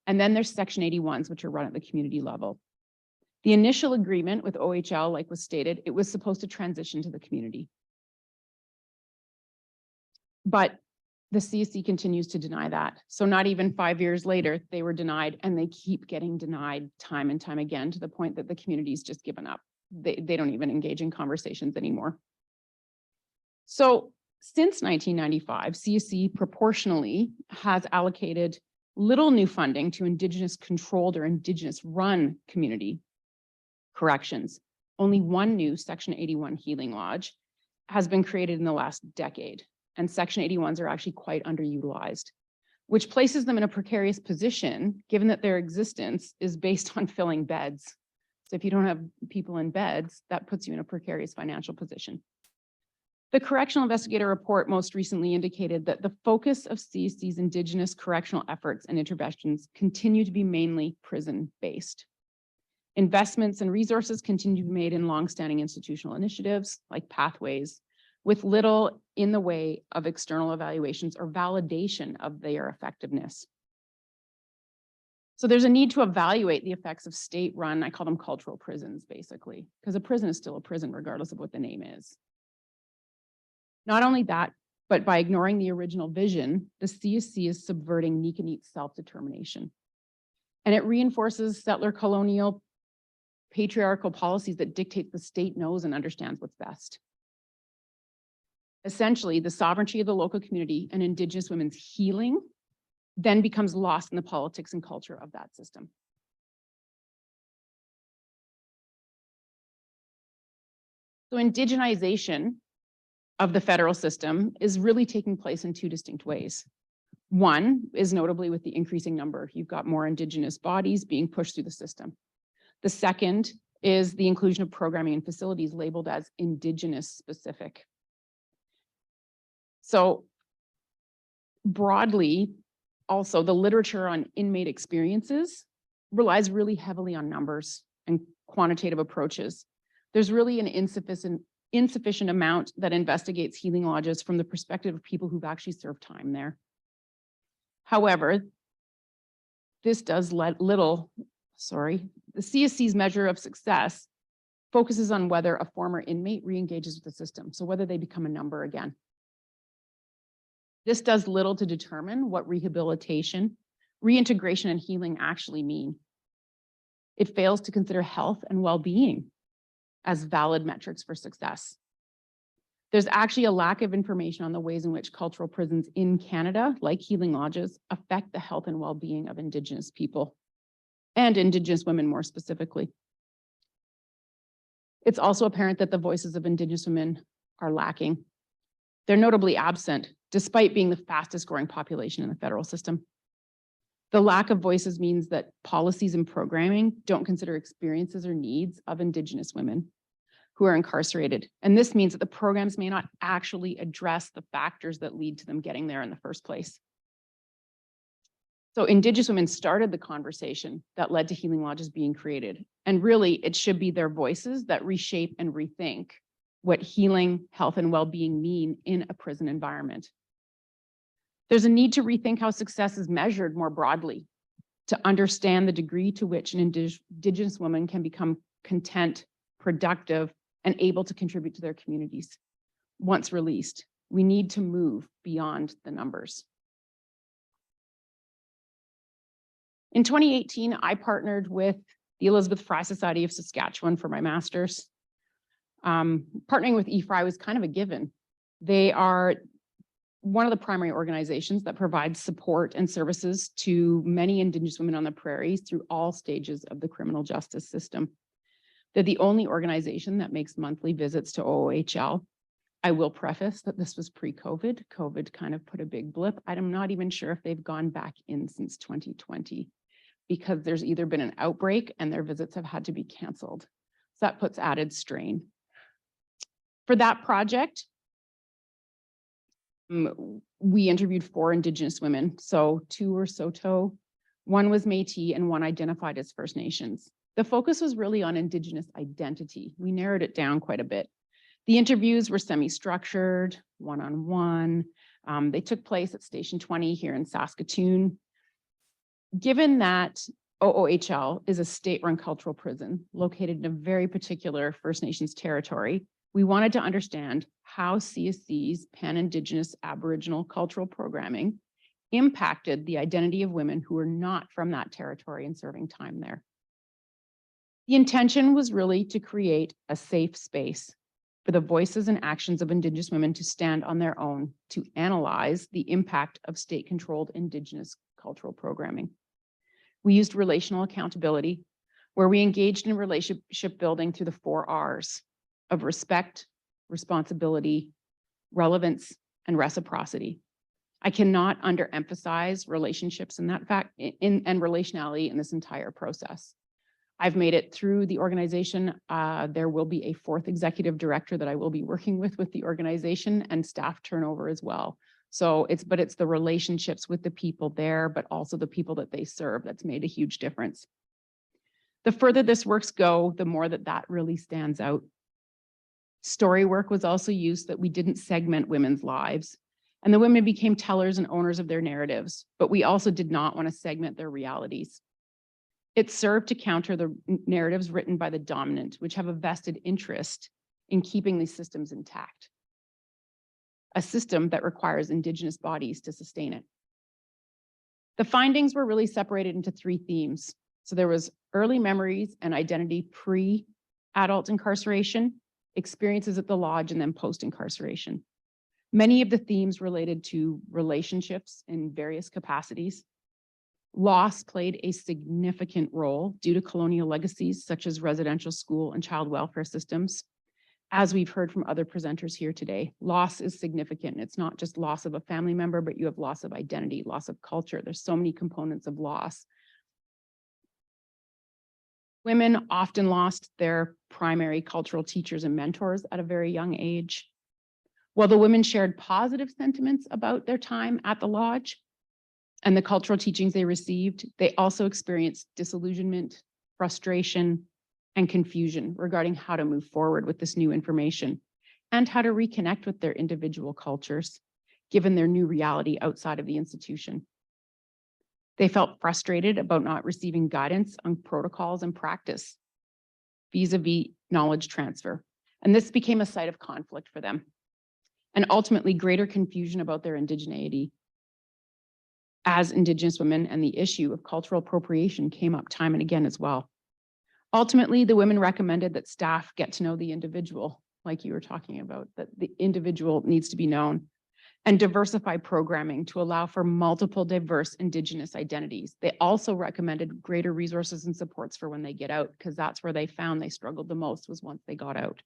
And then there's Section 81s, which are run at the community level. The initial agreement with OHL, like was stated, it was supposed to transition to the community. But the CSC continues to deny that. So not even 5 years later, they were denied, and they keep getting denied time and time again, to the point that the community's just given up. They don't even engage in conversations anymore. So since 1995, CSC proportionally has allocated little new funding to Indigenous controlled or Indigenous run community corrections. Only one new Section 81 healing lodge has been created in the last decade, and Section 81s are actually quite underutilized, which places them in a precarious position given that their existence is based on filling beds. So if you don't have people in beds, that puts you in a precarious financial position. The correctional investigator report most recently indicated that the focus of CSC's Indigenous correctional efforts and interventions continue to be mainly prison-based. Investments and resources continue to be made in longstanding institutional initiatives like pathways, with little in the way of external evaluations or validation of their effectiveness. So there's a need to evaluate the effects of state-run, I call them cultural prisons, basically, because a prison is still a prison regardless of what the name is. Not only that, but by ignoring the original vision, the CSC is subverting Niikanit's self-determination. And it reinforces settler colonial patriarchal policies that dictate the state knows and understands what's best. Essentially, the sovereignty of the local community and Indigenous women's healing then becomes lost in the politics and culture of that system. So indigenization of the federal system is really taking place in two distinct ways. One is notably with the increasing number. You've got more Indigenous bodies being pushed through the system. The second is the inclusion of programming and facilities labeled as Indigenous specific. So broadly, also the literature on inmate experiences relies really heavily on numbers and quantitative approaches. There's really an insufficient amount that investigates healing lodges from the perspective of people who've actually served time there. However, this does the CSC's measure of success focuses on whether a former inmate re-engages with the system, so whether they become a number again. This does little to determine what rehabilitation, reintegration, and healing actually mean. It fails to consider health and well-being as valid metrics for success. There's actually a lack of information on the ways in which cultural prisons in Canada, like healing lodges, affect the health and well-being of Indigenous people and Indigenous women more specifically. It's also apparent that the voices of Indigenous women are lacking. They're notably absent, despite being the fastest growing population in the federal system. The lack of voices means that policies and programming don't consider experiences or needs of Indigenous women who are incarcerated. And this means that the programs may not actually address the factors that lead to them getting there in the first place. So Indigenous women started the conversation that led to healing lodges being created. And really, it should be their voices that reshape and rethink what healing, health, and well-being mean in a prison environment. There's a need to rethink how success is measured more broadly, to understand the degree to which an Indigenous woman can become content, productive, and able to contribute to their communities. Once released, we need to move beyond the numbers. In 2018, I partnered with the Elizabeth Fry Society of Saskatchewan for my master's. Partnering with EFRI was kind of a given. They are one of the primary organizations that provides support and services to many Indigenous women on the prairies through all stages of the criminal justice system. They're the only organization that makes monthly visits to OOHL. I will preface that this was pre-COVID. COVID kind of put a big blip. I'm not even sure if they've gone back in since 2020 because there's either been an outbreak and their visits have had to be canceled. So that puts added strain. For that project, we interviewed 4 Indigenous women. So 2 were Saulteaux, 1 was Métis, and 1 identified as First Nations. The focus was really on Indigenous identity. We narrowed it down quite a bit. The interviews were semi-structured, one-on-one. They took place at Station 20 here in Saskatoon. Given that OOHL is a state-run cultural prison located in a very particular First Nations territory, we wanted to understand how CSC's pan-Indigenous Aboriginal cultural programming impacted the identity of women who were not from that territory and serving time there. The intention was really to create a safe space for the voices and actions of Indigenous women to stand on their own, to analyze the impact of state-controlled Indigenous cultural programming. We used relational accountability, where we engaged in relationship building through the 4 R's of respect, responsibility, relevance, and reciprocity. I cannot underemphasize relationships in that fact and relationality in this entire process. I've made it through the organization. There will be a fourth executive director that I will be working with the organization, and staff turnover as well. So it's the relationships with the people there, but also the people that they serve that's made a huge difference. The further this works go, the more that really stands out. Story work was also used, that we didn't segment women's lives, and the women became tellers and owners of their narratives, but we also did not want to segment their realities. It served to counter the narratives written by the dominant, which have a vested interest in keeping these systems intact. A system that requires Indigenous bodies to sustain it. The findings were really separated into 3 themes. So there was early memories and identity pre-adult incarceration, experiences at the lodge, and then post-incarceration. Many of the themes related to relationships in various capacities. Loss played a significant role due to colonial legacies such as residential school and child welfare systems. As we've heard from other presenters here today, loss is significant. It's not just loss of a family member, but you have loss of identity, loss of culture. There's so many components of loss. Women often lost their primary cultural teachers and mentors at a very young age. While the women shared positive sentiments about their time at the lodge and the cultural teachings they received, they also experienced disillusionment, frustration, and confusion regarding how to move forward with this new information and how to reconnect with their individual cultures, given their new reality outside of the institution. They felt frustrated about not receiving guidance on protocols and practice vis-a-vis knowledge transfer. And this became a site of conflict for them, and ultimately greater confusion about their indigeneity as Indigenous women, and the issue of cultural appropriation came up time and again as well. Ultimately, the women recommended that staff get to know the individual, like you were talking about, that the individual needs to be known, and diversify programming to allow for multiple diverse Indigenous identities. They also recommended greater resources and supports for when they get out, because that's where they found they struggled the most, was once they got out.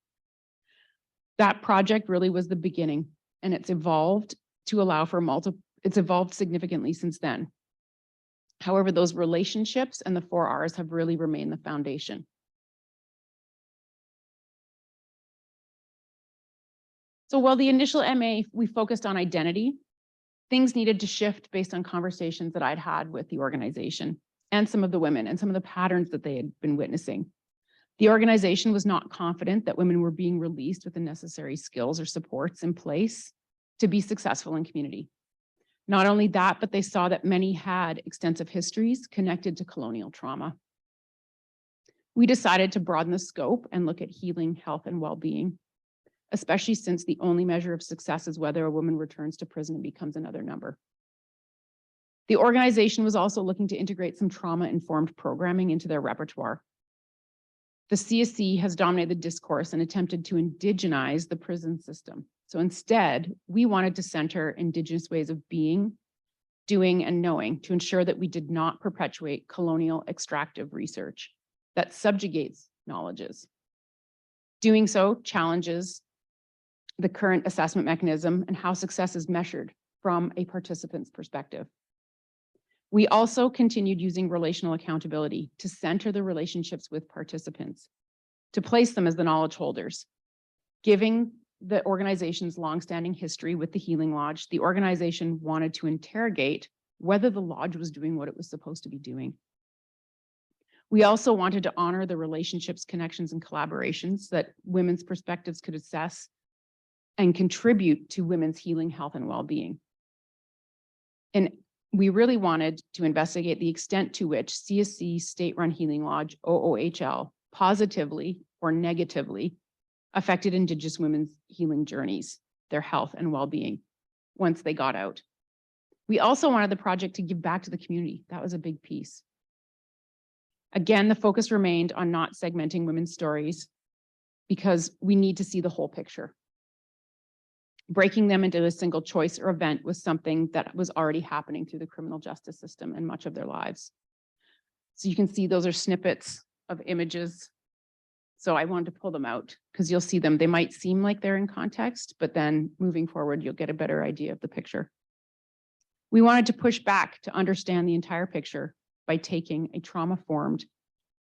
That project really was the beginning, and it's evolved to allow for it's evolved significantly since then. However, those relationships and the 4 Rs have really remained the foundation. So while the initial MA, we focused on identity, things needed to shift based on conversations that I'd had with the organization and some of the women and some of the patterns that they had been witnessing. The organization was not confident that women were being released with the necessary skills or supports in place to be successful in community. Not only that, but they saw that many had extensive histories connected to colonial trauma. We decided to broaden the scope and look at healing, health, and well-being, especially since the only measure of success is whether a woman returns to prison and becomes another number. The organization was also looking to integrate some trauma-informed programming into their repertoire. The CSC has dominated the discourse and attempted to indigenize the prison system. So instead, we wanted to center Indigenous ways of being, doing, and knowing to ensure that we did not perpetuate colonial extractive research that subjugates knowledges. Doing so challenges the current assessment mechanism and how success is measured from a participant's perspective. We also continued using relational accountability to center the relationships with participants, to place them as the knowledge holders. Giving the organization's longstanding history with the Healing Lodge, the organization wanted to interrogate whether the lodge was doing what it was supposed to be doing. We also wanted to honor the relationships, connections, and collaborations that women's perspectives could assess and contribute to women's healing, health, and well-being. And we really wanted to investigate the extent to which CSC State-Run Healing Lodge, OOHL, positively or negatively affected Indigenous women's healing journeys, their health and well-being once they got out. We also wanted the project to give back to the community. That was a big piece. Again, the focus remained on not segmenting women's stories because we need to see the whole picture. Breaking them into a single choice or event was something that was already happening through the criminal justice system and much of their lives. So you can see those are snippets of images. So I wanted to pull them out because you'll see them. They might seem like they're in context, but then moving forward, you'll get a better idea of the picture. We wanted to push back to understand the entire picture by taking a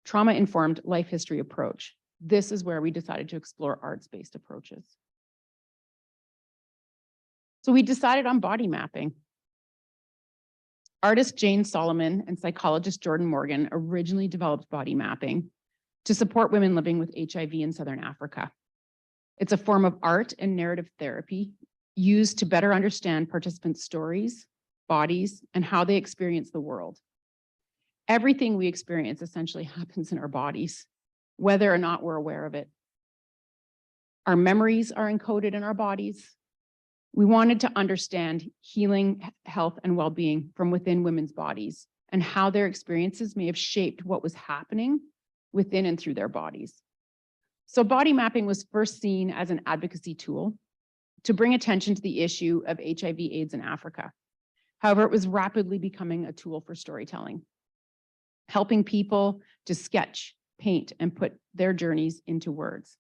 trauma-informed life history approach. This is where we decided to explore arts-based approaches. So we decided on body mapping. Artist Jane Solomon and psychologist Jordan Morgan originally developed body mapping to support women living with HIV in Southern Africa. It's a form of art and narrative therapy used to better understand participants' stories, bodies, and how they experience the world. Everything we experience essentially happens in our bodies, whether or not we're aware of it. Our memories are encoded in our bodies. We wanted to understand healing, health, and well-being from within women's bodies and how their experiences may have shaped what was happening within and through their bodies. So body mapping was first seen as an advocacy tool to bring attention to the issue of HIV/AIDS in Africa. However, it was rapidly becoming a tool for storytelling, helping people to sketch, paint, and put their journeys into words.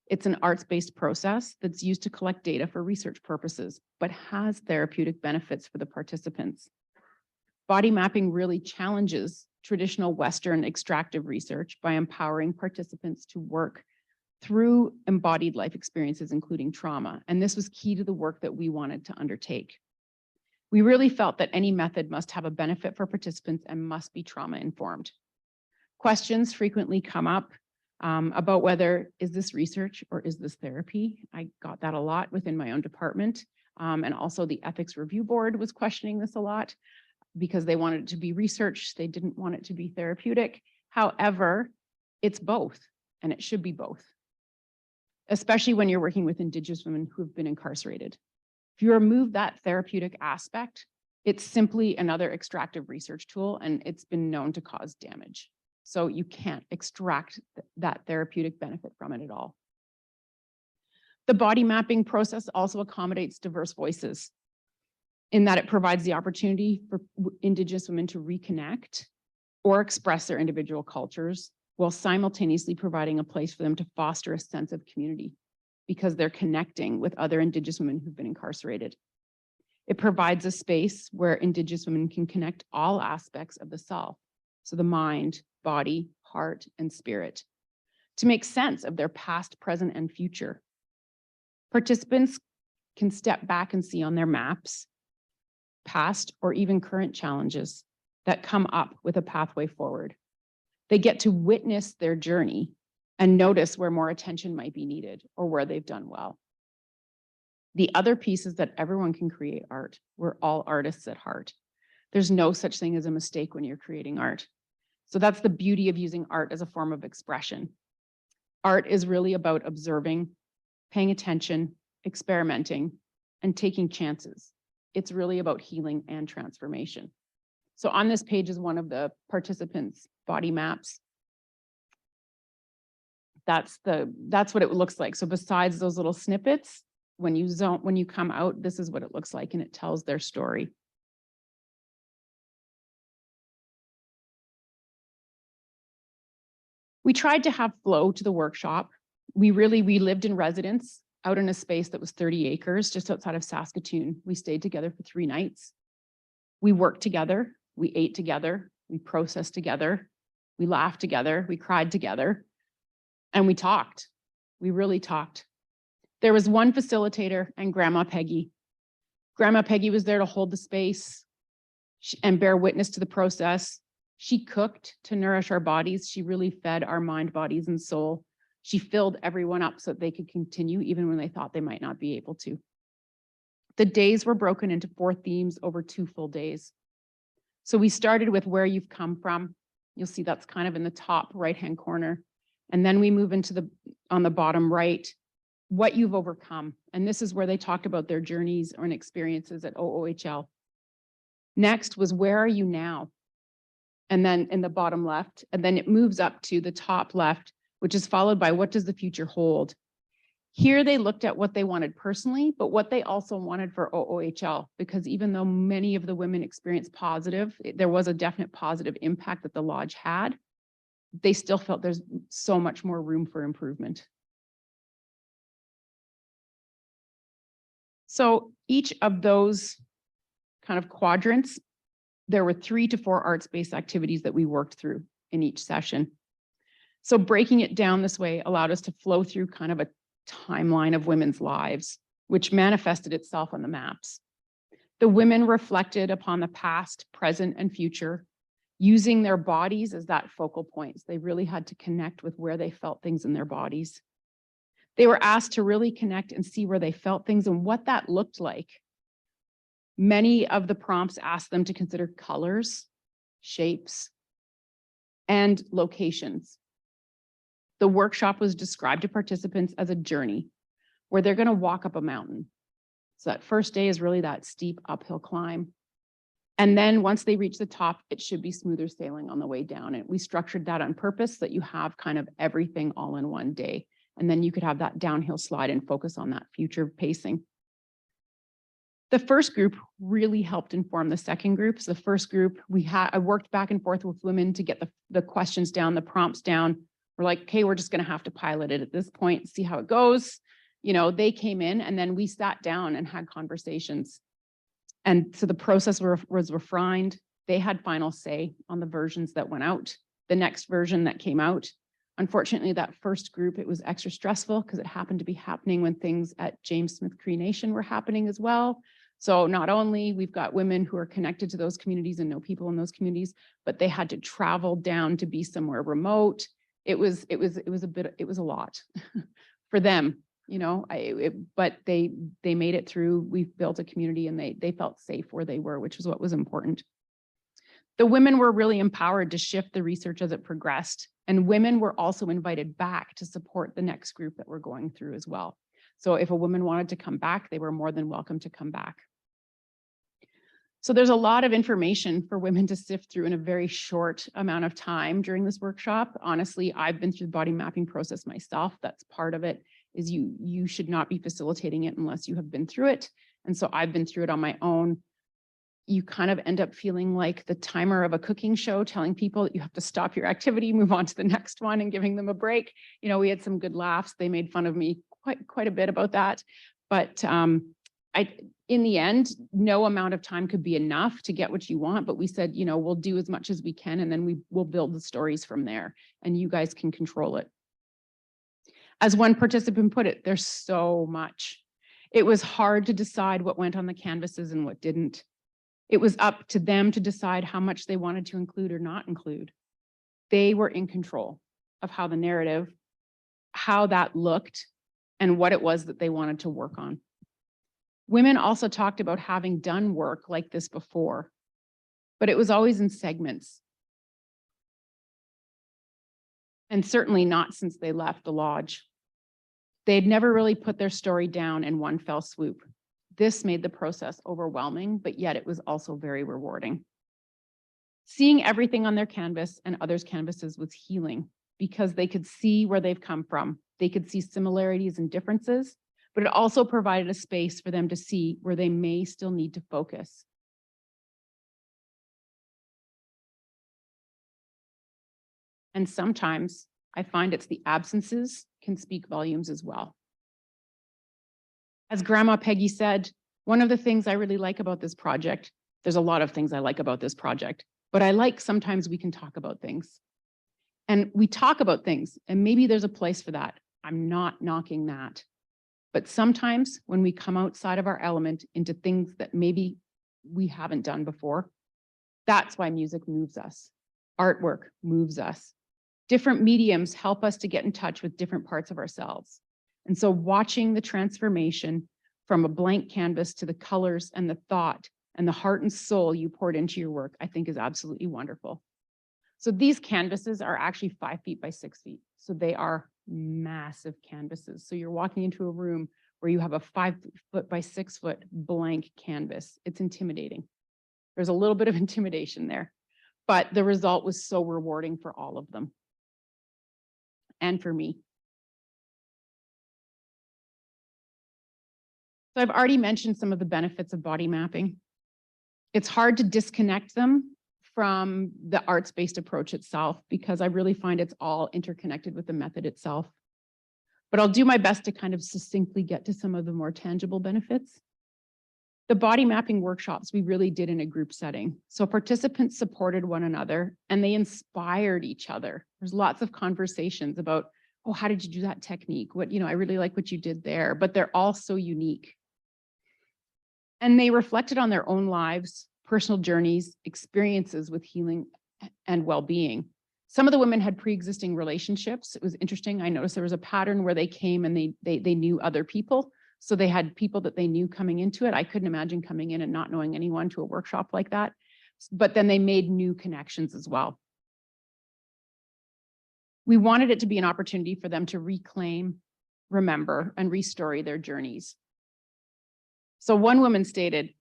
It's an arts-based process that's used to collect data for research purposes, but has therapeutic benefits for the participants. Body mapping really challenges traditional Western extractive research by empowering participants to work through embodied life experiences, including trauma. And this was key to the work that we wanted to undertake. We really felt that any method must have a benefit for participants and must be trauma-informed. Questions frequently come up about whether, is this research or is this therapy? I got that a lot within my own department. And also the ethics review board was questioning this a lot because they wanted it to be research. They didn't want it to be therapeutic. However, it's both, and it should be both, especially when you're working with Indigenous women who have been incarcerated. If you remove that therapeutic aspect, it's simply another extractive research tool, and it's been known to cause damage. So you can't extract that therapeutic benefit from it at all. The body mapping process also accommodates diverse voices in that it provides the opportunity for Indigenous women to reconnect or express their individual cultures while simultaneously providing a place for them to foster a sense of community because they're connecting with other Indigenous women who've been incarcerated. It provides a space where Indigenous women can connect all aspects of the self, so the mind, body, heart, and spirit, to make sense of their past, present, and future. Participants can step back and see on their maps past or even current challenges that come up with a pathway forward. They get to witness their journey and notice where more attention might be needed or where they've done well. The other piece is that everyone can create art. We're all artists at heart. There's no such thing as a mistake when you're creating art. So that's the beauty of using art as a form of expression. Art is really about observing, paying attention, experimenting, and taking chances. It's really about healing and transformation. So on this page is one of the participants' body maps. That's what it looks like. So besides those little snippets, when you come out, this is what it looks like, and it tells their story. We tried to have flow to the workshop. We lived in residence out in a space that was 30 acres just outside of Saskatoon. We stayed together for 3 nights. We worked together, we ate together, we processed together, we laughed together, we cried together, and we talked. We really talked. There was one facilitator and Grandma Peggy. Grandma Peggy was there to hold the space and bear witness to the process. She cooked to nourish our bodies. She really fed our mind, bodies, and soul. She filled everyone up so that they could continue even when they thought they might not be able to. The days were broken into 4 themes over 2 full days. So we started with where you've come from. You'll see that's kind of in the top right-hand corner. And then we move into on the bottom right, what you've overcome. And this is where they talked about their journeys and experiences at OOHL. Next was, where are you now? And then in the bottom left, and then it moves up to the top left, which is followed by, what does the future hold? Here they looked at what they wanted personally, but what they also wanted for OOHL, because even though many of the women experienced positive, there was a definite positive impact that the lodge had, they still felt there's so much more room for improvement. So each of those kind of quadrants, there were 3 to 4 arts-based activities that we worked through in each session. So breaking it down this way allowed us to flow through kind of a timeline of women's lives, which manifested itself on the maps. The women reflected upon the past, present, and future, using their bodies as that focal points. They really had to connect with where they felt things in their bodies. They were asked to really connect and see where they felt things and what that looked like. Many of the prompts asked them to consider colors, shapes, and locations. The workshop was described to participants as a journey where they're going to walk up a mountain. So that first day is really that steep uphill climb. And then once they reach the top, it should be smoother sailing on the way down. And we structured that on purpose so that you have kind of everything all in one day. And then you could have that downhill slide and focus on that future pacing. The first group really helped inform the second group. So the first group, I worked back and forth with women to get the questions down, the prompts down. We're like, okay, we're just going to have to pilot it at this point, see how it goes. You know, they came in and then we sat down and had conversations. And so the process was refined. They had final say on the versions that went out. The next version that came out, unfortunately, that first group, it was extra stressful because it happened to be happening when things at James Smith Cree Nation were happening as well. So not only we've got women who are connected to those communities and know people in those communities, but they had to travel down to be somewhere remote. It was a lot for them, you know, but they made it through. We've built a community and they felt safe where they were, which is what was important. The women were really empowered to shift the research as it progressed. And women were also invited back to support the next group that we're going through as well. So if a woman wanted to come back, they were more than welcome to come back. So there's a lot of information for women to sift through in a very short amount of time during this workshop. Honestly, I've been through the body mapping process myself. That's part of it, is you should not be facilitating it unless you have been through it. And so I've been through it on my own. You kind of end up feeling like the timer of a cooking show, telling people that you have to stop your activity, move on to the next one and giving them a break. You know, we had some good laughs. They made fun of me quite a bit about that. But in the end, no amount of time could be enough to get what you want. But we said, you know, we'll do as much as we can, and then we'll build the stories from there, and you guys can control it. As one participant put it, there's so much. It was hard to decide what went on the canvases and what didn't. It was up to them to decide how much they wanted to include or not include. They were in control of how the narrative, how that looked, and what it was that they wanted to work on. Women also talked about having done work like this before, but it was always in segments. And certainly not since they left the lodge. They'd never really put their story down in one fell swoop. This made the process overwhelming, but yet it was also very rewarding. Seeing everything on their canvas and others' canvases was healing because they could see where they've come from. They could see similarities and differences, but it also provided a space for them to see where they may still need to focus. And sometimes I find it's the absences can speak volumes as well. As Grandma Peggy said, one of the things I really like about this project, there's a lot of things I like about this project, but I like sometimes we can talk about things. And we talk about things, and maybe there's a place for that. I'm not knocking that. But sometimes when we come outside of our element into things that maybe we haven't done before, that's why music moves us. Artwork moves us. Different mediums help us to get in touch with different parts of ourselves. And so watching the transformation from a blank canvas to the colors and the thought and the heart and soul you poured into your work, I think is absolutely wonderful. So these canvases are actually 5 feet by 6 feet. So they are massive canvases. So you're walking into a room where you have a 5 foot by 6 foot blank canvas. It's intimidating. There's a little bit of intimidation there, but the result was so rewarding for all of them and for me. So I've already mentioned some of the benefits of body mapping. It's hard to disconnect them from the arts-based approach itself because I really find it's all interconnected with the method itself. But I'll do my best to kind of succinctly get to some of the more tangible benefits. The body mapping workshops we really did in a group setting. So participants supported one another and they inspired each other. There's lots of conversations about, oh, how did you do that technique? What, I really like what you did there, but they're all so unique. And they reflected on their own lives, personal journeys, experiences with healing and well-being. Some of the women had pre-existing relationships. It was interesting. I noticed there was a pattern where they came and they knew other people. So they had people that they knew coming into it. I couldn't imagine coming in and not knowing anyone to a workshop like that. But then they made new connections as well. We wanted it to be an opportunity for them to reclaim, remember, and restory their journeys. So one woman stated,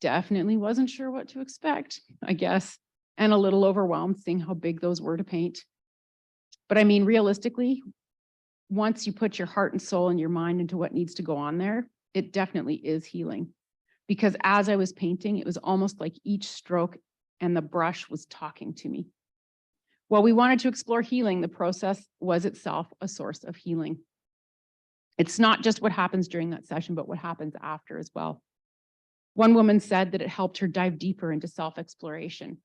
definitely wasn't sure what to expect, I guess, and a little overwhelmed seeing how big those were to paint. But I mean, realistically, once you put your heart and soul and your mind into what needs to go on there, it definitely is healing. Because as I was painting, it was almost like each stroke and the brush was talking to me. While we wanted to explore healing, the process was itself a source of healing. It's not just what happens during that session, but what happens after as well. One woman said that it helped her dive deeper into self-exploration.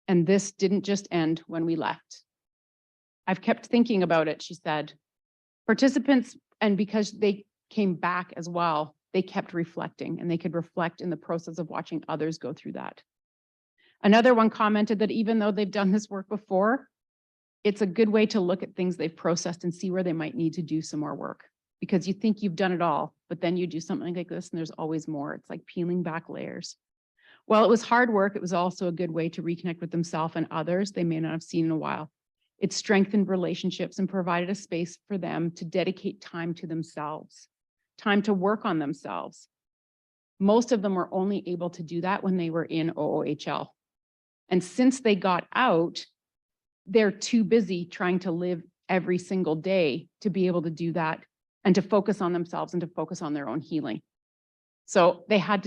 And this didn't just end when we left. I've kept thinking about it, she said. Participants, and because they came back as well, they kept reflecting, and they could reflect in the process of watching others go through that. Another one commented that even though they've done this work before, it's a good way to look at things they've processed and see where they might need to do some more work. Because you think you've done it all, but then you do something like this and there's always more. It's like peeling back layers. While it was hard work, it was also a good way to reconnect with themselves and others they may not have seen in a while. It strengthened relationships and provided a space for them to dedicate time to themselves, time to work on themselves. Most of them were only able to do that when they were in OOHL. And since they got out, they're too busy trying to live every single day to be able to do that and to focus on themselves and to focus on their own healing. So they had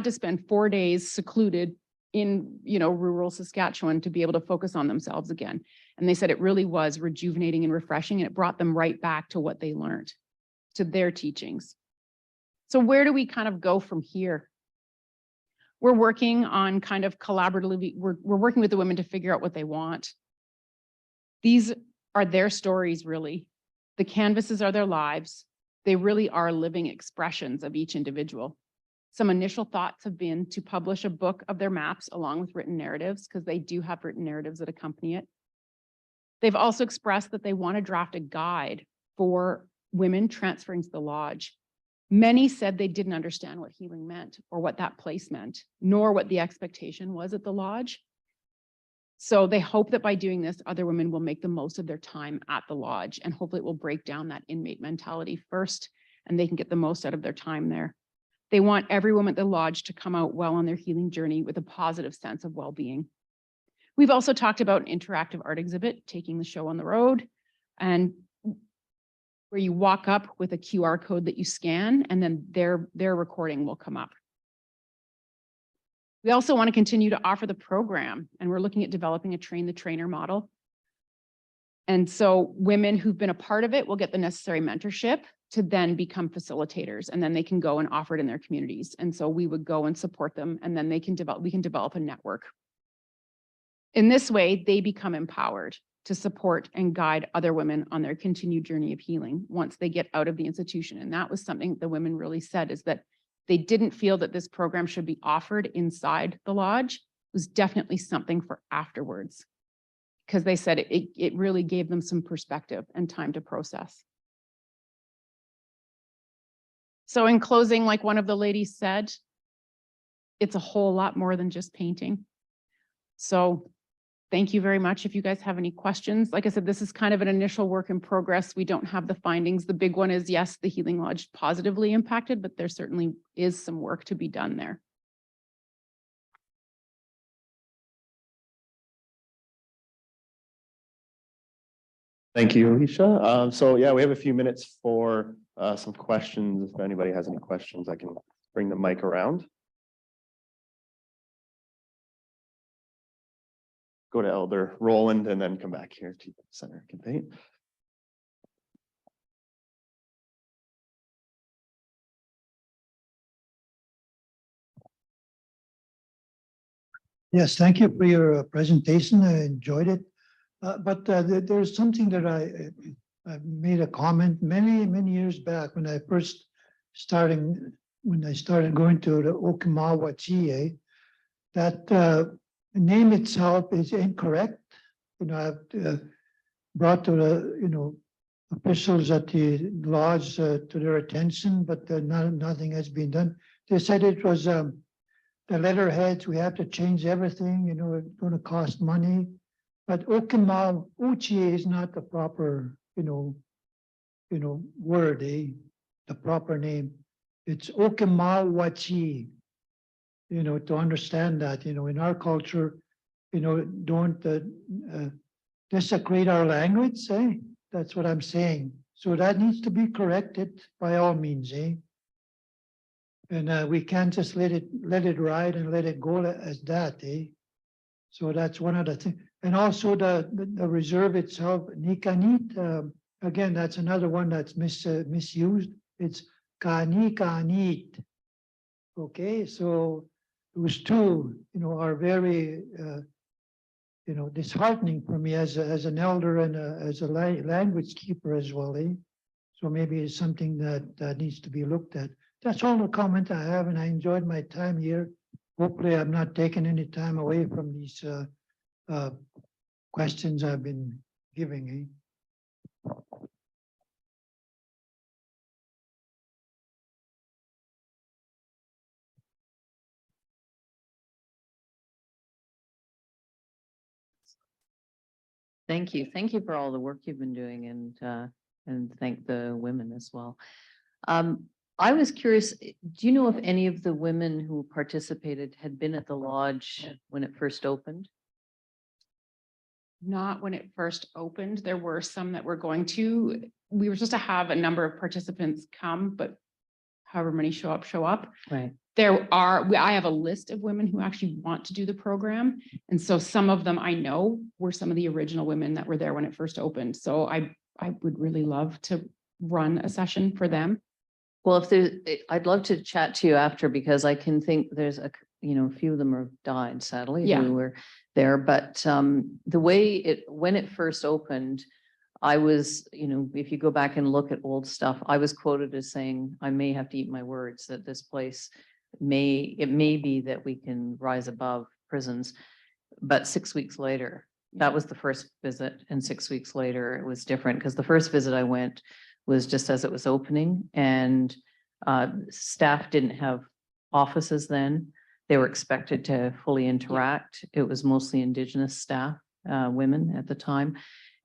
to spend 4 days secluded in rural Saskatchewan to be able to focus on themselves again. And they said it really was rejuvenating and refreshing, and it brought them right back to what they learned, to their teachings. So where do we kind of go from here? We're working on kind of collaboratively, we're working with the women to figure out what they want. These are their stories, really. The canvases are their lives. They really are living expressions of each individual. Some initial thoughts have been to publish a book of their maps along with written narratives, because they do have written narratives that accompany it. They've also expressed that they want to draft a guide for women transferring to the lodge. Many said they didn't understand what healing meant or what that place meant, nor what the expectation was at the lodge. So they hope that by doing this, other women will make the most of their time at the lodge, and hopefully it will break down that inmate mentality first, and they can get the most out of their time there. They want every woman at the lodge to come out well on their healing journey with a positive sense of well-being. We've also talked about an interactive art exhibit, taking the show on the road, and where you walk up with a QR code that you scan, and then their recording will come up. We also want to continue to offer the program, and we're looking at developing a train the trainer model. And so women who've been a part of it will get the necessary mentorship to then become facilitators, and then they can go and offer it in their communities. And so we would go and support them, and then we can develop a network. In this way, they become empowered to support and guide other women on their continued journey of healing once they get out of the institution. And that was something the women really said, is that they didn't feel that this program should be offered inside the lodge. It was definitely something for afterwards, because they said it really gave them some perspective and time to process. So in closing, like one of the ladies said, it's a whole lot more than just painting. So thank you very much. If you guys have any questions, like I said, this is kind of an initial work in progress. We don't have the findings. The big one is, yes, the Healing Lodge positively impacted, but there certainly is some work to be done there. Thank you, Alicia. So yeah, we have a few minutes for some questions. If anybody has any questions, I can bring the mic around. Go to Elder Roland and then come back here to the center campaign. Yes, thank you for your presentation. I enjoyed it. But there's something that I made a comment many years back when I first when I started going to the Okinawa GA, that the name itself is incorrect. You know, I've brought to the, officials at the lodge to their attention, but nothing has been done. They said it was the letterheads, we have to change everything, it's gonna cost money. But Okinawa, Uchi is not the proper, word, the proper name. It's Okinawachi. To understand that, in our culture, don't desecrate our language, That's what I'm saying. So that needs to be corrected by all means, And we can't just let it ride and let it go as that, So that's one of the things. And also the reserve itself, Nikanit, again, that's another one that's misused. It's Kanikanit. Okay, so those two, are very, disheartening for me as an elder and as a language keeper as well, So maybe it's something that needs to be looked at. That's all the comment I have, and I enjoyed my time here. Hopefully, I'm not taking any time away from these questions I've been giving. Thank you. Thank you for all the work you've been doing and thank the women as well. I was curious, do you know if any of the women who participated had been at the lodge when it first opened? Not when it first opened. There were some that were going to, we were supposed to have a number of participants come, but however many show up. Right. I have a list of women who actually want to do the program. And so some of them I know were some of the original women that were there when it first opened. So I would really love to run a session for them. Well, I'd love to chat to you after because I can think there's a few of them have died sadly Yeah. who were there, but the way when it first opened, I was, if you go back and look at old stuff, I was quoted as saying, I may have to eat my words that this place it may be that we can rise above prisons. But 6 weeks later, that was the first visit. And 6 weeks later, it was different because the first visit I went was just as it was opening and staff didn't have offices then. They were expected to fully interact. It was mostly Indigenous staff, women at the time.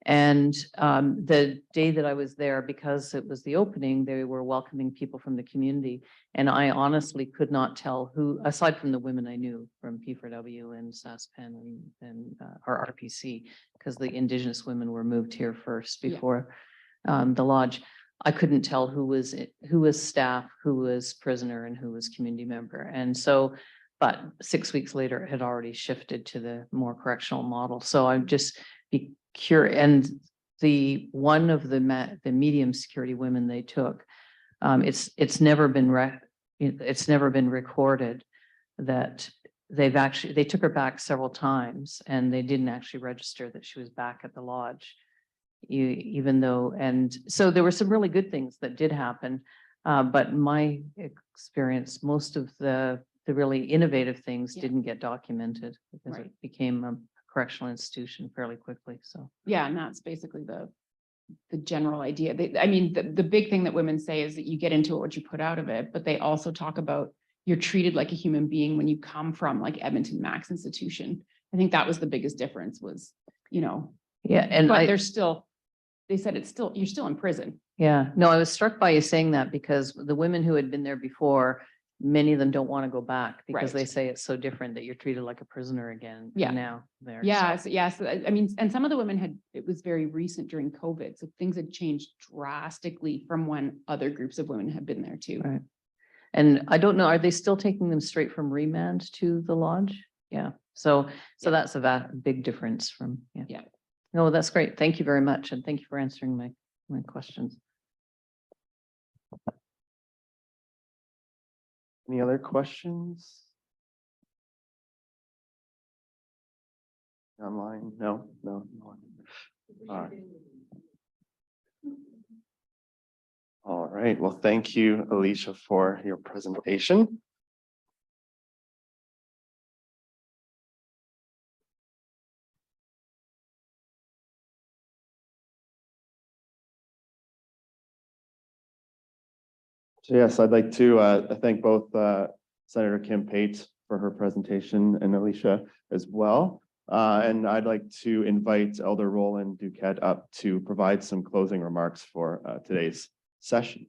And the day that I was there, because it was the opening, they were welcoming people from the community. And I honestly could not tell who, aside from the women I knew from P4W and SASPEN and our RPC, because the Indigenous women were moved here first before the lodge. I couldn't tell who was staff, who was prisoner, and who was community member. And so, but 6 weeks later, it had already shifted to the more correctional model. So I'm just be curious. And the one of the medium security women they took, it's never been recorded that they took her back several times and they didn't actually register that she was back at the lodge. Even though, and so there were some really good things that did happen. But in my experience, most of the really innovative things didn't get documented because it became a correctional institution fairly quickly. So yeah, and that's basically the general idea. The big thing that women say is that you get into it what you put out of it, but they also talk about you're treated like a human being when you come from like Edmonton Max Institution. I think that was the biggest difference was, yeah, and but they said you're still in prison. Yeah, no, I was struck by you saying that because the women who had been there before, many of them don't want to go back because they say it's so different that you're treated like a prisoner again. Yeah. Now there. Yes, yes. And some of the women it was very recent during COVID. So things had changed drastically from when other groups of women had been there too. Right. And I don't know, are they still taking them straight from remand to the lodge? Yeah. So that's a big difference from, Yeah. No, that's great. Thank you very much. And thank you for answering my questions. Any other questions? online? No, no. No. All right. All right, well, thank you, Alicia, for your presentation. So yes, I'd like to thank both Senator Kim Pate for her presentation and Alicia as well. And I'd like to invite Elder Roland Duquette up to provide some closing remarks for today's session.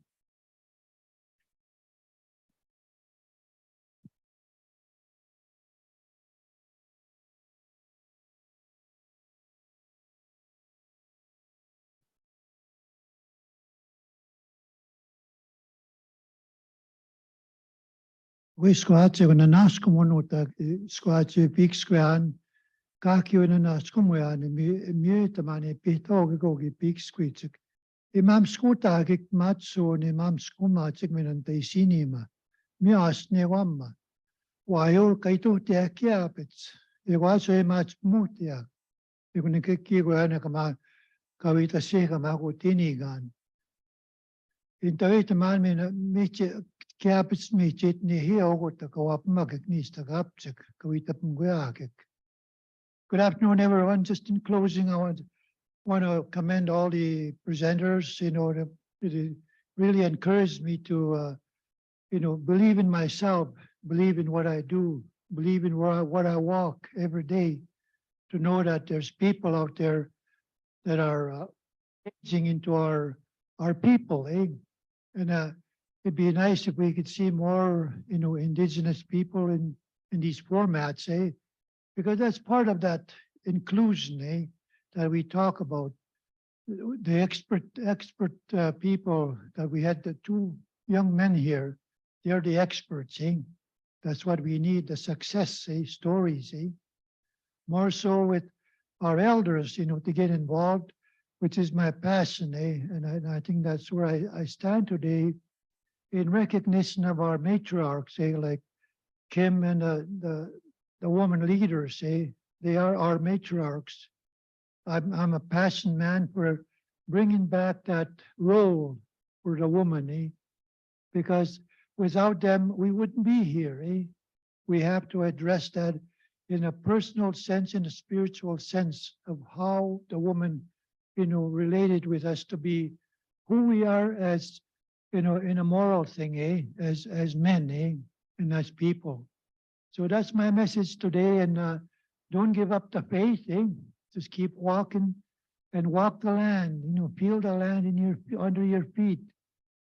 We squat when a nascum one with the squat big squan, kaki when a nascum wean, and mute a man a bit og go big squeak. Imam skutagik matsu and Imam skumatic min and the cinema. Me ask ne wamma. Why all kaito te kiapits? It was a much mutia. You can get Kiwanakama Kavita Seka Makutinigan. In the man meet capits meet it near here over to go up Magaknista Gapchik, Kavita Punguakik. Good afternoon, everyone. Just in closing, I want to commend all the presenters. It really encouraged me to, believe in myself, believe in what I do, believe in what I walk every day, to know that there's people out there that are aging into our people, eh? And it'd be nice if we could see more, indigenous people in these formats, eh? Because that's part of that inclusion, eh? That we talk about. The expert people that we had, the two young men here, they're the experts, eh? That's what we need, the success, eh? Stories, eh? More so with our elders, to get involved, which is my passion, eh? And I think that's where I stand today in recognition of our matriarchs, eh? Like Kim and the woman leaders, eh? They are our matriarchs. I'm a passion man for bringing back that role for the woman, eh? Because without them, we wouldn't be here, eh? We have to address that in a personal sense, in a spiritual sense of how the woman, related with us to be who we are as, in a moral thing, eh? As men, eh? And as people. So that's my message today. And don't give up the faith, eh? Just keep walking and walk the land, feel the land under your feet.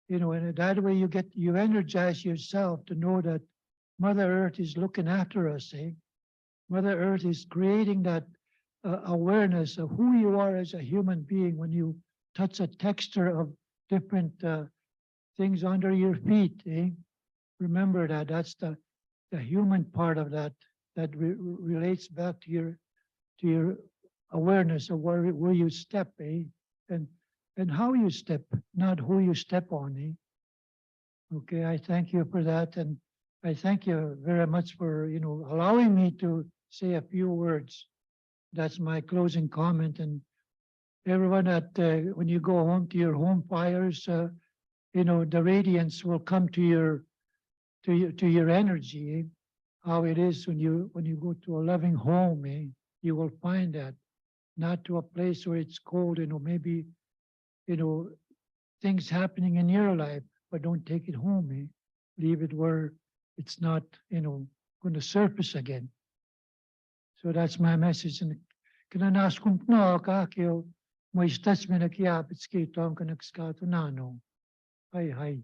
And that way you energize yourself to know that Mother Earth is looking after us, eh? Mother Earth is creating that awareness of who you are as a human being when you touch a texture of different things under your feet, eh? Remember that that's the human part of that relates back to your awareness of where you step, eh? And how you step, not who you step on, eh? Okay, I thank you for that, and I thank you very much for allowing me to say a few words. That's my closing comment. And everyone when you go home to your home fires, the radiance will come to your energy, eh? How it is when you go to a loving home, eh? You will find that, not to a place where it's cold, maybe, things happening in your life, but don't take it home, eh? Leave it where it's not, going to surface again. So that's my message. And kinanas kung no kakyo mo istas me nakiapit skito ang kanakskato nano. Hi.